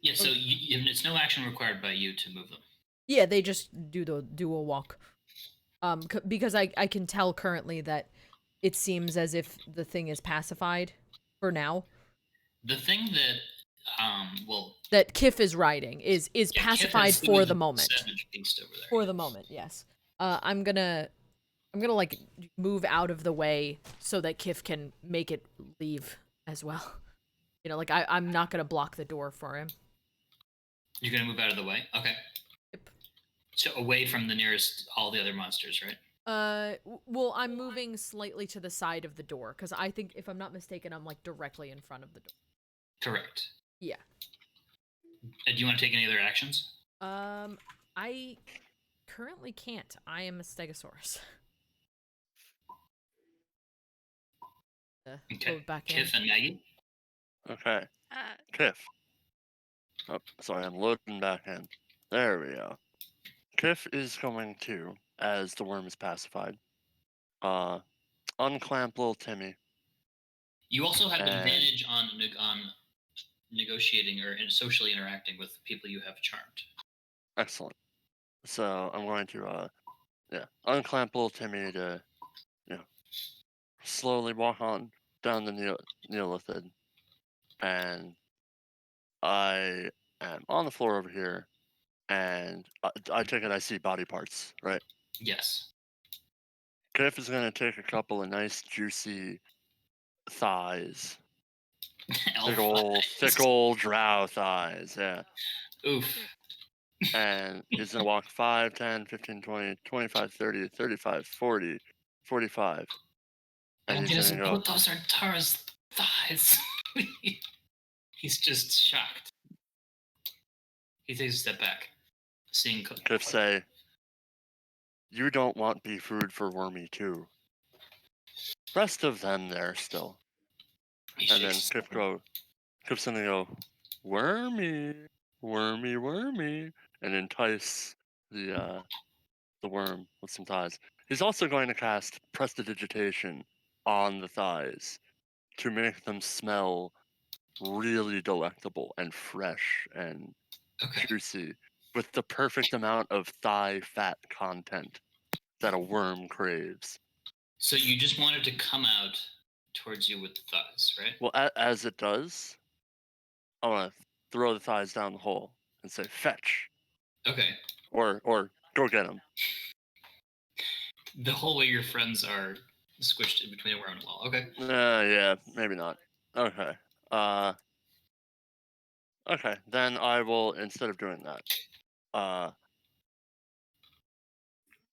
Yeah, so it's no action required by you to move them. Yeah, they just do a walk. Because I can tell currently that it seems as if the thing is pacified for now. The thing that, That Kiff is riding is Kiff pacified has for food the moment. Savage beast over there. For the moment, yes. I'm gonna like move out of the way so that Kiff can make it leave as well. You know, like I'm not gonna block the door for him. You're gonna move out of the way? Okay. Yep. So away from the nearest, all the other monsters, right? Well, I'm moving slightly to the side of the door, because I think, if I'm not mistaken, I'm, like, directly in front of the door. Correct. Yeah. Do you want to take any other actions? I currently can't. I am a Stegosaurus. Okay. Load back Kiff in. and Maggie? Okay, Uh, Kiff. Oh, sorry, I'm loading back in. There we go. Kiff is going to, as the worm is pacified, unclamp little Timmy. You also have And- advantage on negotiating or socially interacting with people you have charmed. Excellent. So I'm going to, unclamp little Timmy to, slowly walk on down the Neolithid. And I am on the floor over here, and I take it I see body parts, right? Yes. Kiff is going to take a couple of nice, juicy thighs. Thick old drow thighs, yeah. Oof. And he's going to walk 5, 10, 15, 20, 25, 30, 35, 40, 45. And he's going to go, Those are Tara's thighs. He's just shocked. He takes a step back, seeing Kiff say, "You don't want be food for Wormy too." Rest of them there still. And then Kiff's gonna go, Wormy, Wormy, Wormy, and entice the worm with some thighs. He's also going to cast Prestidigitation on the thighs to make them smell really delectable and fresh and Okay. juicy with the perfect amount of thigh fat content that a worm craves. So you just want it to come out towards you with the thighs, right? Well, as it does, I want to throw the thighs down the hole and say fetch, Okay. or go get them. The whole way your friends are squished in between a worm and a wall. Okay. Yeah, maybe not. Okay. Okay, then I will, instead of doing that,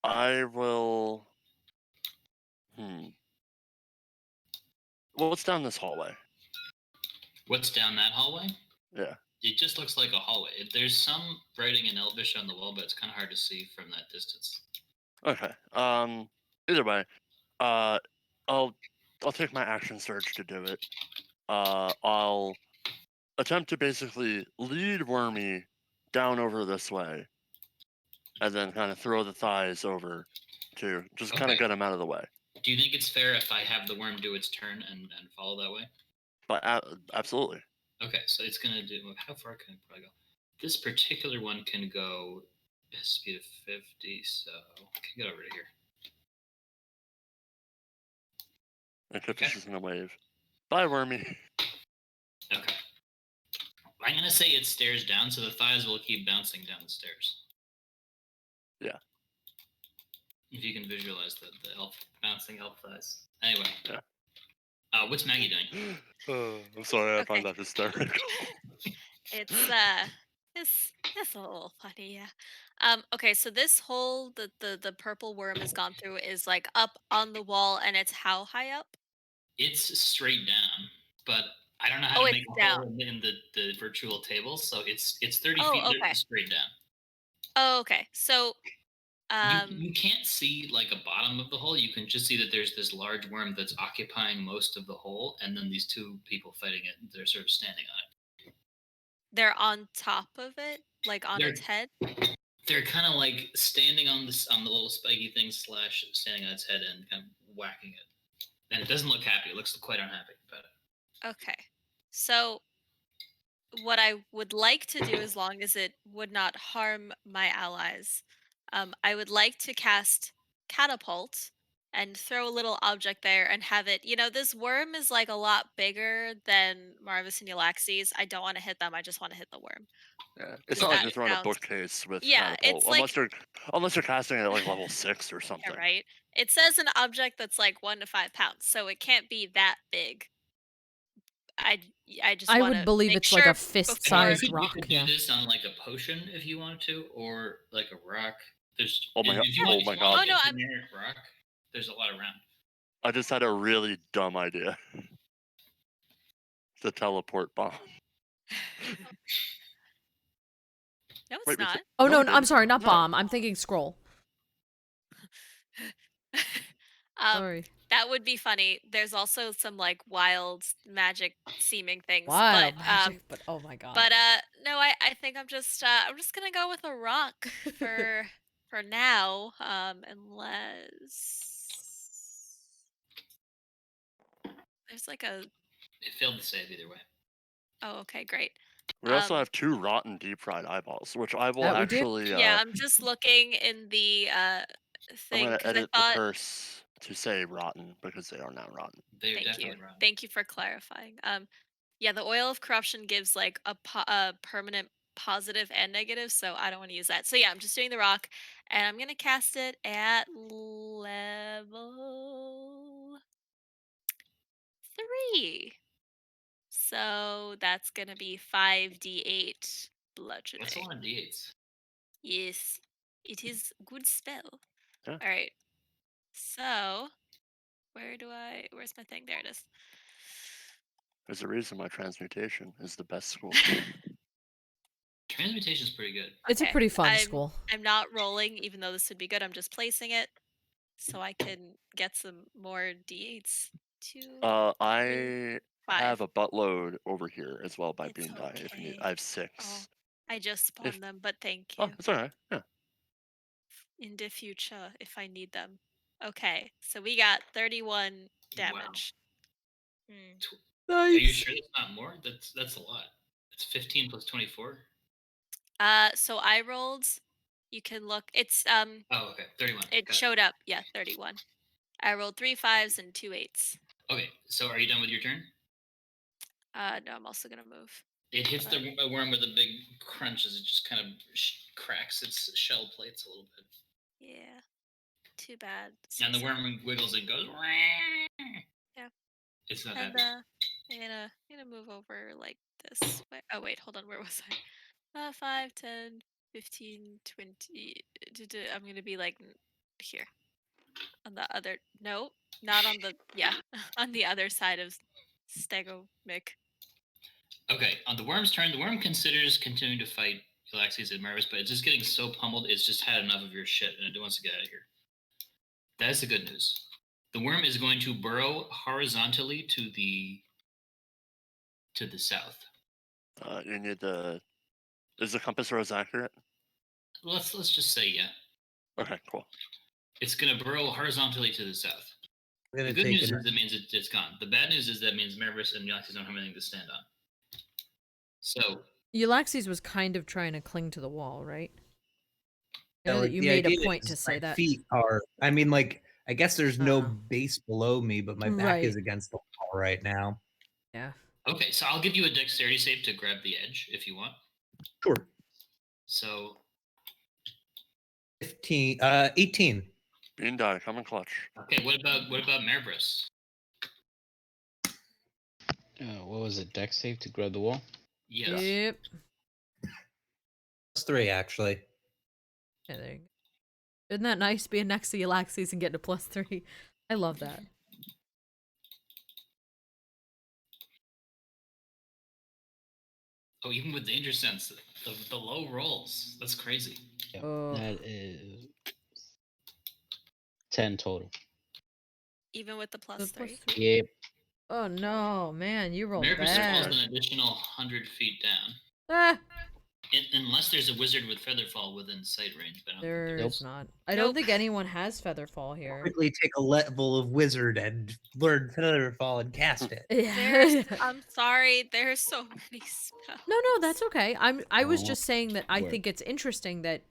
I will. What's down this hallway? What's down that hallway? Yeah. It just looks like a hallway. There's some writing in Elvish on the wall, but it's kind of hard to see from that distance. Okay. Either way, I'll take my action surge to do it. I'll attempt to basically lead Wormy down over this way, and then kind of throw the thighs over to just kind of Okay. get him out of the way. Do you think it's fair if I have the worm do its turn and follow that way? But absolutely. Okay, so it's gonna do. How far can it probably go? This particular one can go a speed of 50, so it can get over to here. And Kiff is just gonna wave. Bye, Wormy. Okay. I'm gonna say it stairs down, so the thighs will keep bouncing down the stairs. Yeah. If you can visualize the elf bouncing elf thighs. Anyway. Yeah. What's Maggie doing? I'm sorry, I Okay. find that hysterical. It's a little funny, yeah. Okay, so this hole that the purple worm has gone through is like up on the wall, and it's how high up? It's straight down, but I don't know how Oh, to it's make a down. hole in the virtual table, so it's 30 Oh, feet okay. straight down. Oh, okay. So, You can't see like a bottom of the hole. You can just see that there's this large worm that's occupying most of the hole, and then these two people fighting it. They're sort of standing on it. they're on top of it, like on They're- its head. They're kind of like standing on the little spiky thing / standing on its head and kind of whacking it. And it doesn't look happy. It looks quite unhappy about it. Okay. So, what I would like to do, as long as it would not harm my allies, I would like to cast catapult and throw a little object there and have it. This worm is like a lot bigger than Marvis and Yllaxis. I don't want to hit them. I just want to hit the worm. Yeah. It's So not like that you're throwing a sounds. bookcase with Yeah, catapult, it's like. unless you're casting it at like level 6 or something. Yeah, right. It says an object that's like 1 to 5 pounds, so it can't be that big. I just I want would to believe make it's sure like a before. fist-sized You rock. could do Yeah. this on like a potion if you wanted to, or like a rock. There's Oh my if you god. want, Oh my if you want god. Oh, no, a I'm. generic rock, there's a lot around. I just had a really dumb idea. The teleport bomb. No, it's Wait, not. Oh no, it I'm didn't. sorry, not No. bomb. I'm thinking scroll. Sorry. That would be funny. There's also some like wild magic seeming things, Wild but magic, but oh my god. but no, I think I'm just gonna go with a rock for now, unless there's like a. It failed to save either way. Oh, okay, great. We also have 2 rotten deep fried eyeballs, which I will That we do? actually. Yeah, I'm just looking in the I'm thing gonna because I edit the thought. curse to say rotten because they are now rotten. They're Thank you. definitely wrong. Thank you for clarifying. Yeah, the oil of corruption gives like a permanent positive and negative, so I don't want to use that. So yeah, I'm just doing the rock, and I'm gonna cast it at level 3. So that's gonna be 5d8 bludgeoning. That's a lot of d8s. Yes, it is good spell. Yeah. All right. So where's my thing? There it is. There's a reason why transmutation is the best school. Transmutation is pretty good. It's a Okay, pretty fun school. I'm not rolling, even though this would be good. I'm just placing it so I can get some more d8s. 2, 3, I 5. have a buttload over here as well by It's bean die if you need. okay. I have Oh, 6. I just spawned them, but thank Oh, you. it's alright. Yeah. In the future, if I need them. Okay, so we got 31 damage. Are you Nice. sure that's not more? That's a lot. It's 15 plus 24. So I rolled. You can look. It's Oh, okay. 31. It Got showed up. Yeah, 31. I rolled 3 5s and 2 8s. Okay, so are you done with your turn? No, I'm also gonna move. It hits the worm with a big crunch as it just kind of cracks its shell plates a little bit. Yeah. Too bad. And the So worm wiggles and goes. Yeah. It's not And happy. I'm gonna move over like this way. Oh wait, hold on. Where was I? 5, 10, 15, 20. I'm gonna be like here on the other. No, not on the. Yeah, on the other side of Stegomic. Okay, on the worm's turn, the worm considers continuing to fight Yllaxis and Marvis, but it's just getting so pummeled, it's just had enough of your shit and it wants to get out of here. That's the good news. The worm is going to burrow horizontally to the south. You need the. Is the compass rose accurate? Let's just say yeah. Okay, cool. It's going to burrow horizontally to the south. I'm The gonna good take news an is that means it's gone. The bad news is that means Marvis and Yllaxis don't have anything to stand on. So Yllaxis was kind of trying to cling to the wall, right? I know like, that you the made a idea point is to say my that. feet are. I mean, like, I guess there's no Oh. base below me, but my back is Right. against the wall right now. Yeah. okay, so I'll give you a dexterity save to grab the edge if you want. Sure. So 18. Bean die, come in clutch. okay, what about Marvis? What was it? Dex save to grab the wall? Yes. Yep. Plus 3, actually. Yeah, there you go. Isn't that nice being next to Yllaxis and getting a +3? I love that. Oh, even with danger sense, the low rolls. That's crazy. Yep. Oh. That is 10 total. Even with the The +3. Yep. Oh no, man, you rolled Marvis falls bad. an additional 100 feet down. Ah, Unless there's a wizard with Featherfall within sight range, but I don't think there there's is. not. I don't Nope. think anyone has Featherfall here. Quickly take a level of wizard and learn Featherfall and cast it. Yeah. I'm sorry. There's so many spells. No, that's okay. I was Oh, just saying that I work. think it's interesting that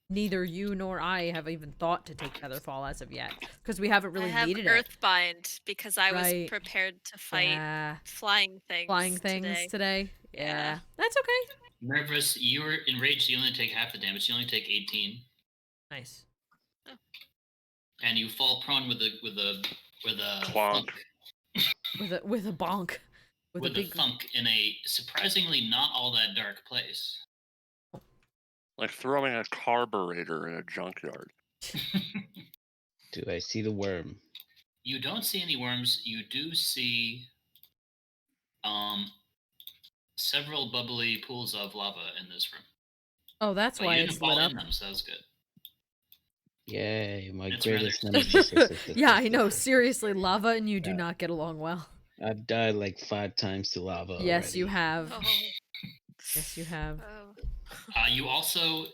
neither you nor I have even thought to take Featherfall as of yet, because we haven't really I have needed it. Earthbind because I Right. was prepared to fight Yeah. flying things. Flying things today. Yeah. Yeah. That's okay. Marvis, you're enraged, so you only take half the damage. You only take 18. Nice. And you fall prone with a Clonk. thunk. With a bonk. With a big thunk in a surprisingly not all that dark place. Like throwing a carburetor in a junkyard. Do I see the worm? You don't see any worms. You do see several bubbly pools of lava in this room. Oh, that's But why you it's didn't lit fall up. in them, so that was good. Yay, my That's greatest rather- nemesis. Yeah, I know. Seriously, lava and you do not get along well. I've died like 5 times to lava. Yes, you already. have. Oh. Yes, you have. Oh. You also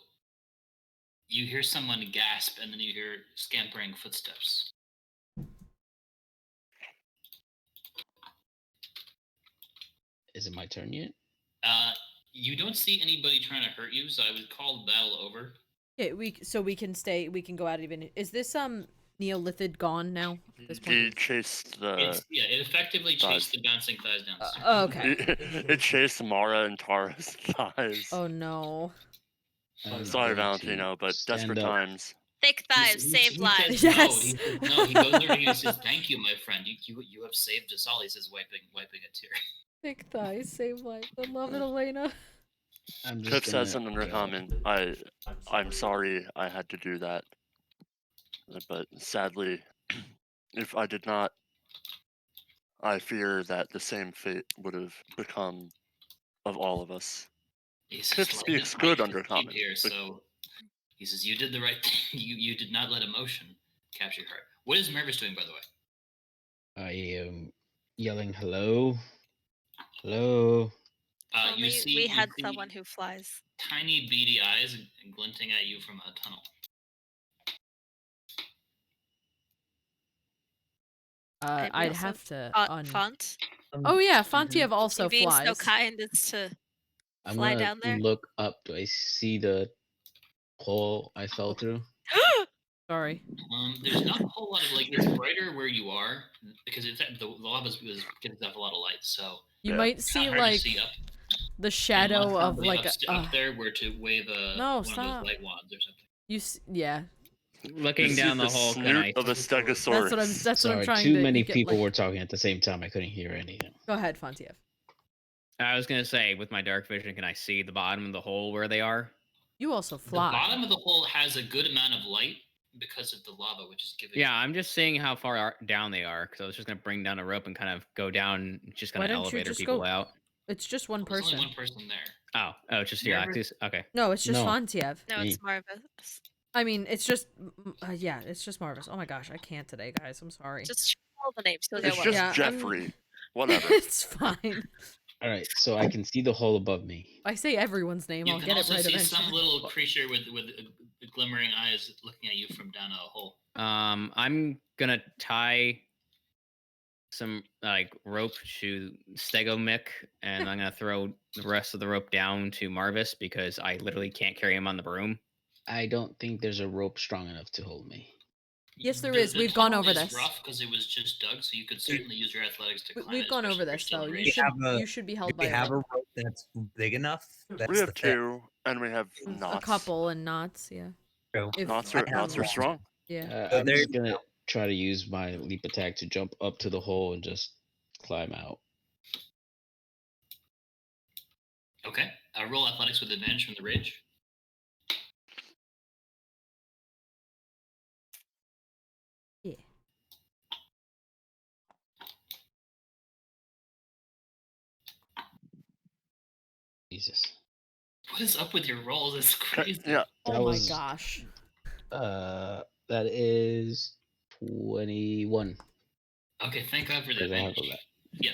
hear someone gasp, and then you hear scampering footsteps. Is it my turn yet? You don't see anybody trying to hurt you, so I would call the battle over. Yeah, we can stay. We can go out even. Is this Neolithid gone now at this He point? chased the. It effectively chased the bouncing thighs down the stairs. Oh, okay. It chased Mara and Tara's thighs. Oh no. I'm Sorry, going Valentino, to but stand desperate up. times. Thick thighs He save says lives. no. Yes. He says no. He goes over and he says, "Thank you, my friend. You have saved us all." He says, wiping a tear. Thick thighs save life. I love it, Elena. I'm just Cliff gonna, says in the comment, I'm sorry I had to do that. But sadly, if I did not, I fear that the same fate would have become of all of us. He Cliff says, speaks "Well, good I under keep comment. here, so he says, "You did the right thing. You did not let emotion capture your heart." What is Marvis doing, by the way? I am yelling, hello? Hello? Only we had someone who flies. Tiny beady eyes glinting at you from a tunnel. I I'd also- have to Font. Oh yeah, Mhm. Fontiev also You being flies. so kind as to I'm fly gonna down there. look up. Do I see the hole I fell through? Sorry. There's not a whole lot of like. It's brighter where you are because the lava gives off a lot of light. So You Yeah. might it's see kinda hard like to see up. the shadow of Unless like somebody up there were to wave a No, one of stop. those light wands or something. yeah. Looking You see down the hole, can I? snoot of a stegosaurus. That's what I'm Sorry, trying too to many get, people like- were talking at the same time. I couldn't hear anything. Go ahead, Fontiev. I was gonna say, with my dark vision, can I see the bottom of the hole where they are? You also The fly. bottom of the hole has a good amount of light because of the lava, which is giving. Yeah, I'm just seeing how far down they are, because I was just gonna bring down a rope and kind of go down, just Why kind of don't you elevator just people go- out. It's just one There's person. only one person there. Oh, it's just Marvis- Yllaxis? Okay. No, it's just No. Fontiev. No, Me. it's Marvis. I mean, it's just yeah, it's just Marvis. Oh my gosh, I can't today, guys. I'm sorry. Just shout all the names. You'll It's get just one. Yeah, I'm- Jeffrey. Whatever. It's fine. All right, so I can see the hole above me. If I say everyone's name, You I'll can get it also right see eventually. some little creature with glimmering eyes looking at you from down a hole. I'm gonna tie some like rope to Stegomik, and I'm gonna throw the rest of the rope down to Marvis because I literally can't carry him on the broom. I don't think there's a rope strong enough to hold me. Yes, there The- is. the We've gone tunnel over is this. rough because it was just dug, so you could certainly use your athletics to climb. We've it, gone especially over if you're this still though. in You range. should a- you should be held Do by we have a rope. rope that's big enough? That's We the have thing. two, and we have A knots. couple and knots, yeah. True. If- Knots I are have knots are one. strong. Yeah. So I'm there just you gonna try to use my leap attack to jump up to the hole and just climb out. Okay. Roll athletics with advantage from the ridge. Yeah. Jesus. What is up with your rolls? It's crazy. Yeah. Oh That my was- gosh. That is 21. Okay, thank God for the Because I have advantage. a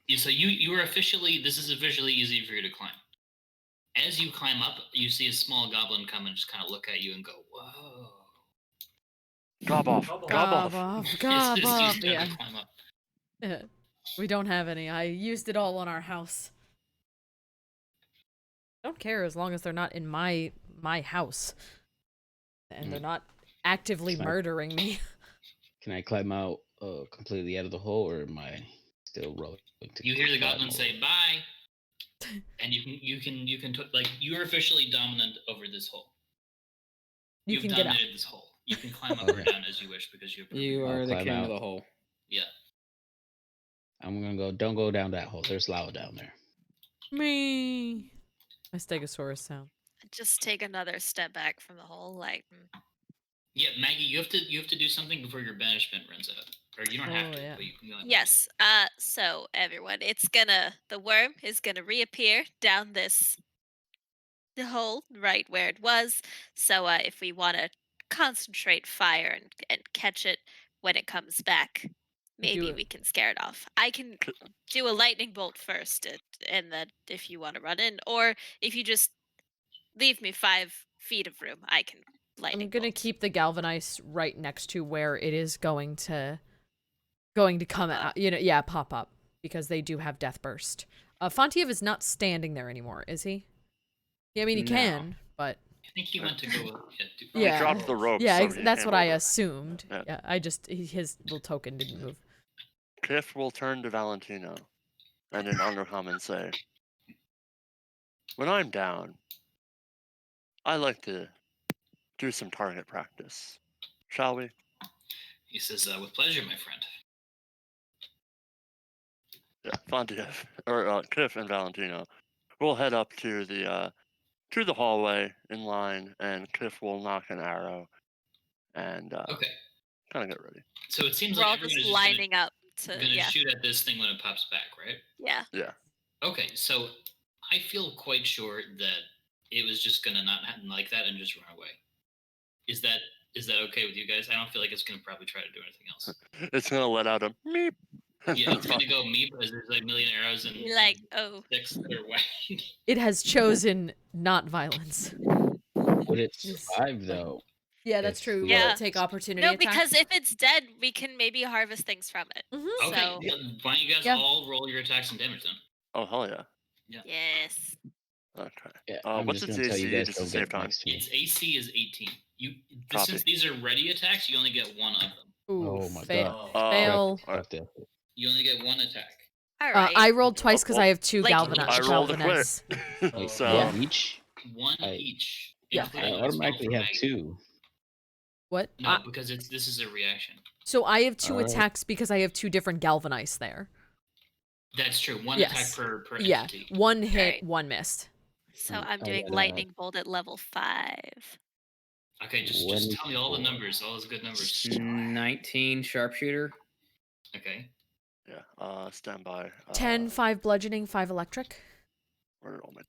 Yeah. So you are officially. This is officially easy for you to climb. As you climb up, you see a small goblin come and just kind of look at you and go, "Whoa." Gob off. Gob off. Gob It's off, time yeah. to climb up. We don't have any. I used it all on our house. Don't care as long as they're not in my house. And they're not actively Fine. murdering me. Can I climb out completely out of the hole, or am I still rolling? You hear the climb goblin out? say bye, and like you're officially dominant over this hole. You You've can get out. dominated this hole. You can climb up or Okay. down as you wish because you're. You I'll are the climb king out. of the hole. Yeah. I'm gonna go. Don't go down that hole. There's lava down there. Me. My stegosaurus sound. Just take another step back from the hole, like. Yeah, Maggie, you have to do something before your banishment runs out, or you don't have Oh, to. yeah. But you can go and- Yes. So everyone, the worm is gonna reappear down the hole right where it was. So if we want to concentrate fire and catch it when it comes back, maybe it. we can scare it off. I can do a lightning bolt first, and then if you want to run in, or if you just leave me 5 feet of room, I can lightning. I'm gonna bolt. keep the galvanize right next to where it is going to come Pop up. out. Yeah, pop up because they do have death burst. Fontiev is not standing there anymore, is he? Yeah, I mean he No. can, but I think he went to go. Yeah. He dropped the rope. yeah, so ex- he that's came what I over. assumed. Yeah. Yeah, his little token didn't move. Kiff will turn to Valentino and in Undercommon say, "When I'm down, I like to do some target practice. Shall we?" He says, "With pleasure, my friend." Yeah, Fontiev or Kiff and Valentino will head up to the hallway in line, and Kiff will knock an arrow and Okay. kind of get ready. So it seems We're like all everyone just is just lining up to gonna yeah. shoot at this thing when it pops back, right? Yeah. Yeah. Okay, so I feel quite sure that it was just gonna not happen like that and just run away. Is that okay with you guys? I don't feel like it's gonna probably try to do anything else. It's gonna let out a meep. Yeah, it's gonna go meep as there's like a million arrows and You're like, oh, sticks that are whacking. It has chosen not violence. Would it Yes. survive though? Yeah, that's If true. you Will Yeah. it take opportunity No, attack? because if it's dead, we can maybe harvest things from it. Mhm. Okay, So- yeah, why don't you guys Yeah. all roll your attacks and damage then? Oh hell yeah. Yes. Okay. Yeah, I'm What's just its gonna tell you AC guys just to don't save get time? next to me. Its AC is 18. Copy. Since these are ready attacks, you only get one of them. Ooh, Oh my fail. god. Fail. Fuck that. You only get one attack. All right. I rolled twice because well, I have 2 like, I rolled a quit. galvanize. Wait, So Yeah. one each? One I- each. Yeah. I including the spell automatically from have Maggie. 2. What? No, because this is a reaction. So I have 2 Alright. attacks because I have 2 different galvanize there. That's true. One Yes. attack per Yeah. entity. 1 hit, Alright. 1 missed. So Mm, I'm I doing got, lightning bolt at level 5. Okay, just tell me all the 24. numbers, all those good numbers. 19 sharpshooter. Okay. yeah. Stand by. 10, 5 bludgeoning, 5 electric. Where are all my?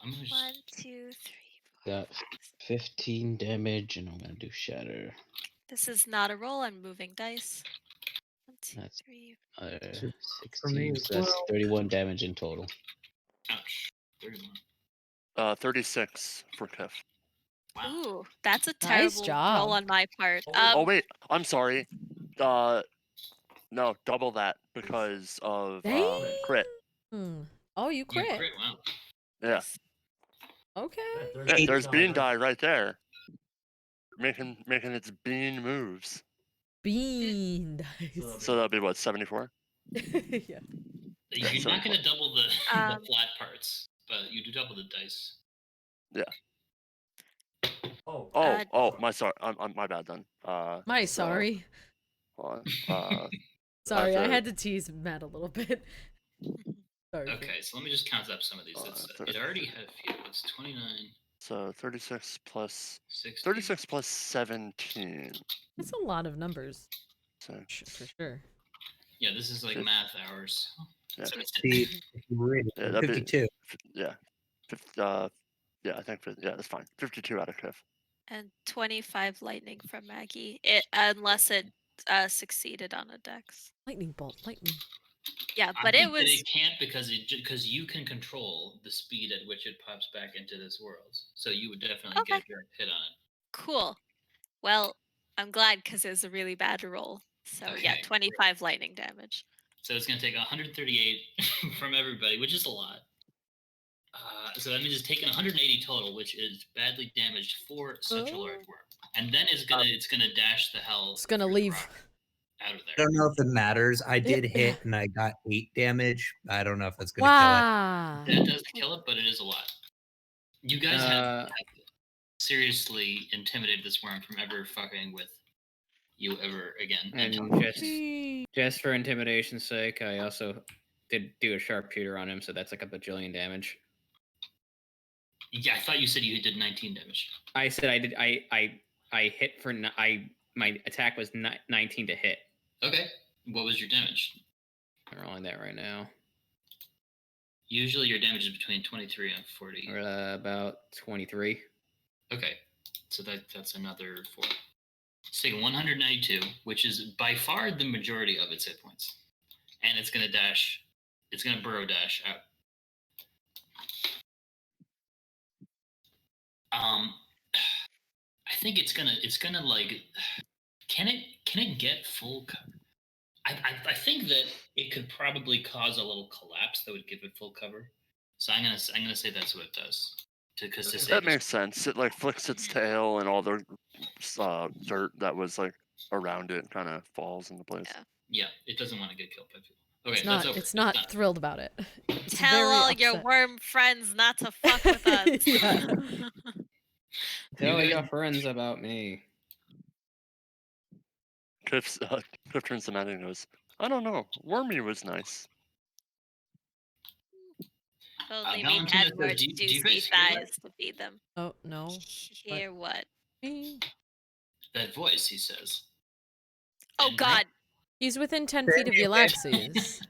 I'm gonna 1, just, 2, 3. Got 15 damage, and I'm gonna do shatter. This is not a roll. I'm moving dice. 1, 2, That's- 3. Two for me 16. as So that's well. 31 damage in total. ouch. 31. 36 for Kiff. Wow. Ooh, that's a Nice terrible job. roll on my part. Oh wait, I'm sorry. No, double that because of crit. Hmm. Oh, you You crit. crit, wow. Yeah. Okay. Yeah, there's bean die right there. Making its bean moves. Bean dice. So that'd be what, 74? Yeah. You're not gonna double the Um, flat parts, but you do double the dice. Oh, my sorry. I'm my bad then. My so, sorry. hold on. Sorry, I to- had to tease Matt a little bit. Sorry. Okay, so let me just count up some of these. It already had a few. It's 29, So 36 plus 60. 36 plus 17. That's a lot of numbers, So for sure. Yeah, this is like Fif- math hours. Yeah. 50, really, Yeah, that'd be- 52. yeah. Yeah, I think yeah, that's fine. 52 out of Kiff. and 25 lightning from Maggie. Unless it succeeded on a dex. Lightning bolt, lightning. Yeah, I but think it was that it can't because you can control the speed at which it pops back into this world. So you would definitely get a direct hit on it. cool. Well, I'm glad because it was a really bad roll. So yeah, Okay, 25 lightning damage. So it's going to take 138 from everybody, which is a lot. So that means it's taken 180 total, which is badly damaged for such a large worm. And then it's gonna dash the hell. It's gonna through the leave. rock out of I there. don't know if it matters. I did hit and I got 8 damage. I don't know if that's gonna Wow. That does kill it, but it is a lot. You guys have seriously intimidated this worm from ever fucking with you ever again. And just for intimidation's sake, I also did do a sharpshooter on him, so that's like a bajillion damage. Yeah, I thought you said you did 19 damage. I said I did. I hit for my attack was 19 to hit. Okay. What was your damage? I'm rolling that right now. Usually your damage is between 23 and 40. About 23. Okay. So that's another 4. It's taking 192, which is by far the majority of its hit points. And it's gonna dash. It's gonna burrow dash out. I think it's gonna like, can it get full cover? I think that it could probably cause a little collapse that would give it full cover. So I'm gonna say that's what it does. That makes sense. It like flicks its tail and all the dirt that was like around it kind of falls into place. Yeah, it doesn't want to get killed by people. Okay, that's over. It's not thrilled about it. It's Tell very all your upset. worm friends not to fuck with us. Yeah. Tell your friends about me. Cliff turns to Matt and goes, I don't know. Wormy was nice. Only Valentina we've had says, more do you juicy guys hear that? thighs to feed them. Oh no. Hear what? That voice, he says. Oh And God! He's within 10 feet of Yllaxis.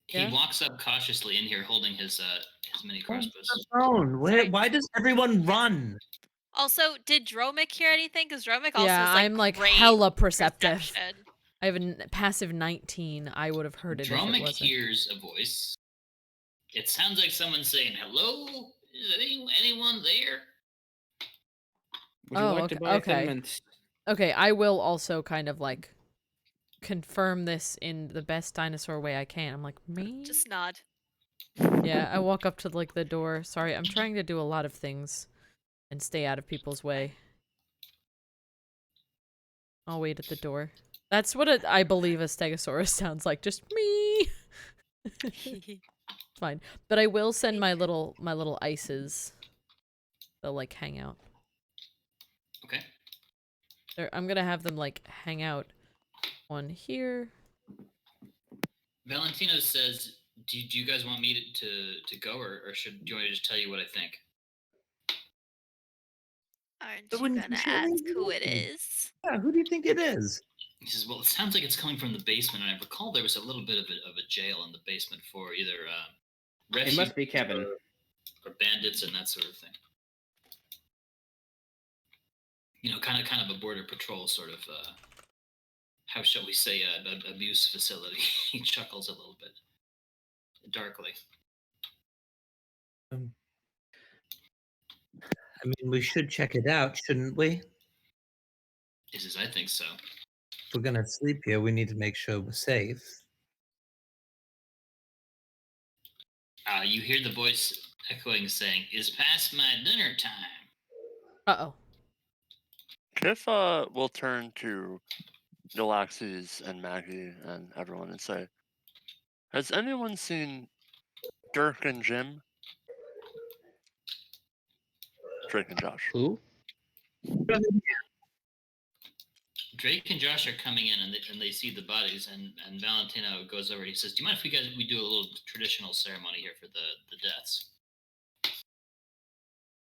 He Yeah. walks up cautiously in here, holding his mini crossbows. Why does everyone run? Also, did Dromik hear anything? Because Dromik also Yeah, is like I'm like great hella perceptive. perception. I have a passive 19. I would have heard it if it Dromik wasn't. hears a voice. It sounds like someone saying, "Hello, is anyone there?" Would you Oh, like to buy okay. Thin Mints? Okay, I will also kind of like confirm this in the best dinosaur way I can. I'm like, me? Just nod. Yeah, I walk up to like the door. Sorry, I'm trying to do a lot of things and stay out of people's way. I'll wait at the door. That's what I believe a stegosaurus sounds like. Just me. Fine, but I will send my little ices. They'll like hang out. Okay. I'm gonna have them like hang out on here. Valentino says, do you guys want me to go, or do you want me to just tell you what I think? Aren't But you when you gonna share ask who it information- is? Yeah, who do you think it is? He says, well, it sounds like it's coming from the basement, and I recall there was a little bit of a jail in the basement for either It refugees must be Kevin. or bandits and that sort of thing. You know, kind of a border patrol sort of, how shall we say, abuse facility. He chuckles a little bit, darkly. I mean, we should check it out, shouldn't we? He says, I think so. If we're gonna sleep here, we need to make sure we're safe. You hear the voice echoing, saying, "It's past my dinner time." Uh-oh. Kiff will turn to Yllaxis and Maggie and everyone and say, has anyone seen Dirk and Jim? Drake and Josh. Who? Drake and Josh are coming in, and they see the bodies, and Valentino goes over. He says, "Do you mind if we do a little traditional ceremony here for the deaths?"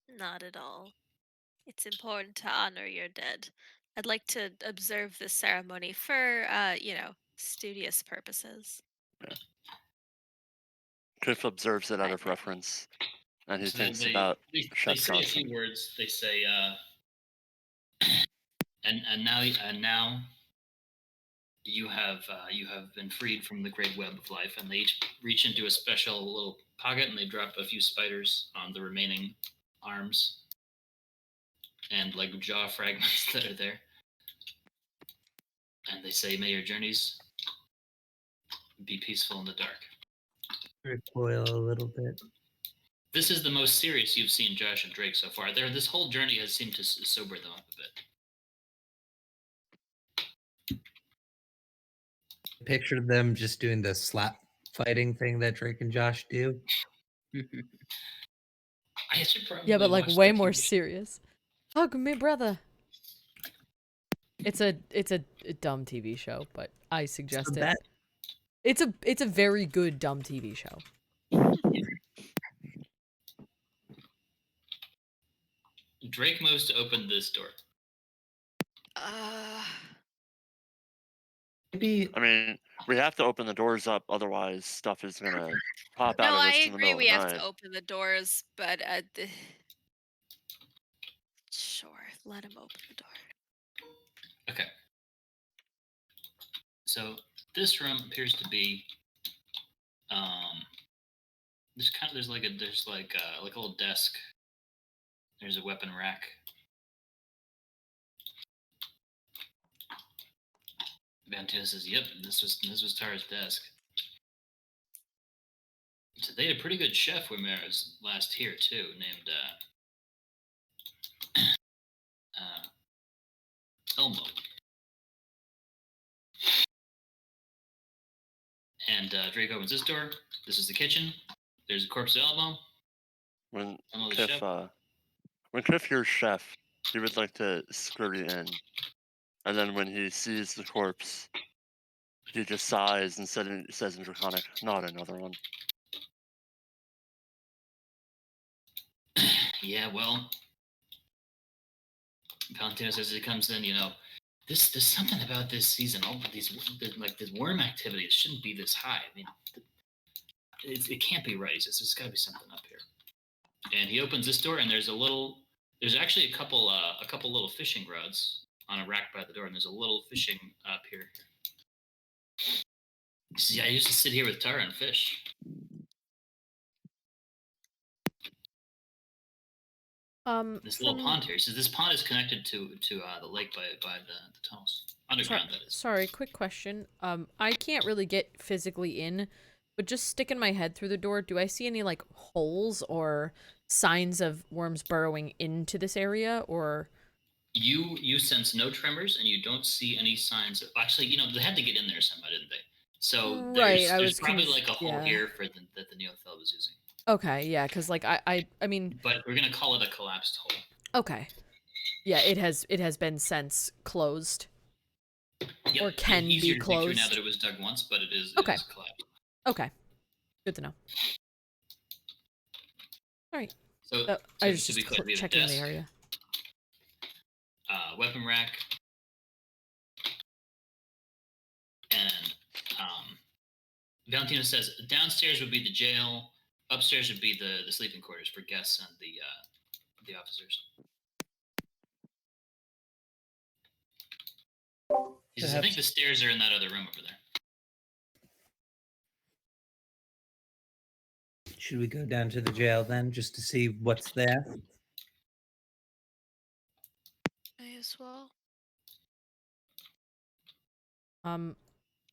Not at all. It's important to honor your dead. I'd like to observe this ceremony for, studious purposes. Kiff observes it out of Right. reference, and he So thinks they about they Chef say a Johnson. few words. They say, and now you have been freed from the great web of life. And they each reach into a special little pocket, and they drop a few spiders on the remaining arms and like jaw fragments that are there. And they say, "May your journeys be peaceful in the dark." Recoil a little bit. This is the most serious you've seen Josh and Drake so far. This whole journey has seemed to sober them up a bit. Picture them just doing the slap fighting thing that Drake and Josh do. I should probably Yeah, but like watch way the more TV show. serious. Hug me, brother. It's a dumb TV show, but I suggest So it. that It's a very good dumb TV show. Drake moves to open this door. maybe I mean, we have to open the doors up, otherwise stuff is gonna pop out No, of I us in the agree. middle We of the have night. to open the doors, but sure, let him open the door. Okay. So this room appears to be there's like a little desk. There's a weapon rack. Valentino says, "Yep, this was Tara's desk." So they had a pretty good chef when I was last here too, named Elmo. And Drake opens this door. This is the kitchen. There's a corpse of Elmo. When Elmo the Kiff, chef. when Kiff hears chef, he would like to scurry in, and then when he sees the corpse, he just sighs and says in Draconic, "Not another one." Yeah, well, Valentino says he comes in. There's something about this season. All of this worm activity. It shouldn't be this high. I mean, it can't be right. He says there's got to be something up here. And he opens this door, and there's actually a couple little fishing rods on a rack by the door, and there's a little fishing pier here. He says, "Yeah, I used to sit here with Tara and fish." This little from- pond here. So this pond is connected to the lake by the tunnels. Underground, that is. Sorry, quick question. I can't really get physically in, but just sticking my head through the door, do I see any, like, holes or signs of worms burrowing into this area, or... You sense no tremors, and you don't see any signs of... Actually, you know, they had to get in there somehow, didn't they? So Right, there's probably, like, a hole yeah. here that the Neothel was using. Okay, yeah, because, like, I mean... But we're gonna call it a collapsed hole. Okay. Yeah, it has been since closed. Yep, Or can easier be to think through now closed. that it was dug once, but it is Okay. collapsed. Okay. Good to know. Alright. So, I to was be just clear, we have a checking the desk, area. weapon rack, and Valentina says downstairs would be the jail, upstairs would be the sleeping quarters for guests and the officers. He says, I think the stairs are in that other room over there. Should we go down to the jail then, just to see what's there? May as well.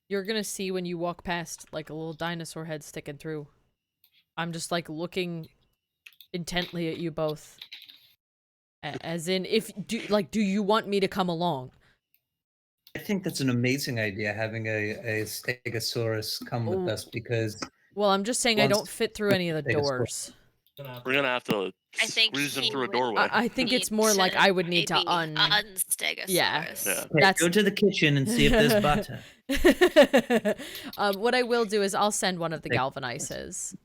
You're gonna see when you walk past, like, a little dinosaur head sticking through. I'm just, like, looking intently at you both. As in, do you want me to come along? I think that's an amazing idea, having a Stegosaurus come with us, because Well, I'm just saying I Once- don't fit through any of the Stegosaurus. doors. We're gonna have to I think squeeze him he through a would- doorway. I think it's Need more like I would need to maybe Yeah. unstegosaurus. Yeah. Okay, That's- go to the kitchen and see if there's butter. What I will do is I'll send one of the galvanizes,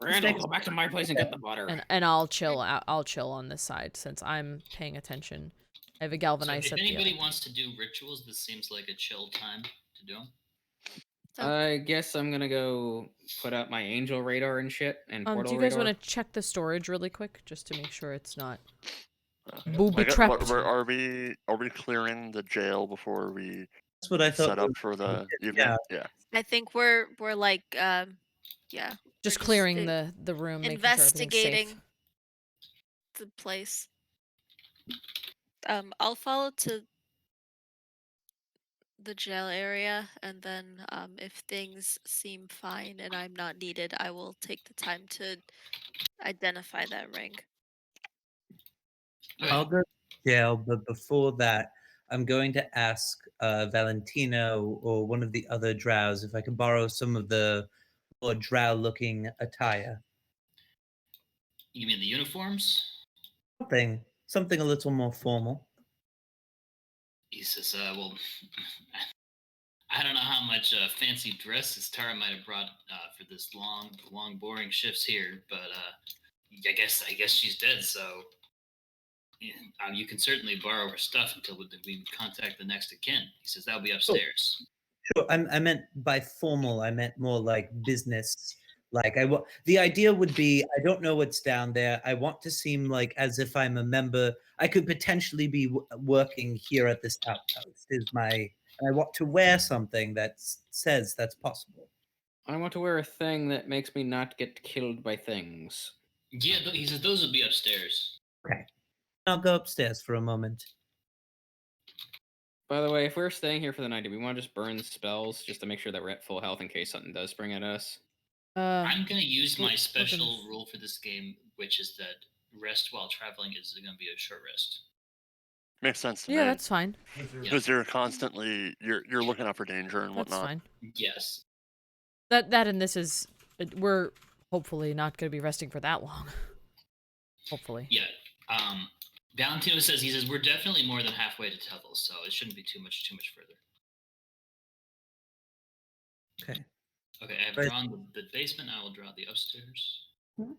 Randall, go back to my place and get the butter. and I'll chill out. I'll chill on this side since I'm paying attention. I have a So galvanize if at the anybody wants to do rituals, this seems like a chill time to do them. I guess I'm gonna go put out my angel radar and shit and portal do you guys radar. want to check the storage really quick just to make sure it's not Like, booby trapped? are we clearing the jail before we That's what I thought. set up for the evening? Yeah. I think we're like yeah. Just we're clearing uh, the room, making sure everything's investigating safe. the place. I'll follow to the jail area, and then if things seem fine and I'm not needed, I will take the time to identify that ring. I'll go to jail, but before that, I'm going to ask Valentino or one of the other drows if I can borrow some of the more drow-looking attire. You mean the uniforms? Something a little more formal. He says, well, I don't know how much fancy dresses Tara might have brought for this long, boring shifts here, but I guess she's dead, so you can certainly borrow her stuff until we contact the next of kin. He says that'll be upstairs. Sure, I meant by formal, I meant more like business. Like the idea would be, I don't know what's down there. I want to seem like as if I'm a member. I could potentially be working here at this outpost. And I want to wear something that says that's possible. I want to wear a thing that makes me not get killed by things. Yeah, he says those will be upstairs. Okay, I'll go upstairs for a moment. By the way, if we're staying here for the night, do we want to just burn spells just to make sure that we're at full health in case something does spring at us? I'm going to use my we're special gonna- rule for this game, which is that rest while traveling is going to be a short rest. Makes sense to Yeah, me. that's fine. Because you're constantly you're looking out for danger and That's whatnot. fine. Yes. That and this is we're hopefully not going to be resting for that long. Hopefully. Yeah. Valentino says, he says, we're definitely more than halfway to Tevel, so it shouldn't be too much further. Okay. Okay, I have Right. drawn the basement. I will draw the upstairs. Mhm.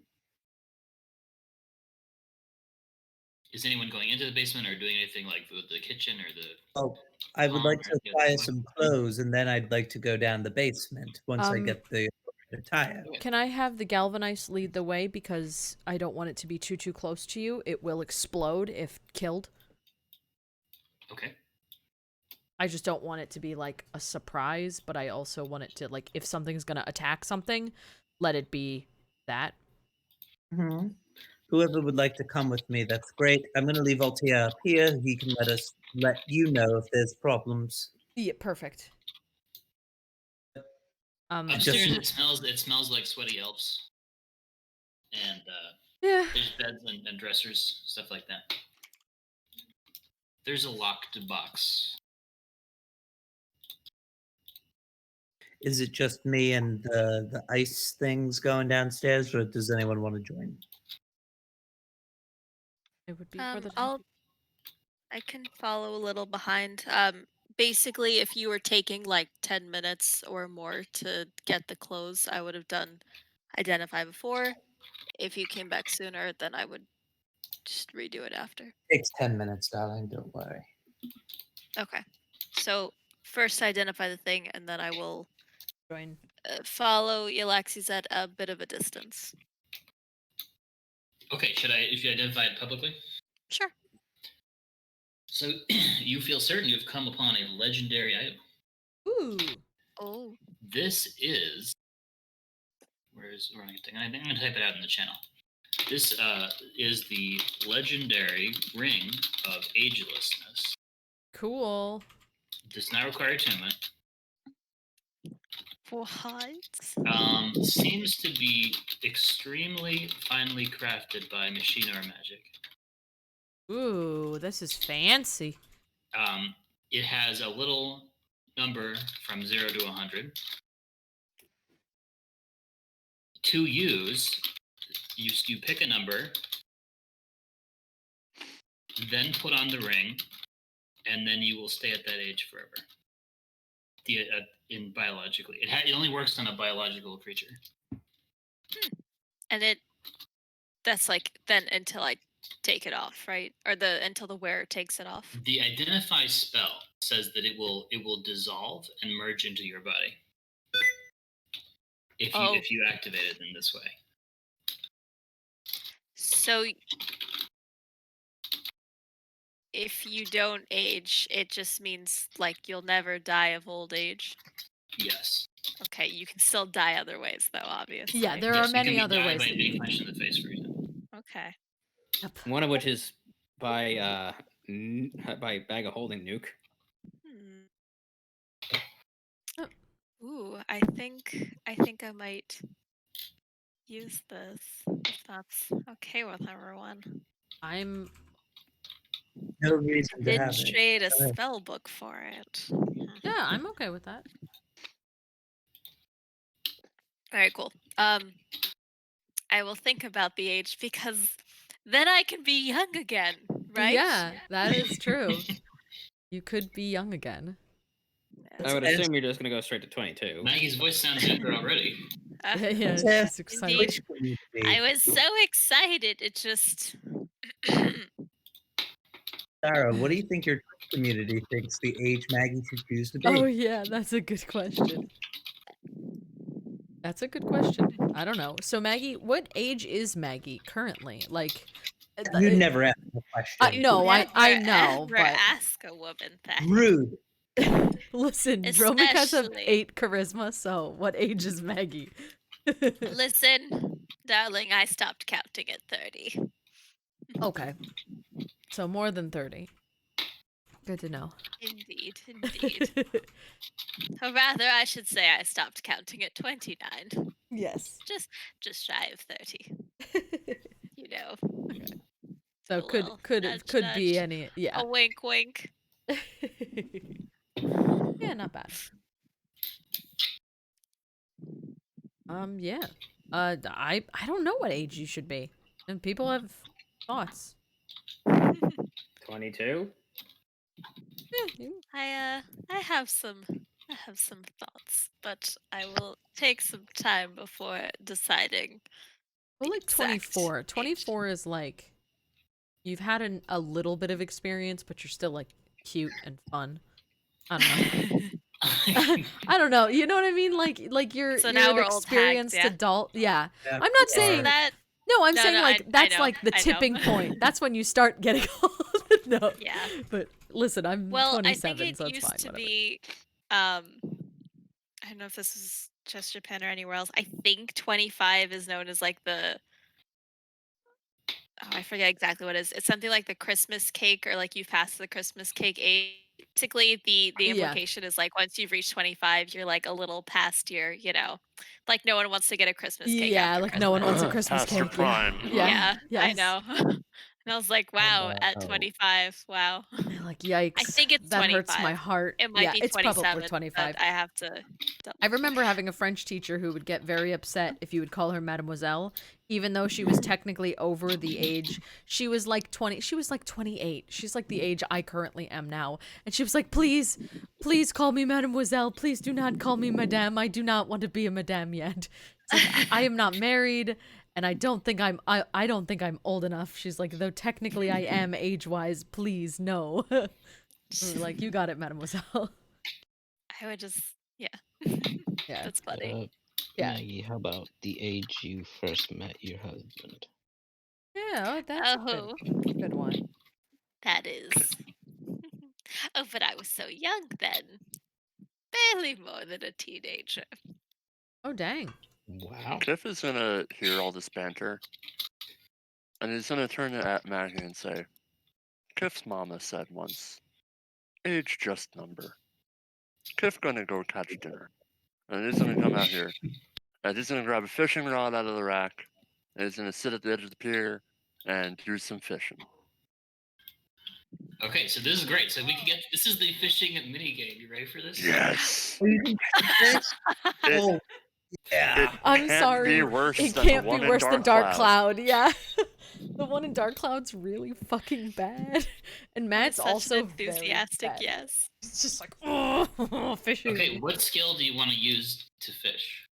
Is anyone going into the basement or doing anything like the kitchen or the... Oh, I would like to or the other acquire one? some clothes, and then I'd like to go down the basement once I get the attire. Can I have the galvanize lead the way because I don't want it to be too close to you. It will explode if killed. Okay. I just don't want it to be like a surprise, but I also want it to, like, if something's going to attack something, let it be that. Mm-hmm. whoever would like to come with me, that's great. I'm going to leave Altia up here. He can let you know if there's problems. Yeah, perfect. Upstairs, it smells like sweaty elves, and Yeah. there's beds and dressers, stuff like that. There's a locked box. Is it just me and the ice things going downstairs, or does anyone want to join? It would be for the I can follow a little behind. Basically, if you were taking like 10 minutes or more to get the clothes, I would have done identify before. If you came back sooner, then I would just redo it after. Takes 10 minutes, darling. Don't worry. Okay. So first identify the thing, and then I will join. Follow Yllaxis at a bit of a distance. Okay, if you identify it publicly? Sure. So you feel certain you've come upon a legendary item. Ooh. Oh. This is. Where's the running thing? I'm gonna type it out in the channel. This is the legendary ring of agelessness. Cool. Does not require attunement. What? Seems to be extremely finely crafted by machine or magic. Ooh, this is fancy. It has a little number from 0 to 100. To use, you pick a number, then put on the ring, and then you will stay at that age forever. In biologically, it only works on a biological creature. And that's like then until I take it off, right? Or until the wearer takes it off. The identify spell says that it will dissolve and merge into your body if you activate it in this way. So if you don't age, it just means like you'll never die of old age. Yes. Okay, you can still die other ways though, obviously. Yeah, there are many other ways. By being punched in the face for reason. Okay. Yep. One of which is by bag of holding nuke. Ooh, I think I might use this if that's okay with everyone. I'm No reason to Didn't have it. trade a Go ahead. spell book for it. yeah, I'm okay with that. All right, cool. I will think about the age because then I can be young again, right? Yeah, that is true. You could be young again. I would assume you're just gonna go straight to 22. Maggie's voice sounds younger already. Yeah, Yeah. she's excited. Indeed. I was so excited. It just. Sarah, what do you think your community thinks the age Maggie should choose to be? Oh yeah, that's a good question. That's a good question. I don't know. So Maggie, what age is Maggie currently? Like, You never asked the question. no, I know, Never but ask a woman that. Rude. listen, Dromik has an Especially- 8 charisma, so what age is Maggie? Listen, darling, I stopped counting at 30. Okay. So more than 30. Good to know. Indeed. Or rather, I should say I stopped counting at 29. Yes. Just shy of 30. You know. So A little could nudge, be nudge. any yeah. A wink, wink. Yeah, not bad. Yeah. I don't know what age you should be. And people have thoughts. 22. Yeah, I have some thoughts, but I will take some time before deciding. well, like exact 24. age. 24 is like you've had a little bit of experience, but you're still like cute and fun. I don't know. I don't know. You know what I mean? Like you're So you're now an we're old hags, experienced yeah? adult. Yeah. Yeah. I'm not So saying that no, I'm No, saying no, like I that's know, like the I know. tipping point. That's when you start getting old. No. yeah. But listen, I'm Well, 27, I think it so it's used fine. to Whatever. be. I don't know if this is just Japan or anywhere else. I think 25 is known as like the I forget exactly what it is. It's something like the Christmas cake, or like you've passed the Christmas cake age. Basically, the Yeah. implication is like once you've reached 25, you're like a little past your, like no one wants to get a Christmas cake Yeah, after like Christmas. no one wants a Christmas Past your cake. prime. Yeah. Yeah, I Yes. know. And I was like, wow, at no. 25, wow. I'm like, I yikes. think it's That hurts my 25. heart. It might Yeah, be it's probably 27, 25. but I have to double I check. remember having a French teacher who would get very upset if you would call her Mademoiselle, even though she was technically over the age. She was like 20. She was like 28. She's like the age I currently am now. And she was like, please, please call me Mademoiselle. Please do not call me Madame. I do not want to be a Madame yet. It's like, I am not married, and I don't think I don't think I'm old enough. She's like, though technically I am age-wise, please, no. We were like, you got it, Mademoiselle. I would just, yeah. Yeah. That's funny. Yeah. Maggie, how about the age you first met your husband? Yeah, that's Oh, a good one. that is. Oh, but I was so young then. Barely more than a teenager. Oh, dang. Wow. Kiff is gonna hear all this banter, and he's gonna turn it at Maggie and say, Kiff's mama said once, age just number. Kiff gonna go catch dinner. And he's gonna come out here, and he's gonna grab a fishing rod out of the rack, and he's gonna sit at the edge of the pier and do some fishing. Okay, so this is great. So we can get this is the fishing mini game. You ready for this? Yes! Oh, you can catch this? Oh, yeah. I'm can't sorry. be worse It than the can't be one in worse than Dark Dark Cloud. Cloud. Yeah. The one in Dark Cloud's really fucking bad. And Matt's Such also an enthusiastic very bad. yes. It's just like, oh, fishing. Okay, what skill do you want to use to fish?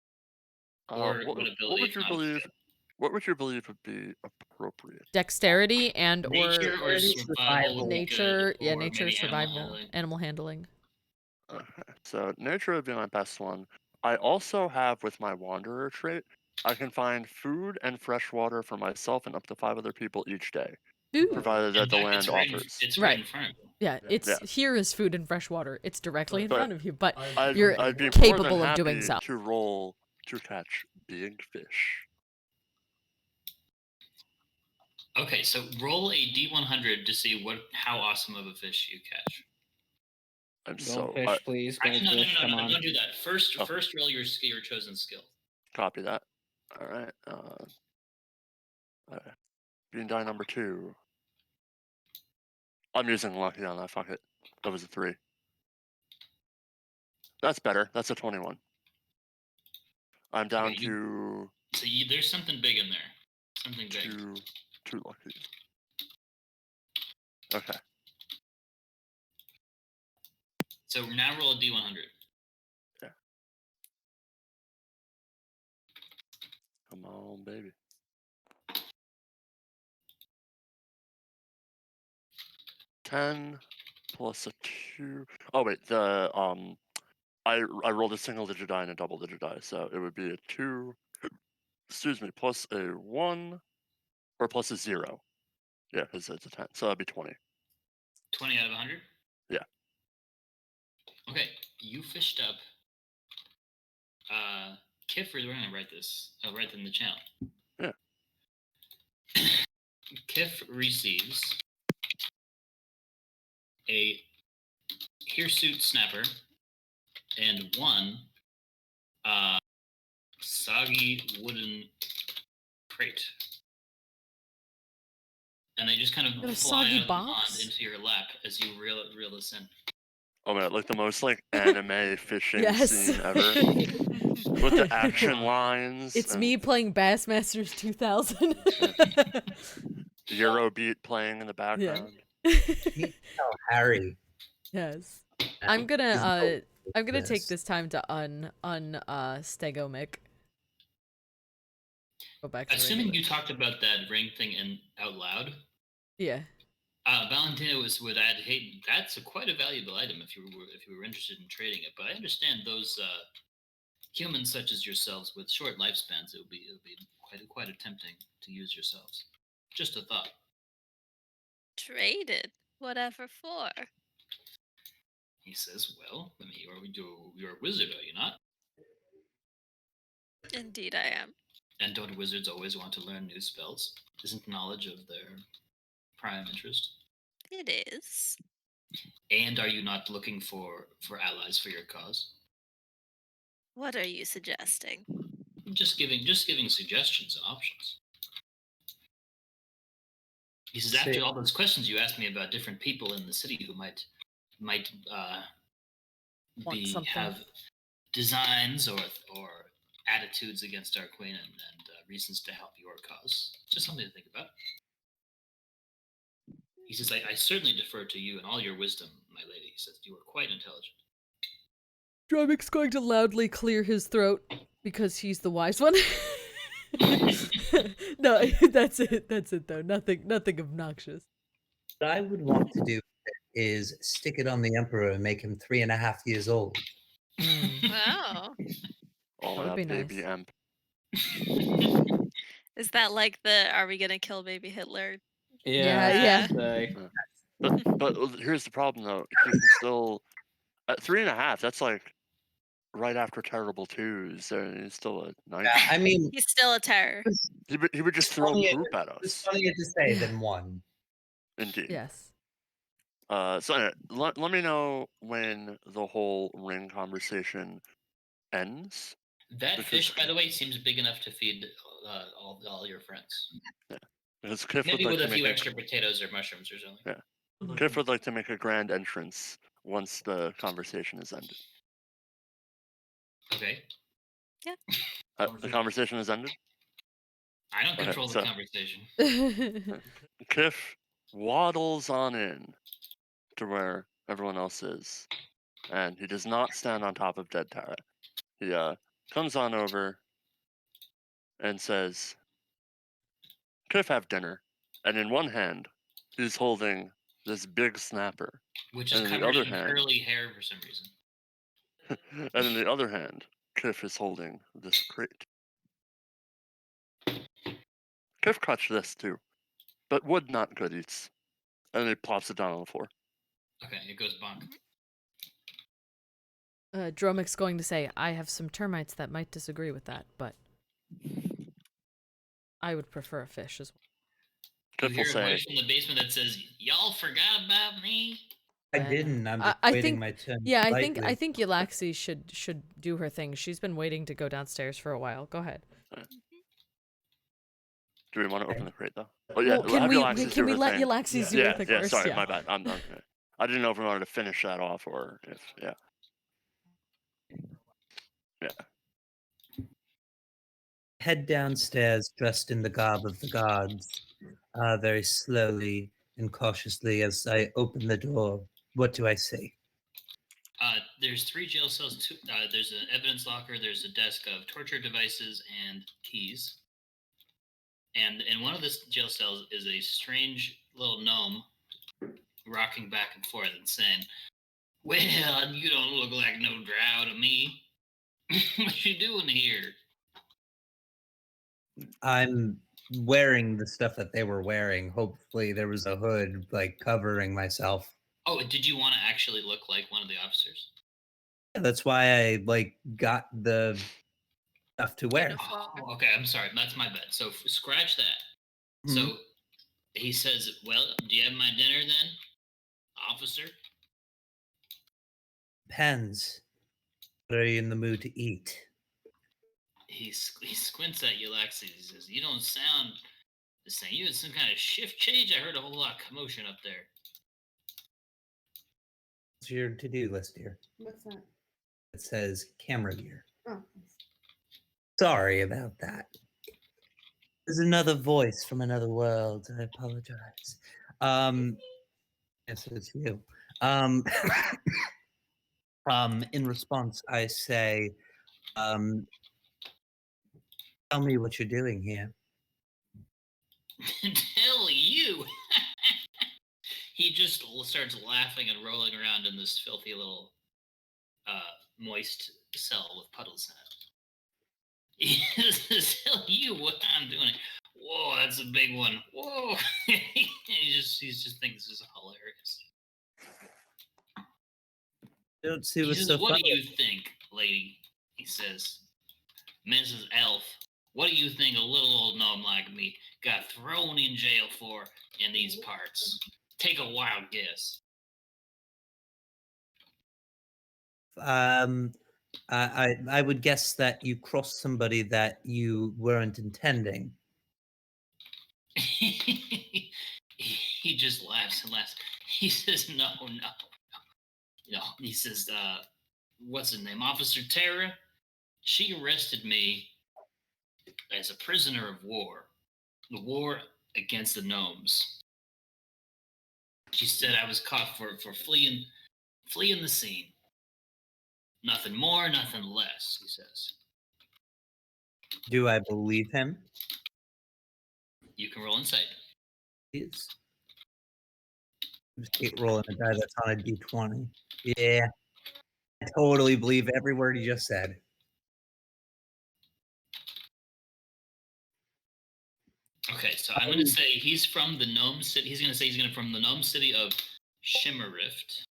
Or What what ability? would you not believe? skill? What would you believe would be appropriate? Dexterity and Nature or or survival. survival? would be nature. good, Yeah, or nature, maybe survival, animal handling. Okay, so nature would be my best one. I also have with my wanderer trait, I can find food and fresh water for myself and up to 5 other people each day, Ooh. provided that In the fact, land it's right, offers. it's Right. right in front of you. Yeah, it's Yeah. here is food and fresh water. It's directly in But front of you, but I'd, you're I'd be more capable than of doing happy so. to roll to catch big fish. Okay, so roll a d100 to see how awesome of a fish you catch. I'm Don't so fish, please. Don't Actually, fish. Come on. don't do that. First, Oh. first roll your chosen skill. copy that. All right. Being die number 2. I'm using lucky on that. Fuck it. That was a 3. That's better. That's a 21. I'm down Okay, to So there's something big in there. Something big. two lucky. Okay. So now roll a d100. Yeah. Come on, baby. 10 plus a 2. Oh wait, I rolled a single digit die and a double digit die, so it would be a 2. Excuse me, plus a 1 or plus a 0. Yeah, because it's a 10, so that'd be 20. 20 out of 100? Yeah. Okay, you fished up. Kiff, we're going to write this. I'll write it in the channel. Yeah. Kiff receives a hirsute snapper and 1 soggy wooden crate. And they just kind of Got a fly soggy out of the pond box? into your lap as you reel this in. Oh man, like the most like anime fishing Yes. scene ever. With the action lines. It's and me playing Bassmasters 2000. Eurobeat playing in the background. Oh, Harry. Yes. I'm gonna take Yes. this time to Stegomic. Go back to Assuming regular. you talked about that ring thing out loud, Yeah. Valentina would add, hey, that's quite a valuable item if you were interested in trading it. But I understand those humans such as yourselves with short lifespans, it would be quite tempting to use yourselves. Just a thought. Traded. Whatever for. He says, well, I mean, you're a wizard, are you not? Indeed I am. And don't wizards always want to learn new spells? Isn't knowledge of their prime interest? It is. And are you not looking for allies for your cause? What are you suggesting? Just giving suggestions and options. He says, after all those questions you asked me about different people in the city who might Want something. have designs or attitudes against our queen and reasons to help your cause. Just something to think about. He says, I certainly defer to you and all your wisdom, my lady. He says, you are quite intelligent. Dromik's going to loudly clear his throat because he's the wise one. No, that's it though. Nothing obnoxious. What I would want to do is stick it on the Emperor and make him 3.5 years old. Wow. Oh, That would be baby nice. Emp. Is that like the "Are we gonna kill baby Hitler"? Yeah. But here's the problem though. He can still at 3.5. That's like right after Terrible Twos. So he's still a 9. Yeah, I mean, He's still a terror. He would just throw poop at it's us. funnier to say than one. Indeed. Yes. So anyway, let me know when the whole ring conversation ends. That fish, by the way, seems big enough to feed all your friends. Yeah. Because Kiff Maybe would with like a to few make extra potatoes or mushrooms or something. Yeah. Kiff would like to make a grand entrance once the conversation is ended. Okay. The conversation is ended? I don't Okay, control the so- conversation. Kiff waddles on in to where everyone else is. And he does not stand on top of Dead Tara. He comes on over and says, Kiff, have dinner. And in one hand, he's holding this big snapper. Which is And in the covered other in hand- curly hair for some reason. And in the other hand, Kiff is holding this crate. Kiff catch this too, but would not good eats. And he plops it down on the floor. Okay, it goes bonk. Dromik's going to say, I have some termites that might disagree with that, but I would prefer a fish as well. Kiff You will hear a say, voice from the basement that says, "Y'all forgot about me." I didn't. I'm just I waiting think- my turn. Yeah, I slightly. think Yllaxis should do her thing. She's been waiting to go downstairs for a while. Go ahead. do we want to open the crate though? Oh yeah, Well, can have we Yllaxis do her let thing. Yllaxis do her Yeah, thing yeah, first? sorry, Yeah. my bad. I'm done. I didn't know if we wanted to finish that off or if, yeah. Head downstairs dressed in the garb of the gods, very slowly and cautiously as I open the door. What do I see? There's 3 jail cells. There's an evidence locker. There's a desk of torture devices and keys. And in one of the jail cells is a strange little gnome rocking back and forth and saying, "Well, you don't look like no drow to me. What you doing here?" I'm wearing the stuff that they were wearing. Hopefully there was a hood like covering myself. Oh, did you want to actually look like one of the officers? That's why I like got the stuff to wear. Oh, okay, I'm sorry. That's my bad. So scratch that. So he says, "Well, do you have my dinner then, officer?" Depends. What are you in the mood to eat? He squints at Yllaxis. He says, "You don't sound the same. You had some kind of shift change. I heard a whole lot of commotion up there." What's your to-do list here? What's that? It says camera gear. Oh, Sorry about that. There's another voice from another world. I apologize. Yes, it's you. In response, I say, tell me what you're doing here. Tell you. He just starts laughing and rolling around in this filthy little moist cell with puddles in it. He says, "Tell you what I'm doing." Whoa, that's a big one. Whoa. he just thinks this is hilarious. Don't see He what's says, so "What funny. do you think, lady?" He says, "Mrs. Elf, What do you think a little old gnome like me got thrown in jail for in these parts? Take a wild guess. I would guess that you crossed somebody that you weren't intending. He just laughs and laughs. He says, no. He says, what's his name? Officer Tara? She arrested me as a prisoner of war. The war against the gnomes. She said I was caught for fleeing the scene. Nothing more, nothing less, he says. Do I believe him? You can roll insight. Please. Just keep rolling a die that's on a d20. Yeah. I totally believe every word he just said. Okay, so I'm going to say he's from the gnome city. He's going to say he's from the gnome city of Shimmerrift.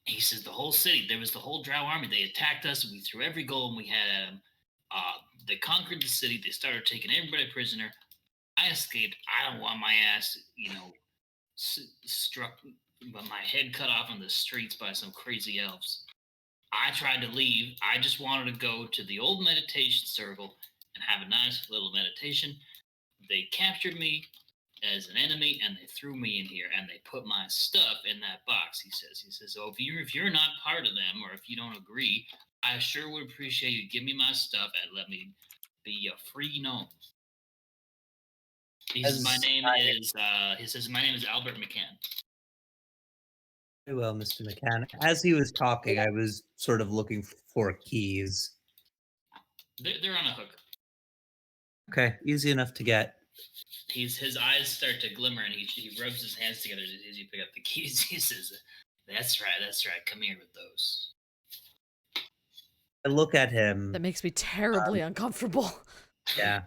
He says the whole city, there was the whole drow army. They attacked us. We threw every golem we had at them. They conquered the city. They started taking everybody prisoner. I escaped. I don't want my ass, struck, but my head cut off on the streets by some crazy elves. I tried to leave. I just wanted to go to the old meditation circle and have a nice little meditation. They captured me as an enemy and they threw me in here and they put my stuff in that box. He says, so if you're not part of them or if you don't agree, I sure would appreciate you give me my stuff and let me be a free gnome. He says my name is Albert McCann. Very well, Mr. McCann. As he was talking, I was sort of looking for keys. They're on a hook. Okay, easy enough to get. His eyes start to glimmer and he rubs his hands together as you pick up the keys. He says, that's right. Come here with those. I look at him. That makes me terribly uncomfortable. Yeah.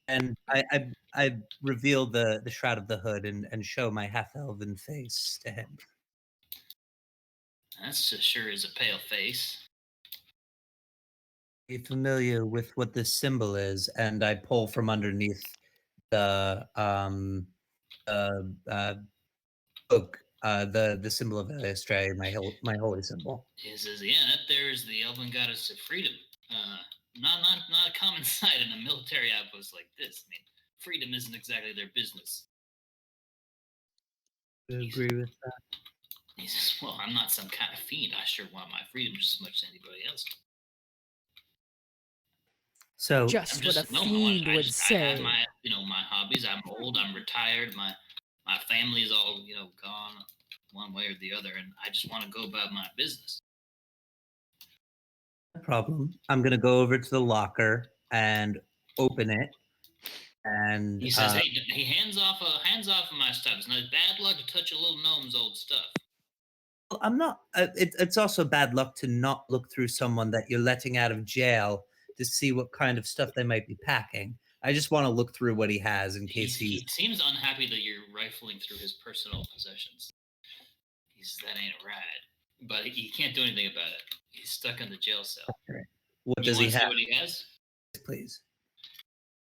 And I reveal the shroud of the hood and show my half-elven face to him. That sure is a pale face. Are you familiar with what this symbol is? And I pull from underneath the book, the symbol of Estrella, my holy symbol. He says, yeah, that there is the elven goddess of freedom. Not a common sight in a military outpost like this. I mean, freedom isn't exactly their business. I agree with that. He says, well, I'm not some kind of fiend. I sure want my freedom just as much as anybody else. So Just what a fiend would say. I have my hobbies. I'm old. I'm retired. My family is all gone one way or the other, and I just want to go about my business. No problem. I'm gonna go over to the locker and open it. And he says, "Hey, he hands off of my stuff. It's not bad luck to touch a little gnome's old stuff." Well, I'm not. It's also bad luck to not look through someone that you're letting out of jail to see what kind of stuff they might be packing. I just want to look through what he has in case he seems unhappy that you're rifling through his personal possessions. He says that ain't right, but he can't do anything about it. He's stuck in the jail cell. Okay. What does he have? What he has? Please.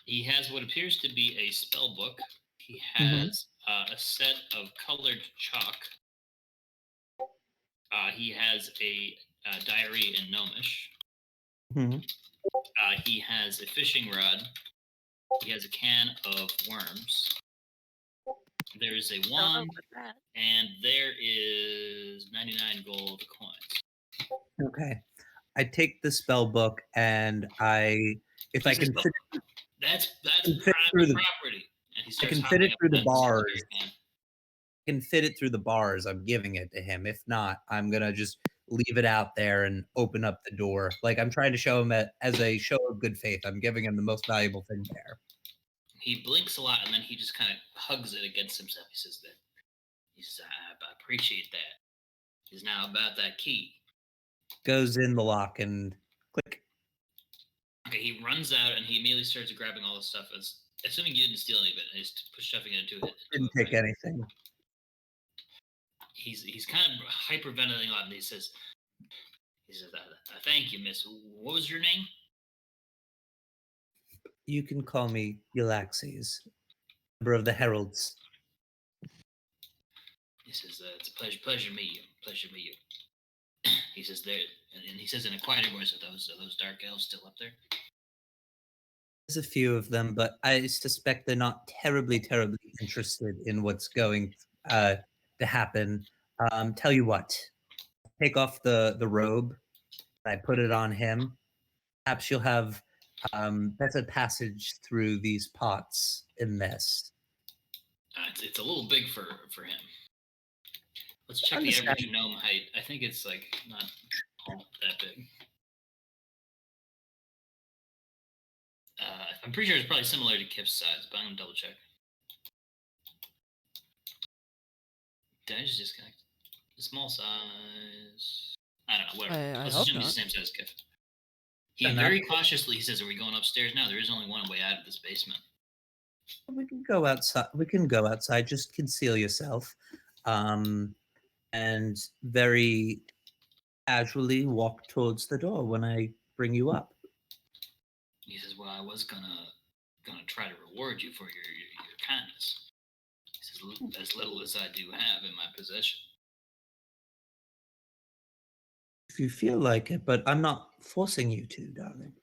He has what appears to be a spell book. He has a set of colored chalk. He has a diary in Gnomish. He has a fishing rod. He has a can of worms. There is a wand, and there is 99 gold coins. Okay. I take the spell book and if I can fit that's private property. And I can fit it through the bars. I can fit it through the bars. I'm giving it to him. If not, I'm gonna just leave it out there and open up the door. Like I'm trying to show him as a show of good faith. I'm giving him the most valuable thing there. He blinks a lot and then he just kind of hugs it against himself. He says, I appreciate that. He's now about that key. Goes in the lock and click. Okay, he runs out and he immediately starts grabbing all the stuff. Assuming you didn't steal any of it, he's stuffing it into it. Didn't take anything. He's kind of hyperventilating a lot, and he says, thank you, miss. What was your name? You can call me Yllaxis, member of the Heralds. He says, "It's a pleasure to meet you. Pleasure to meet you." He says, "There," and he says in a quieter voice, "Are those dark elves still up there?" There's a few of them, but I suspect they're not terribly interested in what's going to happen. Tell you what, take off the robe. I put it on him. Perhaps you'll have better passage through these pots in this. It's a little big for him. Let's check the Understand. average gnome height. I think it's like not all that big. I'm pretty sure it's probably similar to Kiff's size, but I'm gonna double check. Did I just disconnect? The small size. I don't know. Whatever. I Let's hope assume he's not. the same size as Kiff. He Fair very enough. cautiously he says, "Are we going upstairs now? There is only one way out of this basement." We can go outside. We can go outside. Just conceal yourself, and very casually walk towards the door when I bring you up. He says, "Well, I was gonna try to reward you for your kindness." He says, "As little as I do have in my possession." If you feel like it, but I'm not forcing you to, darling.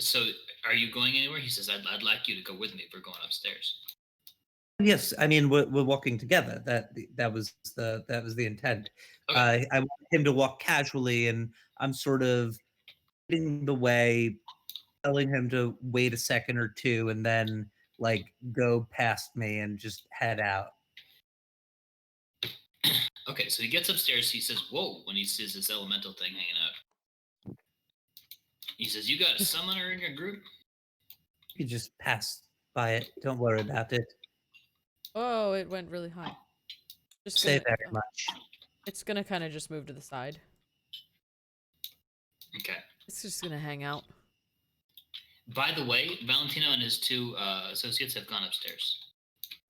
So, are you going anywhere? He says, "I'd like you to go with me if we're going upstairs." Yes, I mean we're walking together. That was the intent. Okay. I want him to walk casually, and I'm sort of leading the way, telling him to wait a second or two, and then like go past me and just head out. Okay, so he gets upstairs. He says, "Whoa!" when he sees this elemental thing hanging out. He says, "You got a summoner in your group?" You just pass by it. Don't worry about it. Oh, it went really high. Just Say gonna. very much. It's gonna kind of just move to the side. Okay. It's just gonna hang out. By the way, Valentino and his two associates have gone upstairs.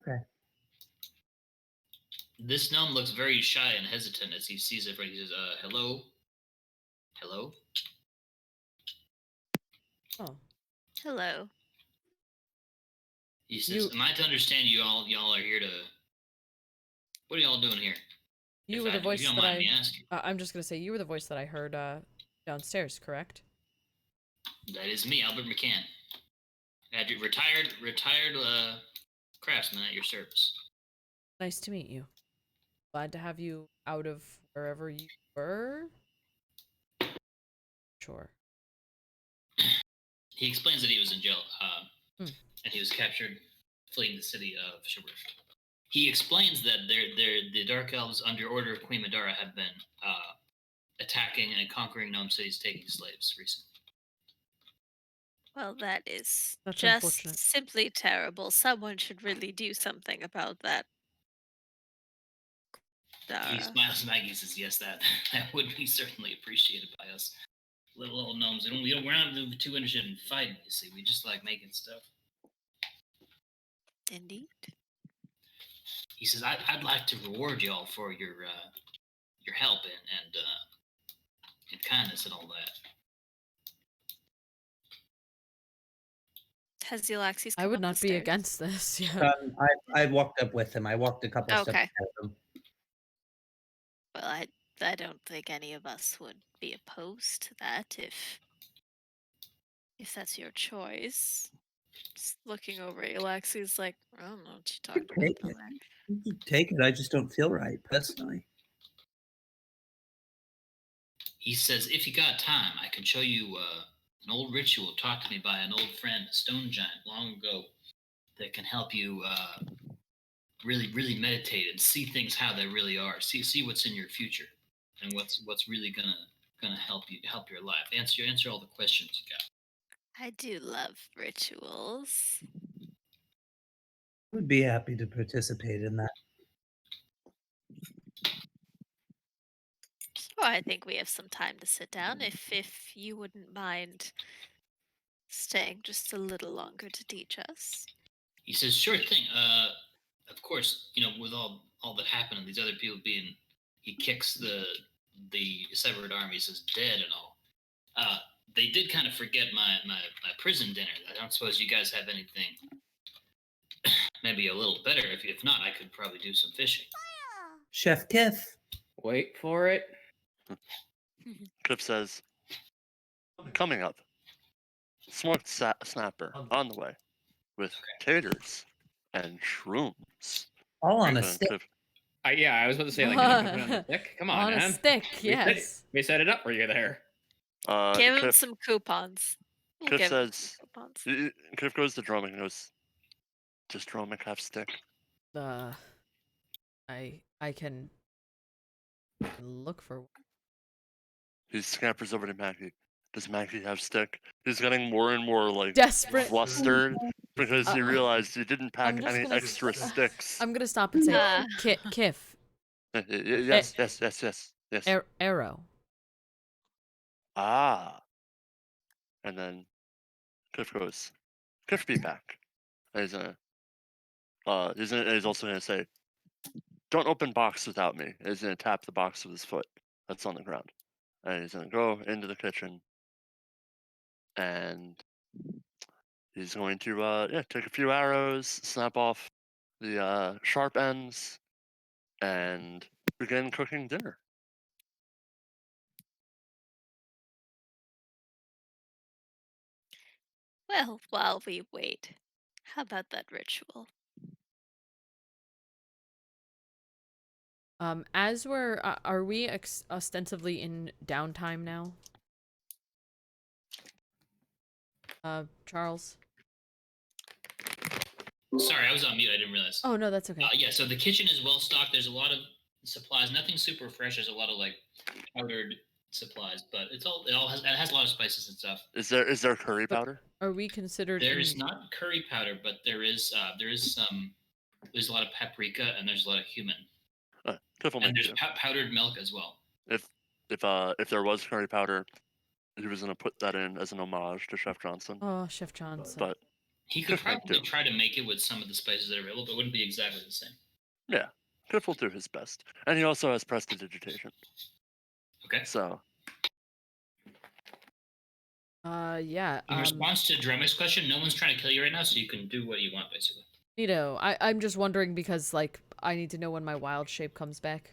Okay. This gnome looks very shy and hesitant as he sees it. He says, "Hello, hello." Oh, Hello. He says, "Am I to understand you all? Y'all are here to. What are y'all doing here?" you were the If voice you don't that mind me asking. I'm just gonna say you were the voice that I heard downstairs, correct? That is me, Albert McCann. Retired craftsman at your service. Nice to meet you. Glad to have you out of wherever you were. Sure. He explains that he was in jail, Hmm. and he was captured, fleeing the city of Shibboleth. He explains that the Dark Elves, under order of Queen Madara, have been attacking and conquering gnome cities, taking slaves recently. Well, that is That's just unfortunate. simply terrible. Someone should really do something about that. He Dara. smiles at Maggie and says, "Yes, that would be certainly appreciated by us little old gnomes. We're not too interested in fighting, you see. We just like making stuff." Indeed. He says, "I'd like to reward y'all for your help and kindness and all that." Has Yllaxis come I would up not the be stairs? against this. Yeah. I walked up with him. I walked a couple steps Okay. ahead of him. Well, I don't think any of us would be opposed to that if that's your choice. Just looking over at Yllaxis like, I don't know what you talking about Take down it. there. You can take it. I just don't feel right personally. He says, "If you got time, I can show you an old ritual taught to me by an old friend, a stone giant, long ago, that can help you really meditate and see things how they really are. See what's in your future, and what's really gonna help your life. Answer all the questions you got." I do love rituals. Would be happy to participate in that. So I think we have some time to sit down if you wouldn't mind staying just a little longer to teach us. He says, "Sure thing. Of course, with all that happened and these other people being," he kicks the the severed armies as dead and all. They did kind of forget my prison dinner. I don't suppose you guys have anything maybe a little better. If not, I could probably do some fishing. Chef Kiff. Wait for it. Cliff says, coming up, smoked snapper on the way with taters and shrooms. All on a And stick. Cliff, Yeah, I was about to say, like, you know, put it on the stick. Come on, On a man. stick, We set it- yes. We set it up for you there. Give him Cliff, some coupons. We'll Cliff give him says, some coupons. Cliff goes to Dromik and goes, does Dromik have stick? I can look for. He scampers over to Maggie. Does Maggie have stick? He's getting more and more like Desperate. flustered because he Uh, realized he didn't pack just any gonna extra sticks. I'm gonna stop and say, Kiff, Yes. arrow. Ah. And then Cliff goes, Cliff be back. And he's also gonna say, don't open box without me. And he's gonna tap the box with his foot that's on the ground. And he's gonna go into the kitchen and he's going to take a few arrows, snap off the sharp ends, and begin cooking dinner. Well, while we wait, how about that ritual? As we're, are we ostensibly in downtime now? Charles? Sorry, I was on mute. I didn't realize. Oh, no, that's okay. Yeah, so the kitchen is well stocked. There's a lot of supplies. Nothing super fresh. There's a lot of like powdered supplies, but it has a lot of spices and stuff. Is there curry powder? Are we considered There in... is not curry powder, but there's a lot of paprika and there's a lot of cumin. And there's powdered milk as well. If there was curry powder, he was gonna put that in as an homage to Chef Johnson. Oh, Chef Johnson. But he could probably try to make it with some of the spices that are available, but it wouldn't be exactly the same. Yeah, Cliff will do his best, and he also has prestidigitation. Okay. So. Yeah. In response to Dromik's question, no one's trying to kill you right now, so you can do what you want, basically. Nito, I'm just wondering because, like, I need to know when my wild shape comes back.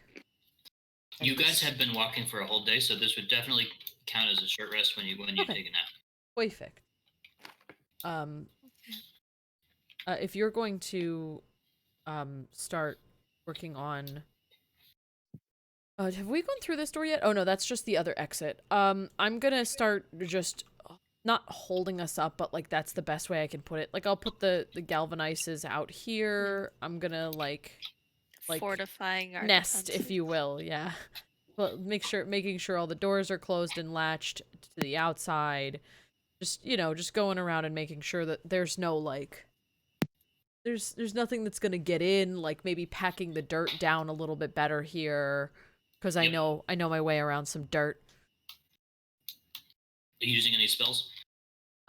You guys have been walking for a whole day, so this would definitely count as a short rest when you take a nap. Perfect. If you're going to start working on have we gone through this door yet? Oh no, that's just the other exit. I'm gonna start just not holding us up, but like that's the best way I can put it. Like I'll put the galvanizes out here. I'm gonna like fortifying our nest, defenses. if you will, yeah. But making sure all the doors are closed and latched to the outside. Just, you know, just going around and making sure that there's no, like, there's nothing that's gonna get in, like maybe packing the dirt down a little bit better here, because I know my way around some dirt. Are you using any spells?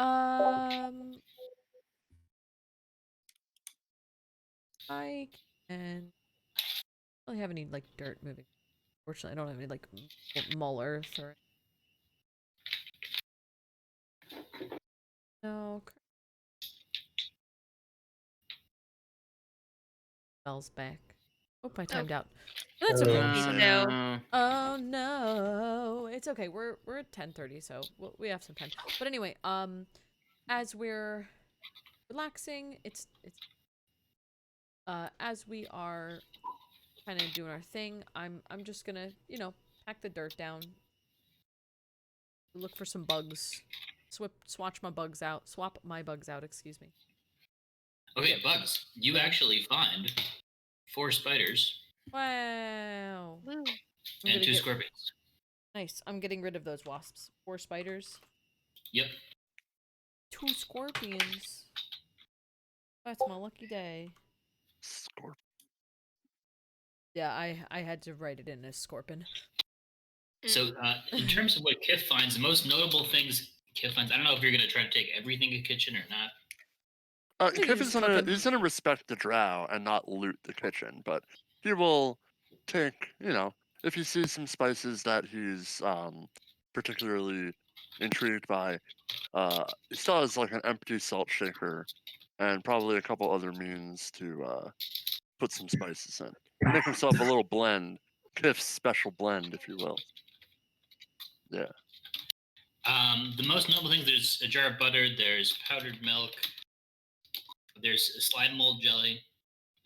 I can I don't have any, like, dirt moving. Fortunately, I don't have any, like, mull earth or... No. Spells back. Oh, I timed out. That's okay. Oh no, it's okay. We're at 10:30, so we have some time. But anyway, as we're relaxing, it's as we are kind of doing our thing, I'm just gonna, you know, pack the dirt down, look for some bugs, swap my bugs out, excuse me. Okay, bugs. You actually find 4 spiders. Wow. And 2 scorpions. Nice. I'm getting rid of those wasps. 4 spiders. Yep. 2 scorpions. That's my lucky day. Scorpion. Yeah, I had to write it in as scorpion. So, in terms of what Kiff finds, the most notable things Kiff finds, I don't know if you're going to try to take everything in the kitchen or not. Kiff is gonna respect the drow and not loot the kitchen, but he will take, you know, if he sees some spices that he's particularly intrigued by, he still has like an empty salt shaker and probably a couple other means to put some spices in. Make himself a little blend, Kiff's special blend, if you will. Yeah. The most noble things, there's a jar of butter, there's powdered milk, there's slime mold jelly,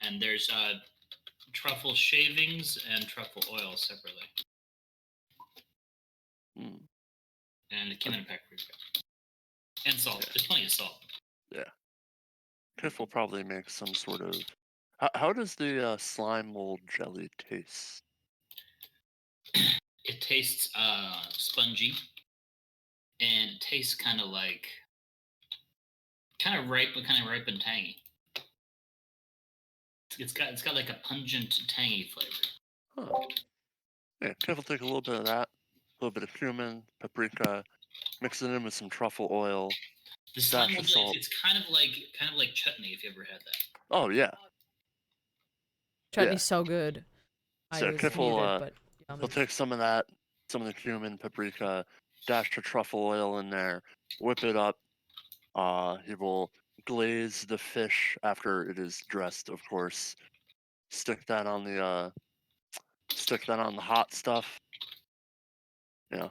and there's truffle shavings and truffle oil separately. Mm. And a cumin paprika. And salt. Yeah. There's plenty of salt. Yeah. Kiff will probably make some sort of. How does the slime mold jelly taste? It tastes spongy, and it tastes kind of like ripe, but kind of ripe and tangy. It's got like a pungent, tangy flavor. Huh. Yeah, Kiff will take a little bit of that, a little bit of cumin, paprika, mix it in with some truffle oil. The slime dash mold of jelly, salt. it's kind of like chutney if you ever had that. Oh yeah. Chutney's so good. So I was Kiff will, muted, but he'll take some of that, some of the cumin, paprika, dash of truffle oil in there, whip it up. He will glaze the fish after it is dressed, of course. Stick that on the hot stuff. You know,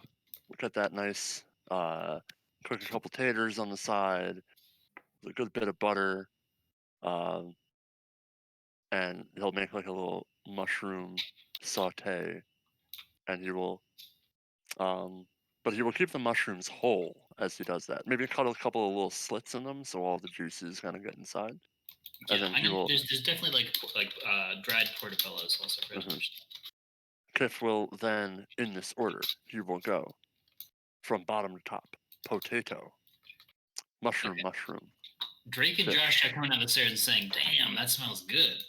get that nice. Cook a couple taters on the side, a good bit of butter, and he'll make like a little mushroom saute, and he will, but he will keep the mushrooms whole as he does that. Maybe cut a couple of little slits in them so all the juices kind of get inside. Yeah, And then he will. There's definitely like dried portobellos also. Kiff will then, in this order, he will go from bottom to top: potato, mushroom, mushroom. Drake and fish. Josh are coming down the stairs and saying, "Damn, that smells good."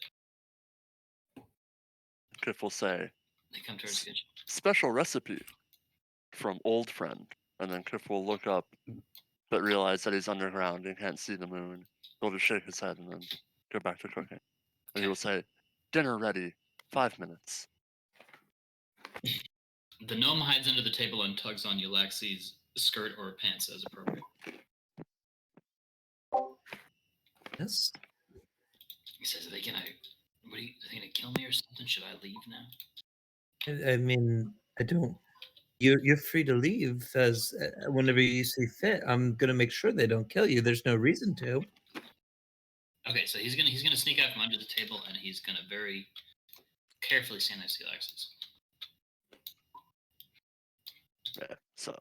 Kiff will say, They come towards the kitchen. "Special recipe from old friend." And then Kiff will look up, but realize that he's underground and can't see the moon. He'll just shake his head and then go back to cooking. And he will say, "Dinner ready, 5 minutes." The gnome hides under the table and tugs on Yllaxis' skirt or pants as appropriate. Yes. He says, "Are they gonna kill me or something? Should I leave now?" I mean, I don't. You're free to leave as whenever you see fit. I'm gonna make sure they don't kill you. There's no reason to. Okay, so he's gonna sneak out from under the table and he's gonna very carefully stand next to Yllaxis. Yeah, so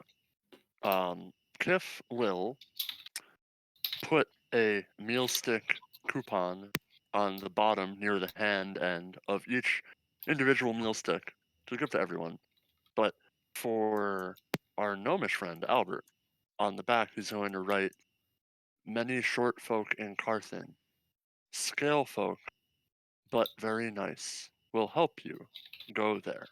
Kiff will put a meal stick coupon on the bottom near the hand end of each individual meal stick to give to everyone. But for our gnomish friend Albert, on the back he's going to write, "Many short folk in Carthen, scale folk, but very nice, will help you. Go there."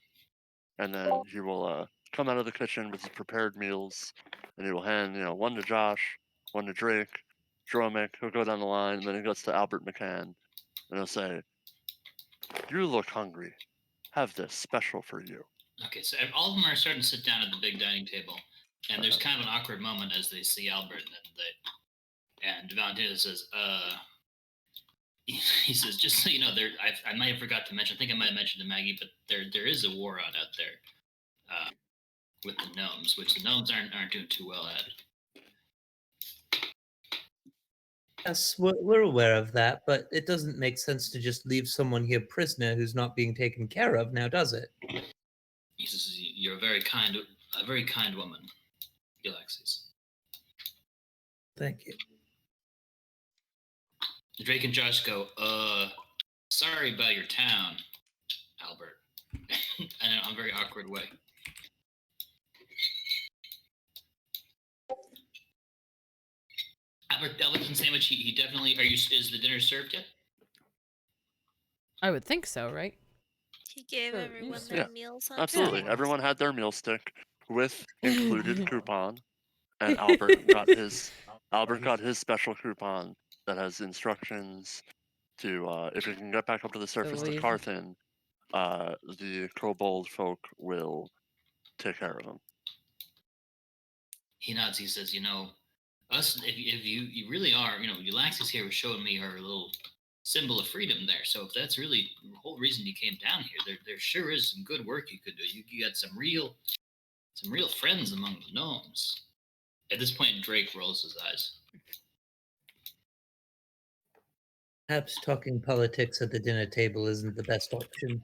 And then he will come out of the kitchen with his prepared meals, and he will hand, one to Josh, one to Drake, Dromik. He'll go down the line, and then he goes to Albert McCann, and he'll say, "You look hungry. Have this special for you." Okay, so all of them are starting to sit down at the big dining table, and there's kind of an awkward moment as they see Albert, and Valentina says, he says, "Just so you know, I might have forgot to mention. I think I might have mentioned to Maggie, but there is a war on out there with the gnomes, which the gnomes aren't doing too well at." Yes, we're aware of that, but it doesn't make sense to just leave someone here prisoner who's not being taken care of, now does it? He says, "You're a very kind woman, Yllaxis." Thank you. Drake and Josh go, "Sorry about your town, Albert," in a very awkward way. Albert's sandwich. He definitely. Is the dinner served yet? I would think so, right? He gave Sure, everyone yes. their Yeah, meals on Absolutely. time. Everyone had their meal stick with included coupon, and Albert got his special coupon that has instructions to if you can get back up to the surface of leave. Carthen, the kobold folk will take care of him. He nods. He says, us, if you really are, Yllaxis here was showing me her little symbol of freedom there. So if that's really the whole reason you came down here, there sure is some good work you could do. You got some real friends among the gnomes. At this point, Drake rolls his eyes. Perhaps talking politics at the dinner table isn't the best option.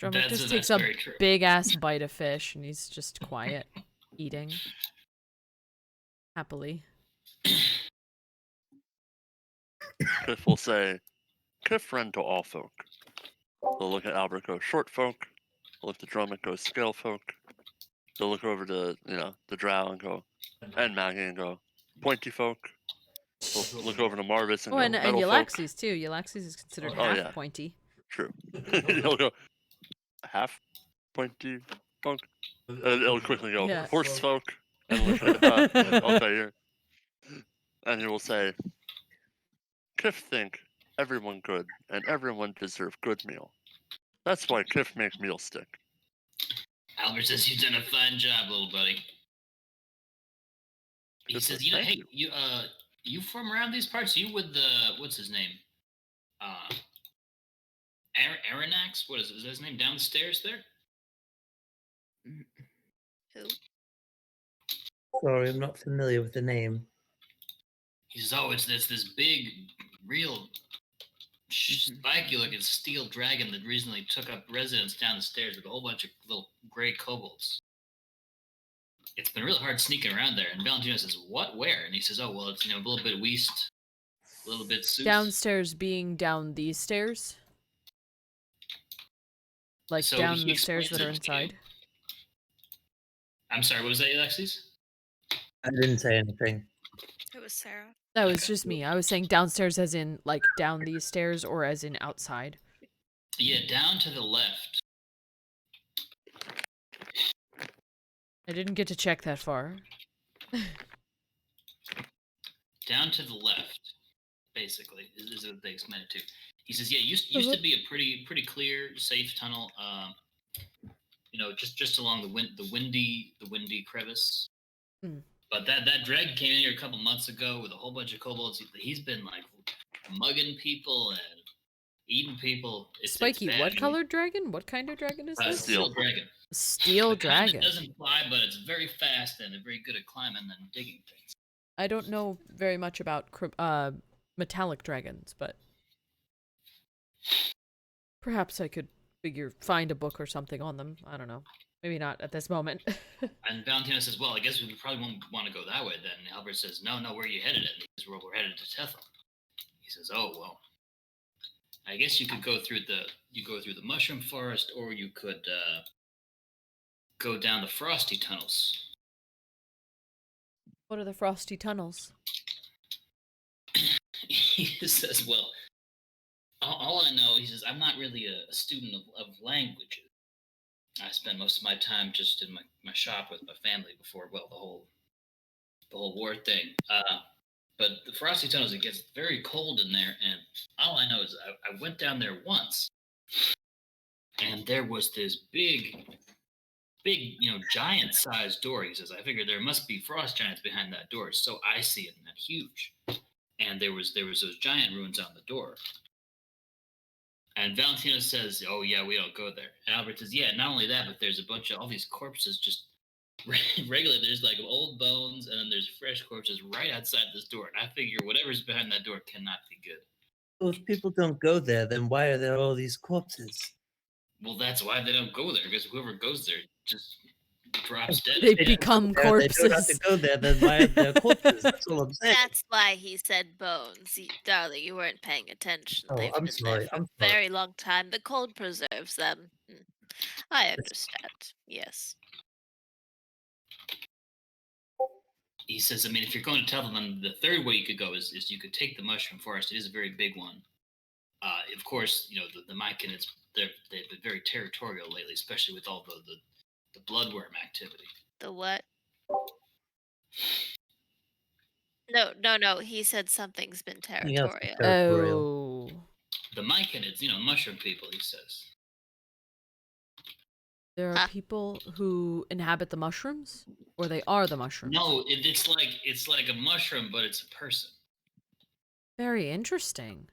Dromik just takes that's a very true. big ass bite of fish and he's just quiet, eating happily. Kiff will say, Kiff friend to all folk. They'll look at Albert go short folk. They'll look at Dromik go scale folk. They'll look over to, the drow and go, and Maggie and go, pointy folk. They'll look over to Marvis and Oh, go, and metal folk. Yllaxis too. Yllaxis is considered Oh, half yeah. pointy. True. He'll go, half pointy folk. And it'll quickly go, Yeah. horse folk. And look at, okay, here. And he will say, Kiff think everyone good and everyone deserve good meal. That's why Kiff make meal stick. Albert says you've done a fine job, little buddy. He This says, is- thank hey, you from around these parts? You with the what's his name? Aranax? What is his name? Down the stairs there? Who? Sorry, I'm not familiar with the name. He says, oh, it's this big, real spiky looking steel dragon that recently took up residence down the stairs with a whole bunch of little gray kobolds. It's been really hard sneaking around there. And Valentino says, what, where? And he says, oh, well, it's, a little bit west, a little bit south. Downstairs being down these stairs? Like So down he the stairs that are explains it to you. inside? I'm sorry, what was that, Yllaxis? I didn't say anything. It was Sarah. That was just me. I was saying downstairs as in, like, down these stairs or as in outside. Yeah, down to the left. I didn't get to check that far. Down to the left, basically, is what they explain it to. He says, yeah, used to be a pretty clear, safe tunnel. Just along the windy crevice. Mm. But that dragon came in here a couple months ago with a whole bunch of kobolds. He's been like mugging people and eating people. Spiky, it's bad. what colored dragon? What kind of dragon is this? Steel dragon. Steel The kind that dragon. doesn't fly, but it's very fast and very good at climbing and digging things. I don't know very much about metallic dragons, but perhaps I could find a book or something on them. I don't know. Maybe not at this moment. And Valentino says, well, I guess we probably won't want to go that way then. And Albert says, no, where are you headed at? And he says, well, we're headed to Tethel. He says, oh, well, I guess you could go through the mushroom forest, or you could go down the frosty tunnels. What are the frosty tunnels? He says, well, all I know, he says, I'm not really a student of languages. I spend most of my time just in my shop with my family before, well, the whole war thing. But the frosty tunnels, it gets very cold in there, and all I know is I went down there once, and there was this big, giant-sized door. He says, I figured there must be frost giants behind that door. So I see it, and that huge. And there was those giant runes on the door. And Valentino says, oh, yeah, we don't go there. And Albert says, yeah, not only that, but there's a bunch of all these corpses just regularly. There's like old bones, and then there's fresh corpses right outside this door. And I figure whatever's behind that door cannot be good. Well, if people don't go there, then why are there all these corpses? Well, that's why they don't go there, because whoever goes there just drops dead. They at the end. become They don't have to corpses. go there, then why are there corpses? That's all I'm saying. That's why he said bones. Darling, you weren't paying attention. Oh, They've I'm been sorry, there for I'm a sorry. very long time. The cold preserves them. I understand. Yes. He says, I mean, if you're going to tell them, then the third way you could go is you could take the mushroom forest. It is a very big one. Of course, the Mycan, they've been very territorial lately, especially with all the bloodworm activity. The what? No. He said something's been Something else is territorial. territorial. Oh. The myconids, mushroom people, he says. There are people who inhabit the mushrooms, or they are the mushrooms. No, it's like a mushroom, but it's a person. Very interesting.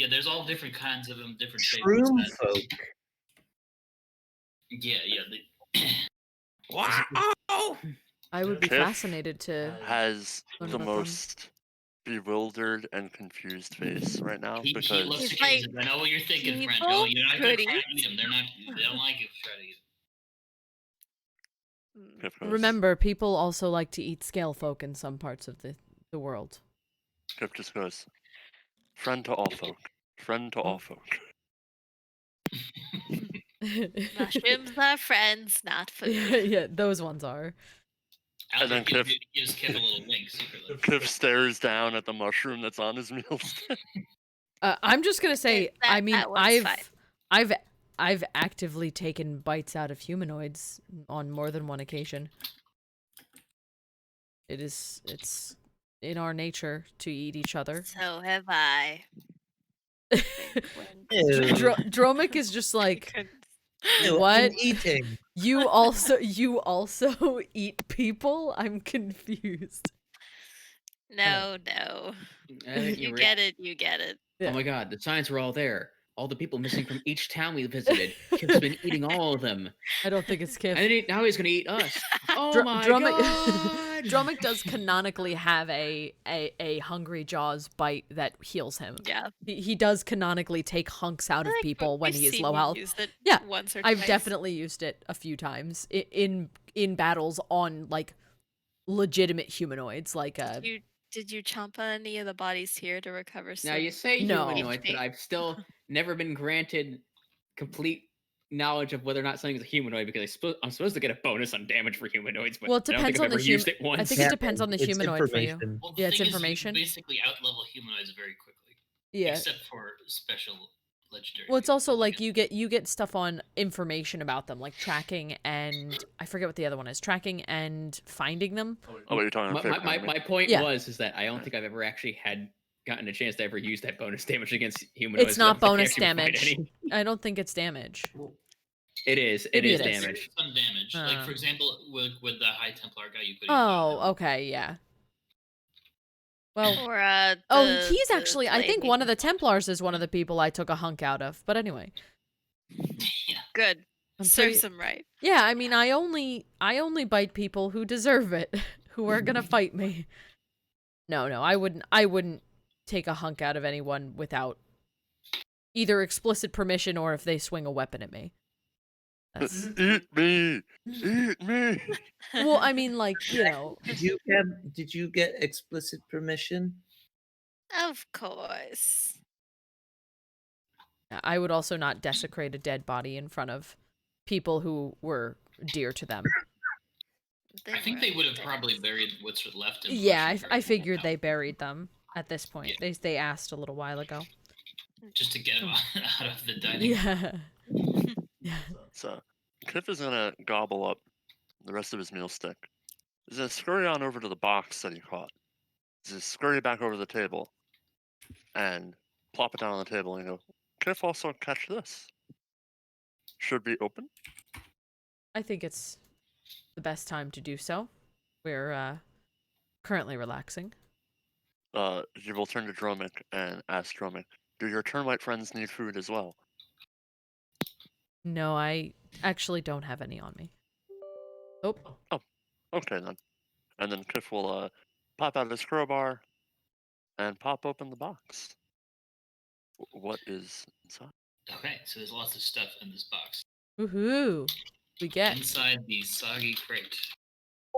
There's all different kinds of them, different shapes. Shroom folk. Yeah. Wow! I would be Kiff fascinated to. Has Learn the about them. most bewildered and confused face right now He because looks He's at you and like, says, I know what you're thinking, friend. "People No, you're not going to could try eat." to eat them. They don't like you to try to eat them. Kiff goes, Remember, people also like to eat scale folk in some parts of the world. Kiff just goes, friend to all folk. Friend to all folk. Mushrooms are friends, not food. yeah, those ones are. And then Alfred Kiff- gives Kiff a little wink secretly. Kiff stares down at the mushroom that's on his meal stick. I'm just gonna say, I mean, that one's fine. I've actively taken bites out of humanoids on more than one occasion. It's in our nature to eat each other. So have I. Dromik is just like, Ew, what? I'm eating. You also eat people? I'm confused. No. You get it. Yeah. Oh my god, the signs were all there. All the people missing from each town we visited. Kiff's been eating all of them. I don't think it's Kiff. And now he's gonna eat us. Oh my god! Dromik does canonically have a Hungry Jaws bite that heals him. Yeah. He does canonically take hunks out of people when he is low health. Yeah. Once or I've twice. definitely used it a few times in battles on like legitimate humanoids. Like Did you chomp on any of the bodies here to recover some? Now you say No. humanoids, but I've still never been granted complete knowledge of whether or not something is a humanoid because I'm supposed to get a bonus on damage for humanoids, but Well, it I don't depends think I've on ever the used it once. I think it depends on the It's humanoid for you. information. Well, the Yeah, it's thing is, you can information. basically outlevel humanoids very quickly. Yeah. Except for special legendary. Well, it's people. also like you get stuff on information about them, like tracking and I forget what the other one is. Tracking and finding them. Oh, you're talking about My point Yeah. is that I don't think I've ever actually gotten a chance to ever use that bonus damage against humanoids. It's I don't not think I bonus actually find damage. any. I don't think it's damage. It is. Maybe It is it is. damage. Some damage. Like for example, with the High Templar guy, you could. Oh, okay, yeah. Well, Or he's actually. I think one of the Templars is one of the people I took a hunk out of. But anyway, Good. I'm Serves pretty- them right. Yeah, I mean, I only bite people who deserve it, who are gonna fight me. No, I wouldn't take a hunk out of anyone without either explicit permission or if they swing a weapon at me. That's... Eat me! Eat me! Well, I mean, like, you know. Did you get explicit permission? Of course. I would also not desecrate a dead body in front of people who were dear to them. I think they would have probably buried what's left. In Yeah, Flushing I for figured now, they buried them at this point. Yeah. They asked a little while ago. just to get them out of the dining. Yeah. Yeah. So, Kiff is gonna gobble up the rest of his meal stick. He's gonna scurry on over to the box that he caught. He's gonna scurry back over to the table and plop it down on the table and go, Kiff, also catch this. Should be open. I think it's the best time to do so. We're currently relaxing. You will turn to Dromik and ask Dromik, do your termite friends need food as well? No, I actually don't have any on me. Oh. Okay then. And then Kiff will pop out his crowbar and pop open the box. What is inside? Okay, so there's lots of stuff in this box. Woohoo! We get. Inside the soggy crate,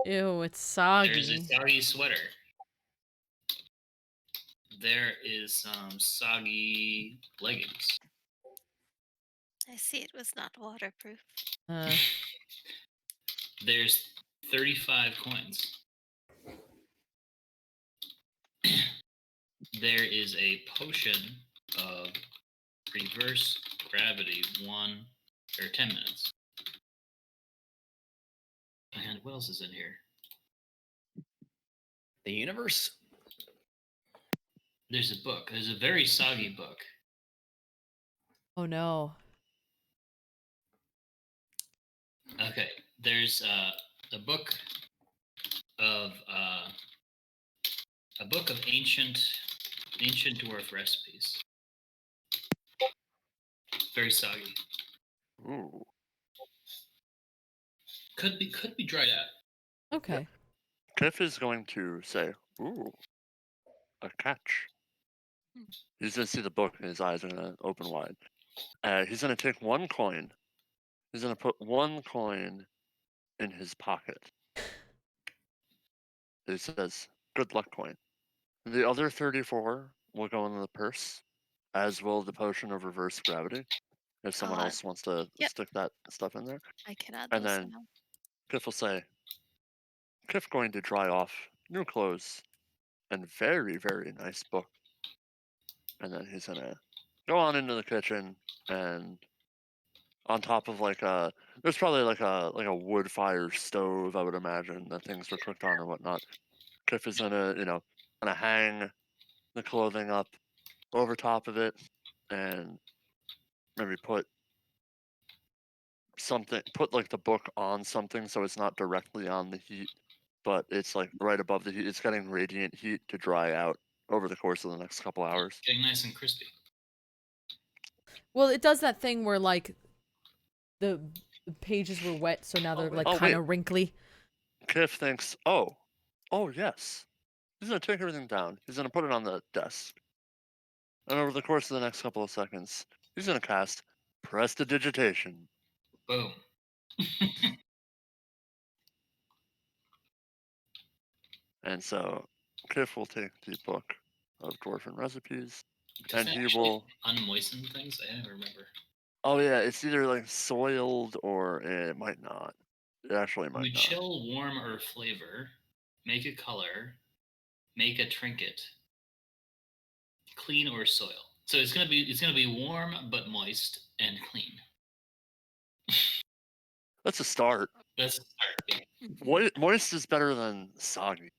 Ew, it's there's a soggy. soggy sweater. There is some soggy leggings. I see it was not waterproof. There's 35 coins. There is a potion of reverse gravity 10 minutes. And what else is in here? The universe. There's a book. There's a very soggy book. Oh no. Okay, there's a book of ancient dwarf recipes. Very soggy. Ooh. Could be dried out. Okay. Kiff is going to say, "Ooh, a catch." He's gonna see the book, and his eyes are gonna open wide. He's gonna take one coin. He's gonna put one coin in his pocket. He says, "Good luck coin." The other 34 will go in the purse, as will the potion of reverse gravity. If someone I'll add- else wants to Yep. stick that stuff in there, I can add and those then now. Kiff will say, "Kiff going to dry off new clothes and very, very nice book." And then he's gonna go on into the kitchen, and on top of there's probably like a wood fire stove, I would imagine, that things were cooked on and whatnot. Kiff is gonna hang the clothing up over top of it, and maybe put like the book on something so it's not directly on the heat, but it's like right above the heat. It's getting radiant heat to dry out over the course of the next couple hours. Getting nice and crispy. Well, it does that thing where like the pages were wet, so now they're like Oh, kind wait. of wrinkly. Kiff thinks, oh yes. He's gonna take everything down. He's gonna put it on the desk. And over the course of the next couple of seconds, he's gonna cast Prestidigitation. Boom. And so Kiff will take the book of Dwarven recipes, Does and that he actually will. unmoisten things? I don't remember. Oh yeah, it's either like soiled or it might not. It actually might You not. chill, warm, or flavor. Make a color. Make a trinket. Clean or soil. So it's gonna be warm but moist and clean. That's a start. That's the start. Moist is better than soggy.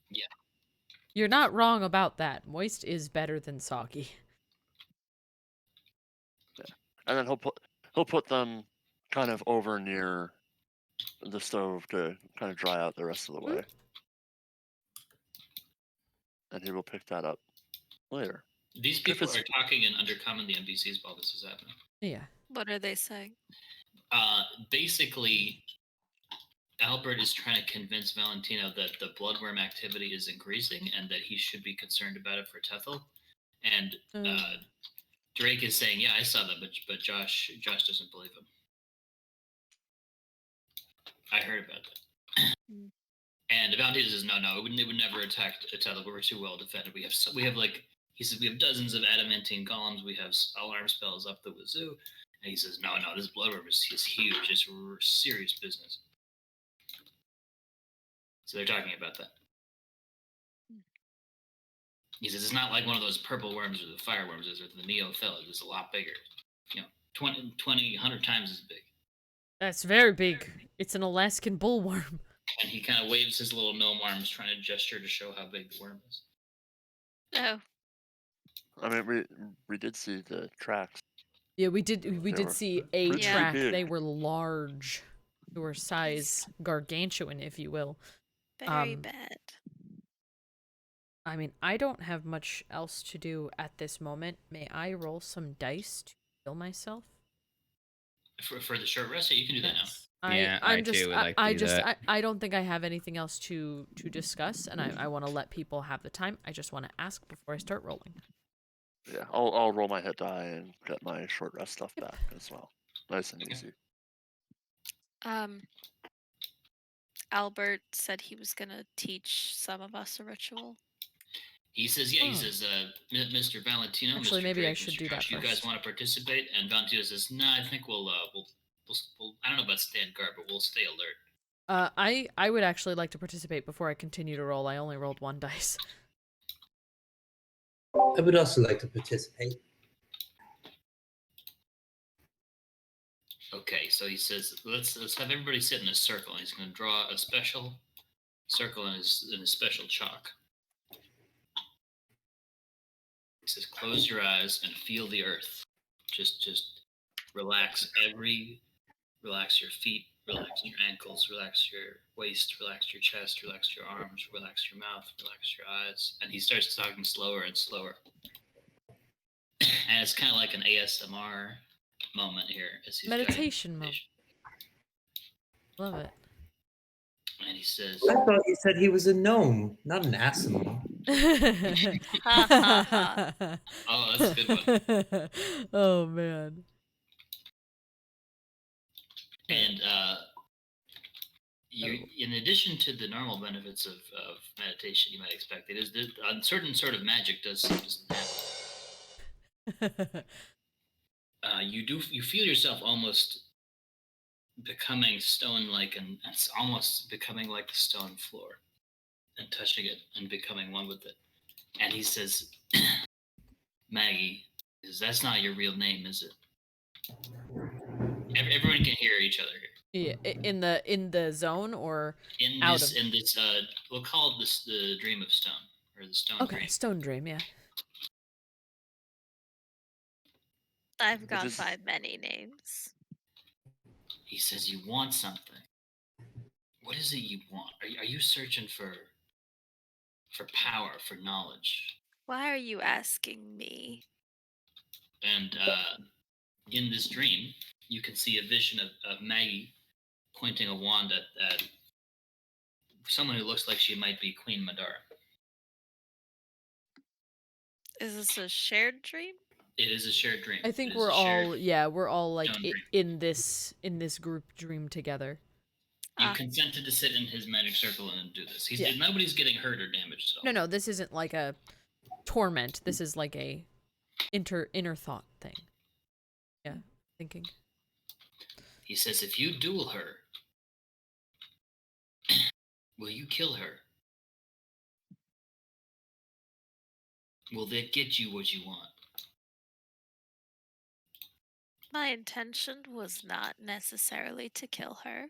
Yeah. You're not wrong about that. Moist is better than soggy. And then he'll put them kind of over near the stove to kind of dry out the rest of the way. And he will pick that up later. These people are talking in Undercommon, the NPCs, while this is happening. Yeah. What are they saying? Basically, Albert is trying to convince Valentino that the bloodworm activity is increasing and that he should be concerned about it for Tethel. And Drake is saying, "Yeah, I saw that, but Josh doesn't believe him." I heard about that. And Valentino says, "No, it would never attack Tethel. We're too well defended. We have like." He says, "We have dozens of adamantine golems. We have alarm spells up the wazoo." And he says, no, this bloodworm is huge. It's serious business. So they're talking about that. He says, it's not like one of those purple worms or the fire worms or the neophilas. It's a lot bigger. 20, 100 times as big. That's very big. It's an Alaskan bullworm. And he kind of waves his little gnome arms, trying to gesture to show how big the worm is. Oh. I mean, we did see the tracks. Yeah, we did see a track. Big. They were large. They were size gargantuan, if you will. Very bad. I mean, I don't have much else to do at this moment. May I roll some dice to heal myself? For the short rest, you can do that now. I don't think I have anything else to discuss, and I want to let people have the time. I just want to ask before I start rolling. Yeah, I'll roll my hit die and get my short rest stuff back as well. Nice and easy. Albert said he was gonna teach some of us a ritual. He says, Mr. Valentino, actually, Mr. maybe Drake, I should Mr. do Josh, that you first. guys want to participate? And Valentino says, no, I think we'll I don't know about stand guard, but we'll stay alert. I would actually like to participate before I continue to roll. I only rolled 1 dice. I would also like to participate. Okay, so he says, let's have everybody sit in a circle. And he's going to draw a special circle in his special chalk. He says, close your eyes and feel the earth. Just relax relax your feet, relax your ankles, relax your waist, relax your chest, relax your arms, relax your mouth, relax your eyes. And he starts talking slower and slower. And it's kind of like an ASMR moment here as he's guiding Meditation moment. Love it. And he says, I thought you said he was a gnome, not an ASMR. Ha ha ha. "Oh, that's a good one." Oh man. And you, in addition to the normal benefits of meditation, you might expect, it is a certain sort of magic does happen. You feel yourself almost becoming stone-like, and it's almost becoming like the stone floor, and touching it and becoming one with it. And he says, Maggie, that's not your real name, is it? Everyone can hear each other here. Yeah, in the zone or In out this, of. in this, we'll call this the Dream of Stone, or the Stone Okay, Dream. stone dream, yeah. I've gone is- by many names. He says, you want something. What is it you want? Are you searching for power, for knowledge? Why are you asking me? And in this dream, you can see a vision of Maggie pointing a wand at someone who looks like she might be Queen Madara. Is this a shared dream? It is a shared dream. I think It is we're a all shared we're all like stone dream. in this group dream together. You Ah. consented to sit in his magic circle and do this. Yeah. Nobody's getting hurt or damaged at all. No, this isn't like a torment. This is like a inner thought thing. Yeah, thinking. He says, if you duel her, will you kill her? Will that get you what you want? My intention was not necessarily to kill her.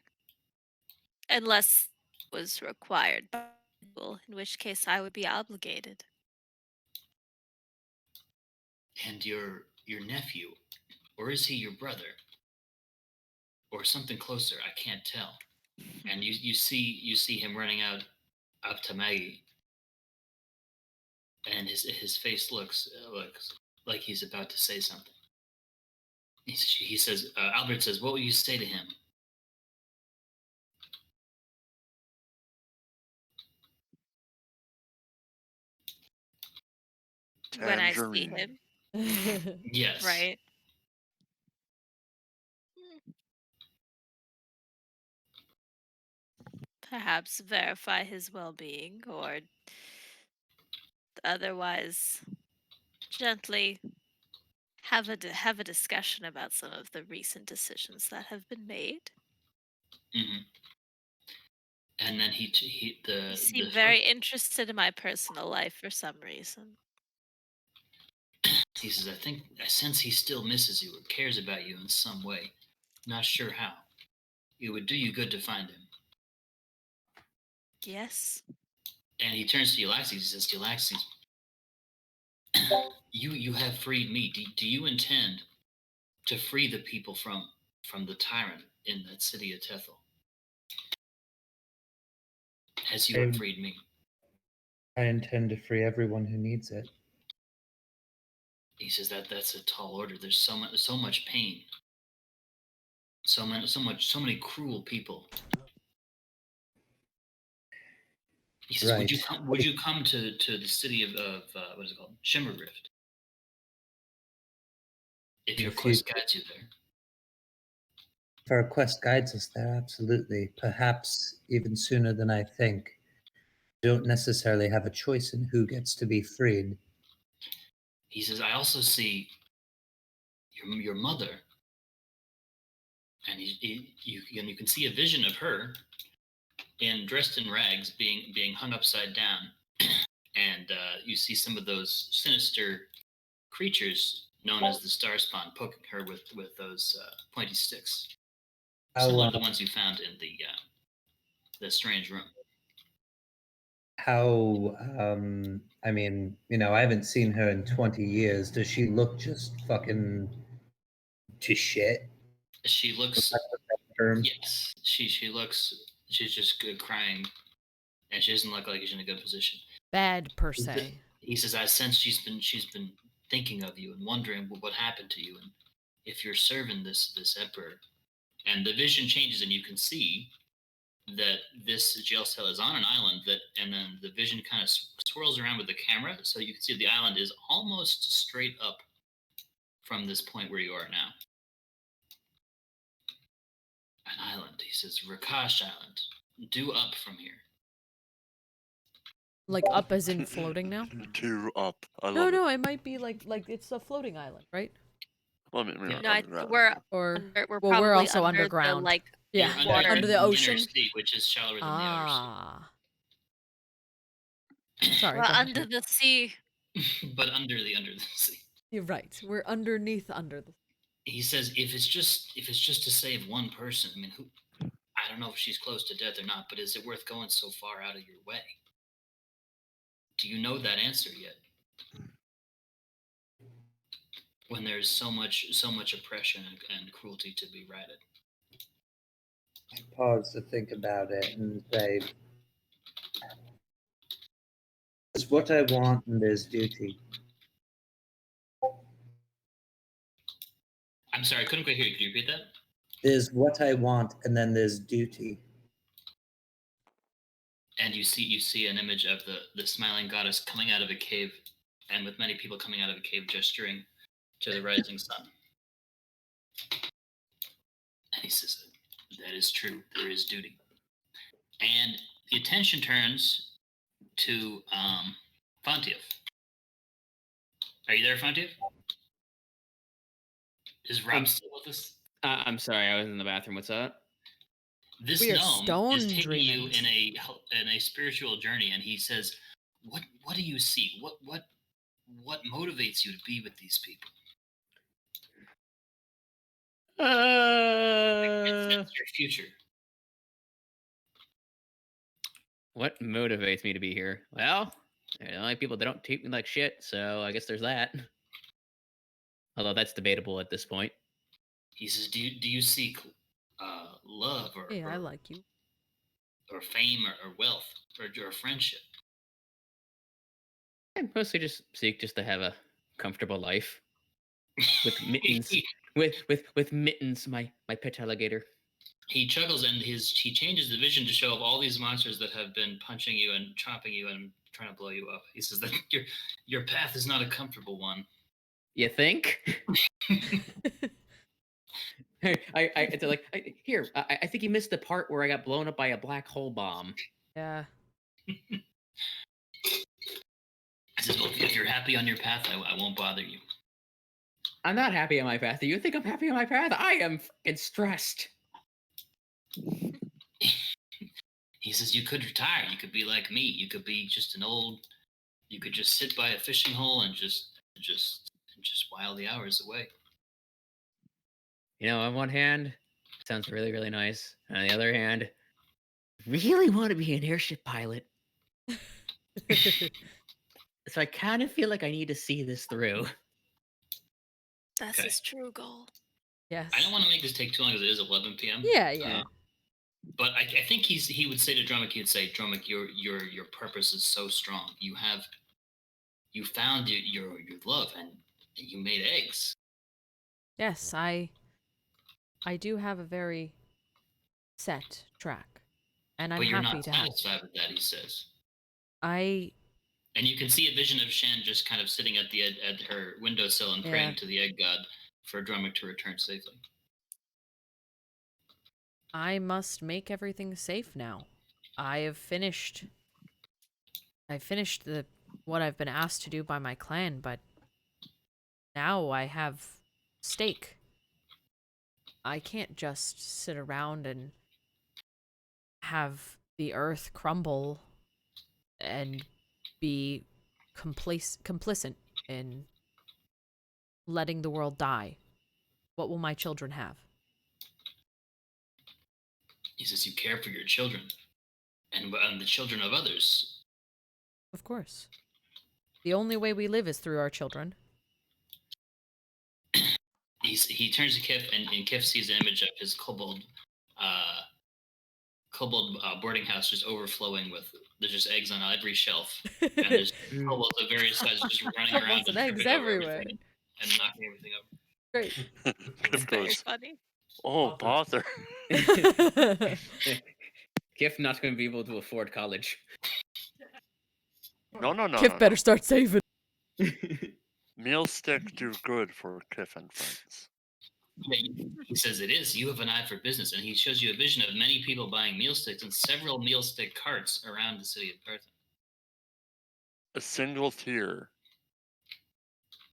Unless was required by rule, in which case I would be obligated. And your nephew, or is he your brother? Or something closer, I can't tell. And you see him running out up to Maggie, and his face looks like he's about to say something. He says, Albert says, what will you say to him? When I see Tangerine. him, Yes. right? Perhaps verify his well-being, or otherwise gently have a discussion about some of the recent decisions that have been made. Mm-hmm. And then You seem very interested in my personal life for some reason. He says, I sense he still misses you or cares about you in some way. Not sure how. It would do you good to find him. Yes. And he turns to Yllaxis. He says, Yllaxis, you have freed me. Do you intend to free the people from the tyrant in that city of Tethel, as you have freed me? I intend to free everyone who needs it. He says that's a tall order. There's so much pain, so many cruel people. He says, Right. would you come to the city of what is it called, Shimmer Rift, if your quest guides you there? If our quest guides us there, absolutely. Perhaps even sooner than I think. We don't necessarily have a choice in who gets to be freed. He says, I also see your mother, and you can see a vision of her dressed in rags, being hung upside down, and you see some of those sinister creatures known as the Starspawn poking her with those pointy sticks, similar to the ones you found in the strange room. How, I mean, I haven't seen her in 20 years. Does she look just fucking to shit. She looks. Term. Yes, she looks. She's just good crying, and she doesn't look like she's in a good position. Bad per se. He says, "I sense she's been thinking of you and wondering what happened to you, and if you're serving this emperor." And the vision changes, and you can see that this jail cell is on an island. And then the vision kind of swirls around with the camera, so you can see the island is almost straight up from this point where you are now. An island, he says, Rakash Island, due up from here. Like up as in floating now? Two up. I love No, it. no, it might be like it's a floating island, right? Well, I mean, we're Yeah. not No, underground. we're Or under, we're well, probably we're also under underground. The, like Yeah, You're water. under the inner ocean. sea, which is shallower than Ah. the Sorry. We're go ahead. under the sea. outer sea. But under the sea. You're right. We're underneath under the. He says, if it's just to save one person, I mean, I don't know if she's close to death or not, but is it worth going so far out of your way? Do you know that answer yet? When there's so much oppression and cruelty to be righted. I pause to think about it and say, "It's what I want, and there's duty." I'm sorry, I couldn't quite hear you. Could you repeat that? There's what I want, and then there's duty. And you see an image of the smiling goddess coming out of a cave, and with many people coming out of a cave gesturing to the rising sun. And he says, that is true, there is duty. And the attention turns to Fontiev. Are you there, Fontiev? Is Rob still with us? I'm sorry, I was in the bathroom. What's up? This We are gnome stone is taking dreaming. you in a spiritual journey, and he says, "What do you see? What motivates you to be with these people? It's your future." What motivates me to be here? Well, I don't like people that don't treat me like shit, so I guess there's that. Although that's debatable at this point. He says, "Do you seek love or Hey, I like you. or fame or wealth or friendship?" I mostly just seek just to have a comfortable life with mittens. with mittens, my pet alligator. He chuckles and he changes the vision to show all these monsters that have been punching you and chopping you and trying to blow you up. He says that your path is not a comfortable one. You think? I think you missed the part where I got blown up by a black hole bomb. Yeah. He says, "Well, if you're happy on your path, I won't bother you." I'm not happy on my path. Do you think I'm happy on my path? I am fucking stressed. He says, "You could retire. You could be like me. You could be just you could just sit by a fishing hole and just while the hours away." You know, on one hand, it sounds really, really nice. On the other hand, really want to be an airship pilot. So I kind of feel like I need to see this through. That's Okay. his true goal. Yes. I don't want to make this take too long because it is 11 p.m. Yeah. But I think he would say to Dromik, he'd say, "Dromik, your purpose is so strong. You found your love and you made eggs." Yes, I do have a very set track, and I'm But you're happy not to have. satisfied with that, he says. I And you can see a vision of Shen just kind of sitting at her windowsill and praying to the egg god for Dromik to return safely. I must make everything safe now. I finished what I've been asked to do by my clan, but now I have stake. I can't just sit around and have the earth crumble and be complicit in letting the world die. What will my children have? He says, "You care for your children and the children of others." Of course. The only way we live is through our children. he turns to Kiff, and Kiff sees an image of his kobold boarding house just overflowing with. There's just eggs on every shelf, and there's kobolds of various sizes just running around Kobolds and eggs tripping over everywhere. everything and knocking everything over. Great. Kiff Very goes, funny. oh, bother. Kiff not going to be able to afford college. No. Kiff better start saving. Meal stick do good for Kiff and friends. Yeah, he says it is. You have an eye for business, and he shows you a vision of many people buying meal sticks and several meal stick carts around the city of Carthon. A single tear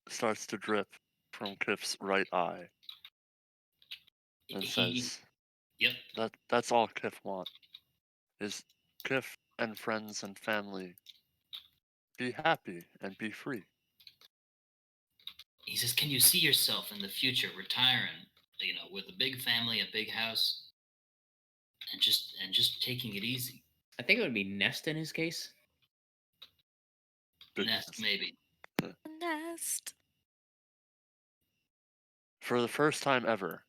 starts to drip from Kiff's right eye and says, Yep. That's all Kiff want, is Kiff and friends and family be happy and be free. He says, can you see yourself in the future retiring, with a big family, a big house, and just taking it easy? I think it would be Nest in his case. Nest, maybe. Nest. For the first time ever,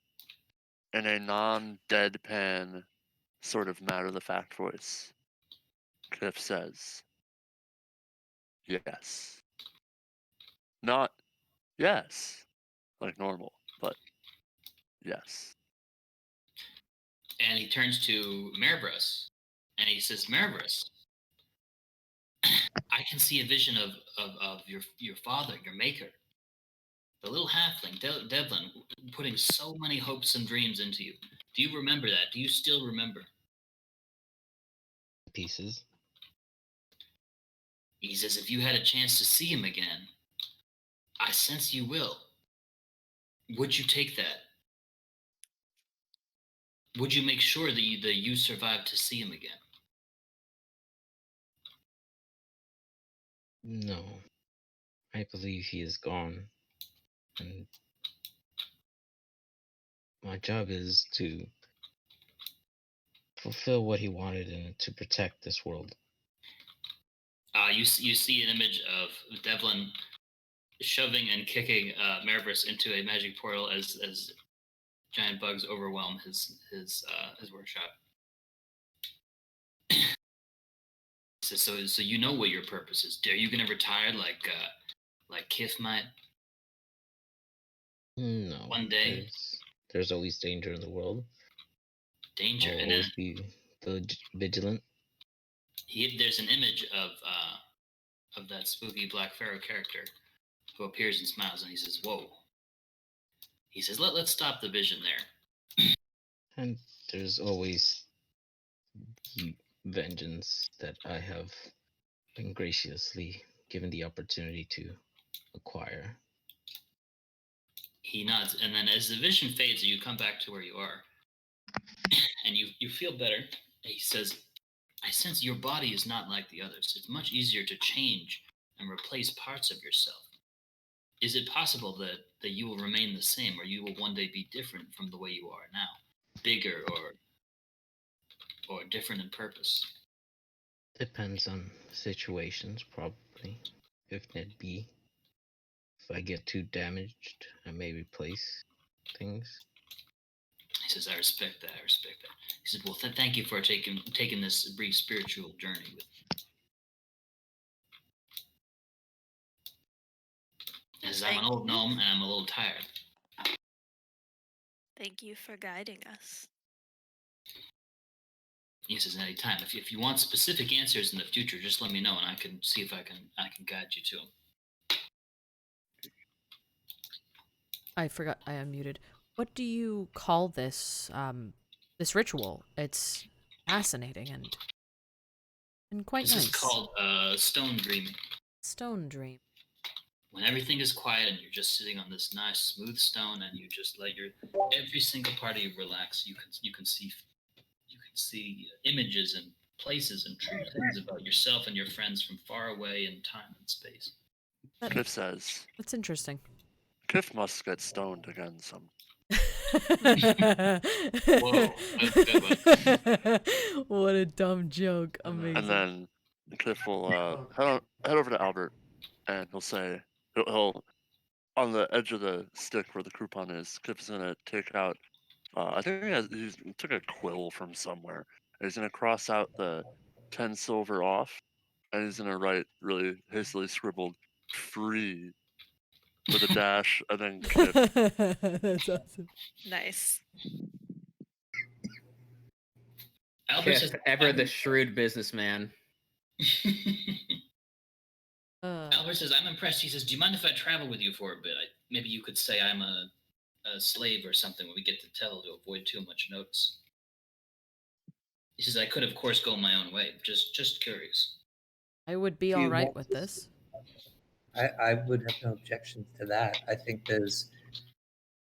in a non-deadpan sort of matter-of-the-fact voice, Kiff says, yes. Not yes, like normal, but yes. And he turns to Marvis, and he says, Marvis, I can see a vision of your father, your maker, the little halfling, Devlin, putting so many hopes and dreams into you. Do you remember that? Do you still remember? Pieces. He says, if you had a chance to see him again, I sense you will. Would you take that? Would you make sure that you survive to see him again? No. I believe he is gone. And my job is to fulfill what he wanted and to protect this world. You see an image of Devlin shoving and kicking Marvis into a magic portal as giant bugs overwhelm his workshop. So you know what your purpose is. Are you gonna retire like Kiff might? No. One day. There's always danger in the world. Danger, I'll and always be vigilant. There's an image of that spooky Black Pharaoh character who appears and smiles, and he says, "Whoa." He says, "Let's stop the vision there." And there's always the vengeance that I have been graciously given the opportunity to acquire. He nods, and then as the vision fades, you come back to where you are, and you feel better. He says, I sense your body is not like the others. It's much easier to change and replace parts of yourself. Is it possible that you will remain the same, or you will one day be different from the way you are now? Bigger or different in purpose? Depends on situations, probably. If need be. If I get too damaged, I may replace things. He says, I respect that. He said, well, thank you for taking this brief spiritual journey with me. As I'm an old gnome and I'm a little tired. Thank you for guiding us. He says, any time. If you want specific answers in the future, just let me know, and I can see if I can guide you to them. I forgot I unmuted. What do you call this this ritual? It's fascinating and quite this nice. This is called stone dreaming. Stone dream. When everything is quiet and you're just sitting on this nice smooth stone, and you just let every single part of you relax, you can see images and places and true things about yourself and your friends from far away in time and space. Kiff says, that's interesting. Kiff must get stoned again some. Whoa, that's a good one. What a dumb joke. Amazing. And then Kiff will head over to Albert, and he'll say, he'll on the edge of the stick where the coupon is, Kip is gonna take out. I think he took a quill from somewhere. And he's gonna cross out the 10 silver off, and he's gonna write really hastily scribbled "free" with a dash, and then Kip. That's awesome. Nice. Albert Kiff, says, ever the shrewd businessman. Albert says, I'm impressed. He says, do you mind if I travel with you for a bit? Maybe you could say I'm a slave or something when we get to tell to avoid too much notice. He says, I could, of course, go my own way. Just curious. I would be Do you all right want with to- this. I would have no objections to that. I think there's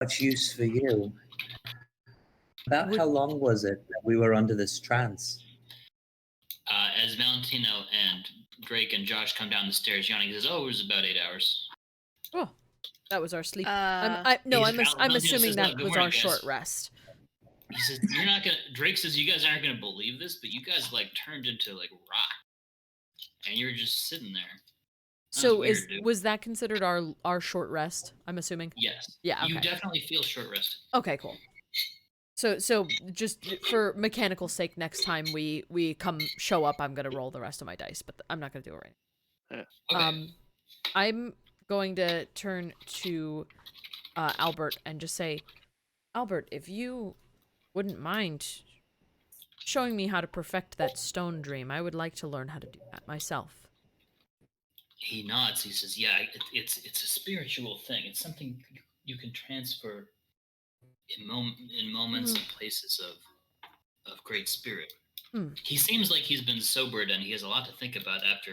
much use for you. About how long was it that we were under this trance? As Valentino and Drake and Josh come down the stairs yawning, he says, oh, it was about 8 hours. Oh, that was our sleep. Uh, I'm Valentino assuming says, that "Look, good was morning, our guys." short rest. He says, you're not gonna, Drake says, you guys aren't gonna believe this, but you guys, like, turned into, like, rock. And you're just sitting there. That So was weird, dude. was that considered our short rest? I'm assuming. Yes. Yeah, You okay. definitely feel short rested. Okay, cool. So just for mechanical sake, next time we show up, I'm gonna roll the rest of my dice, but I'm not gonna do it right now. Okay. I'm going to turn to Albert and just say, Albert, if you wouldn't mind showing me how to perfect that stone dream, I would like to learn how to do that myself. He nods. He says, yeah, it's a spiritual thing. It's something you can transfer in moments and places of great spirit. He seems like he's been sobered and he has a lot to think about after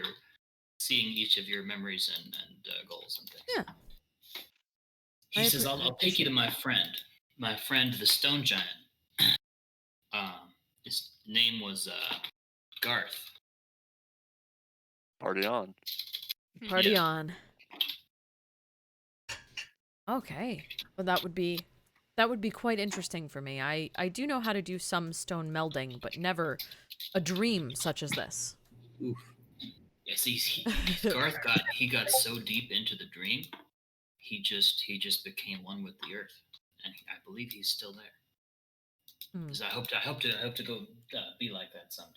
seeing each of your memories and goals and things. Yeah. He says, I'll take you to my friend, the stone giant. His name was Garth. Party on. Party Yeah. on. Okay. Well, that would be quite interesting for me. I do know how to do some stone melding, but never a dream such as this. Oof. Yeah, see, Garth got so deep into the dream, he just became one with the earth, and I believe he's still there. Because I hope to go be like that someday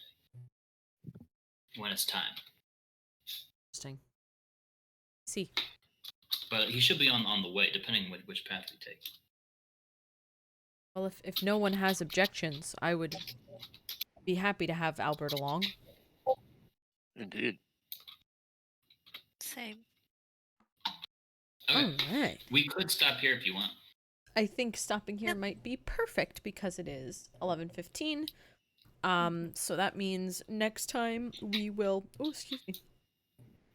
when it's time. Interesting. See. But he should be on the way, depending on which path we take. Well, if no one has objections, I would be happy to have Albert along. Indeed. Same. Okay. Alright. We could stop here if you want. I think stopping here might be perfect because it is 11:15. So that means next time we will... Oh, excuse me.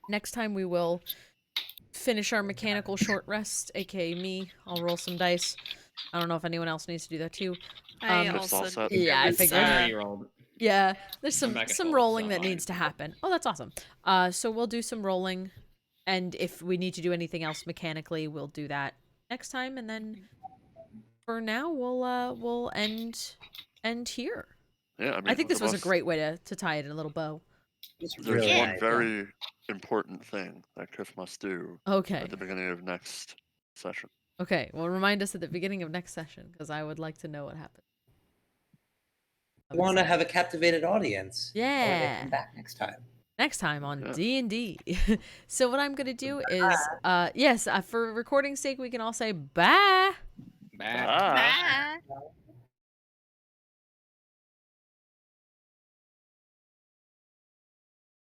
Next time we will finish our mechanical short rest, aka me. I'll roll some dice. I don't know if anyone else needs to do that too. I It's also. all set. Yeah, I was, figured. I already rolled. Yeah, there's I'm back at some full, rolling so that I'm needs to fine. happen. Oh, that's awesome. So we'll do some rolling, and if we need to do anything else mechanically, we'll do that next time. And then for now, we'll end here. Yeah, I mean, I think this there was a must- great way to tie it in a little bow. It's There's really one nice. very important thing that Kiff must do Okay. at the beginning of next session. Okay. Well, remind us at the beginning of next session because I would like to know what happened. I want to have a captivated audience. Or they Yeah. come back next time. Next time on Yeah. D&D. So what I'm gonna do is, yes, for recording's sake, we can all say bye. Bye. Ah. Bye.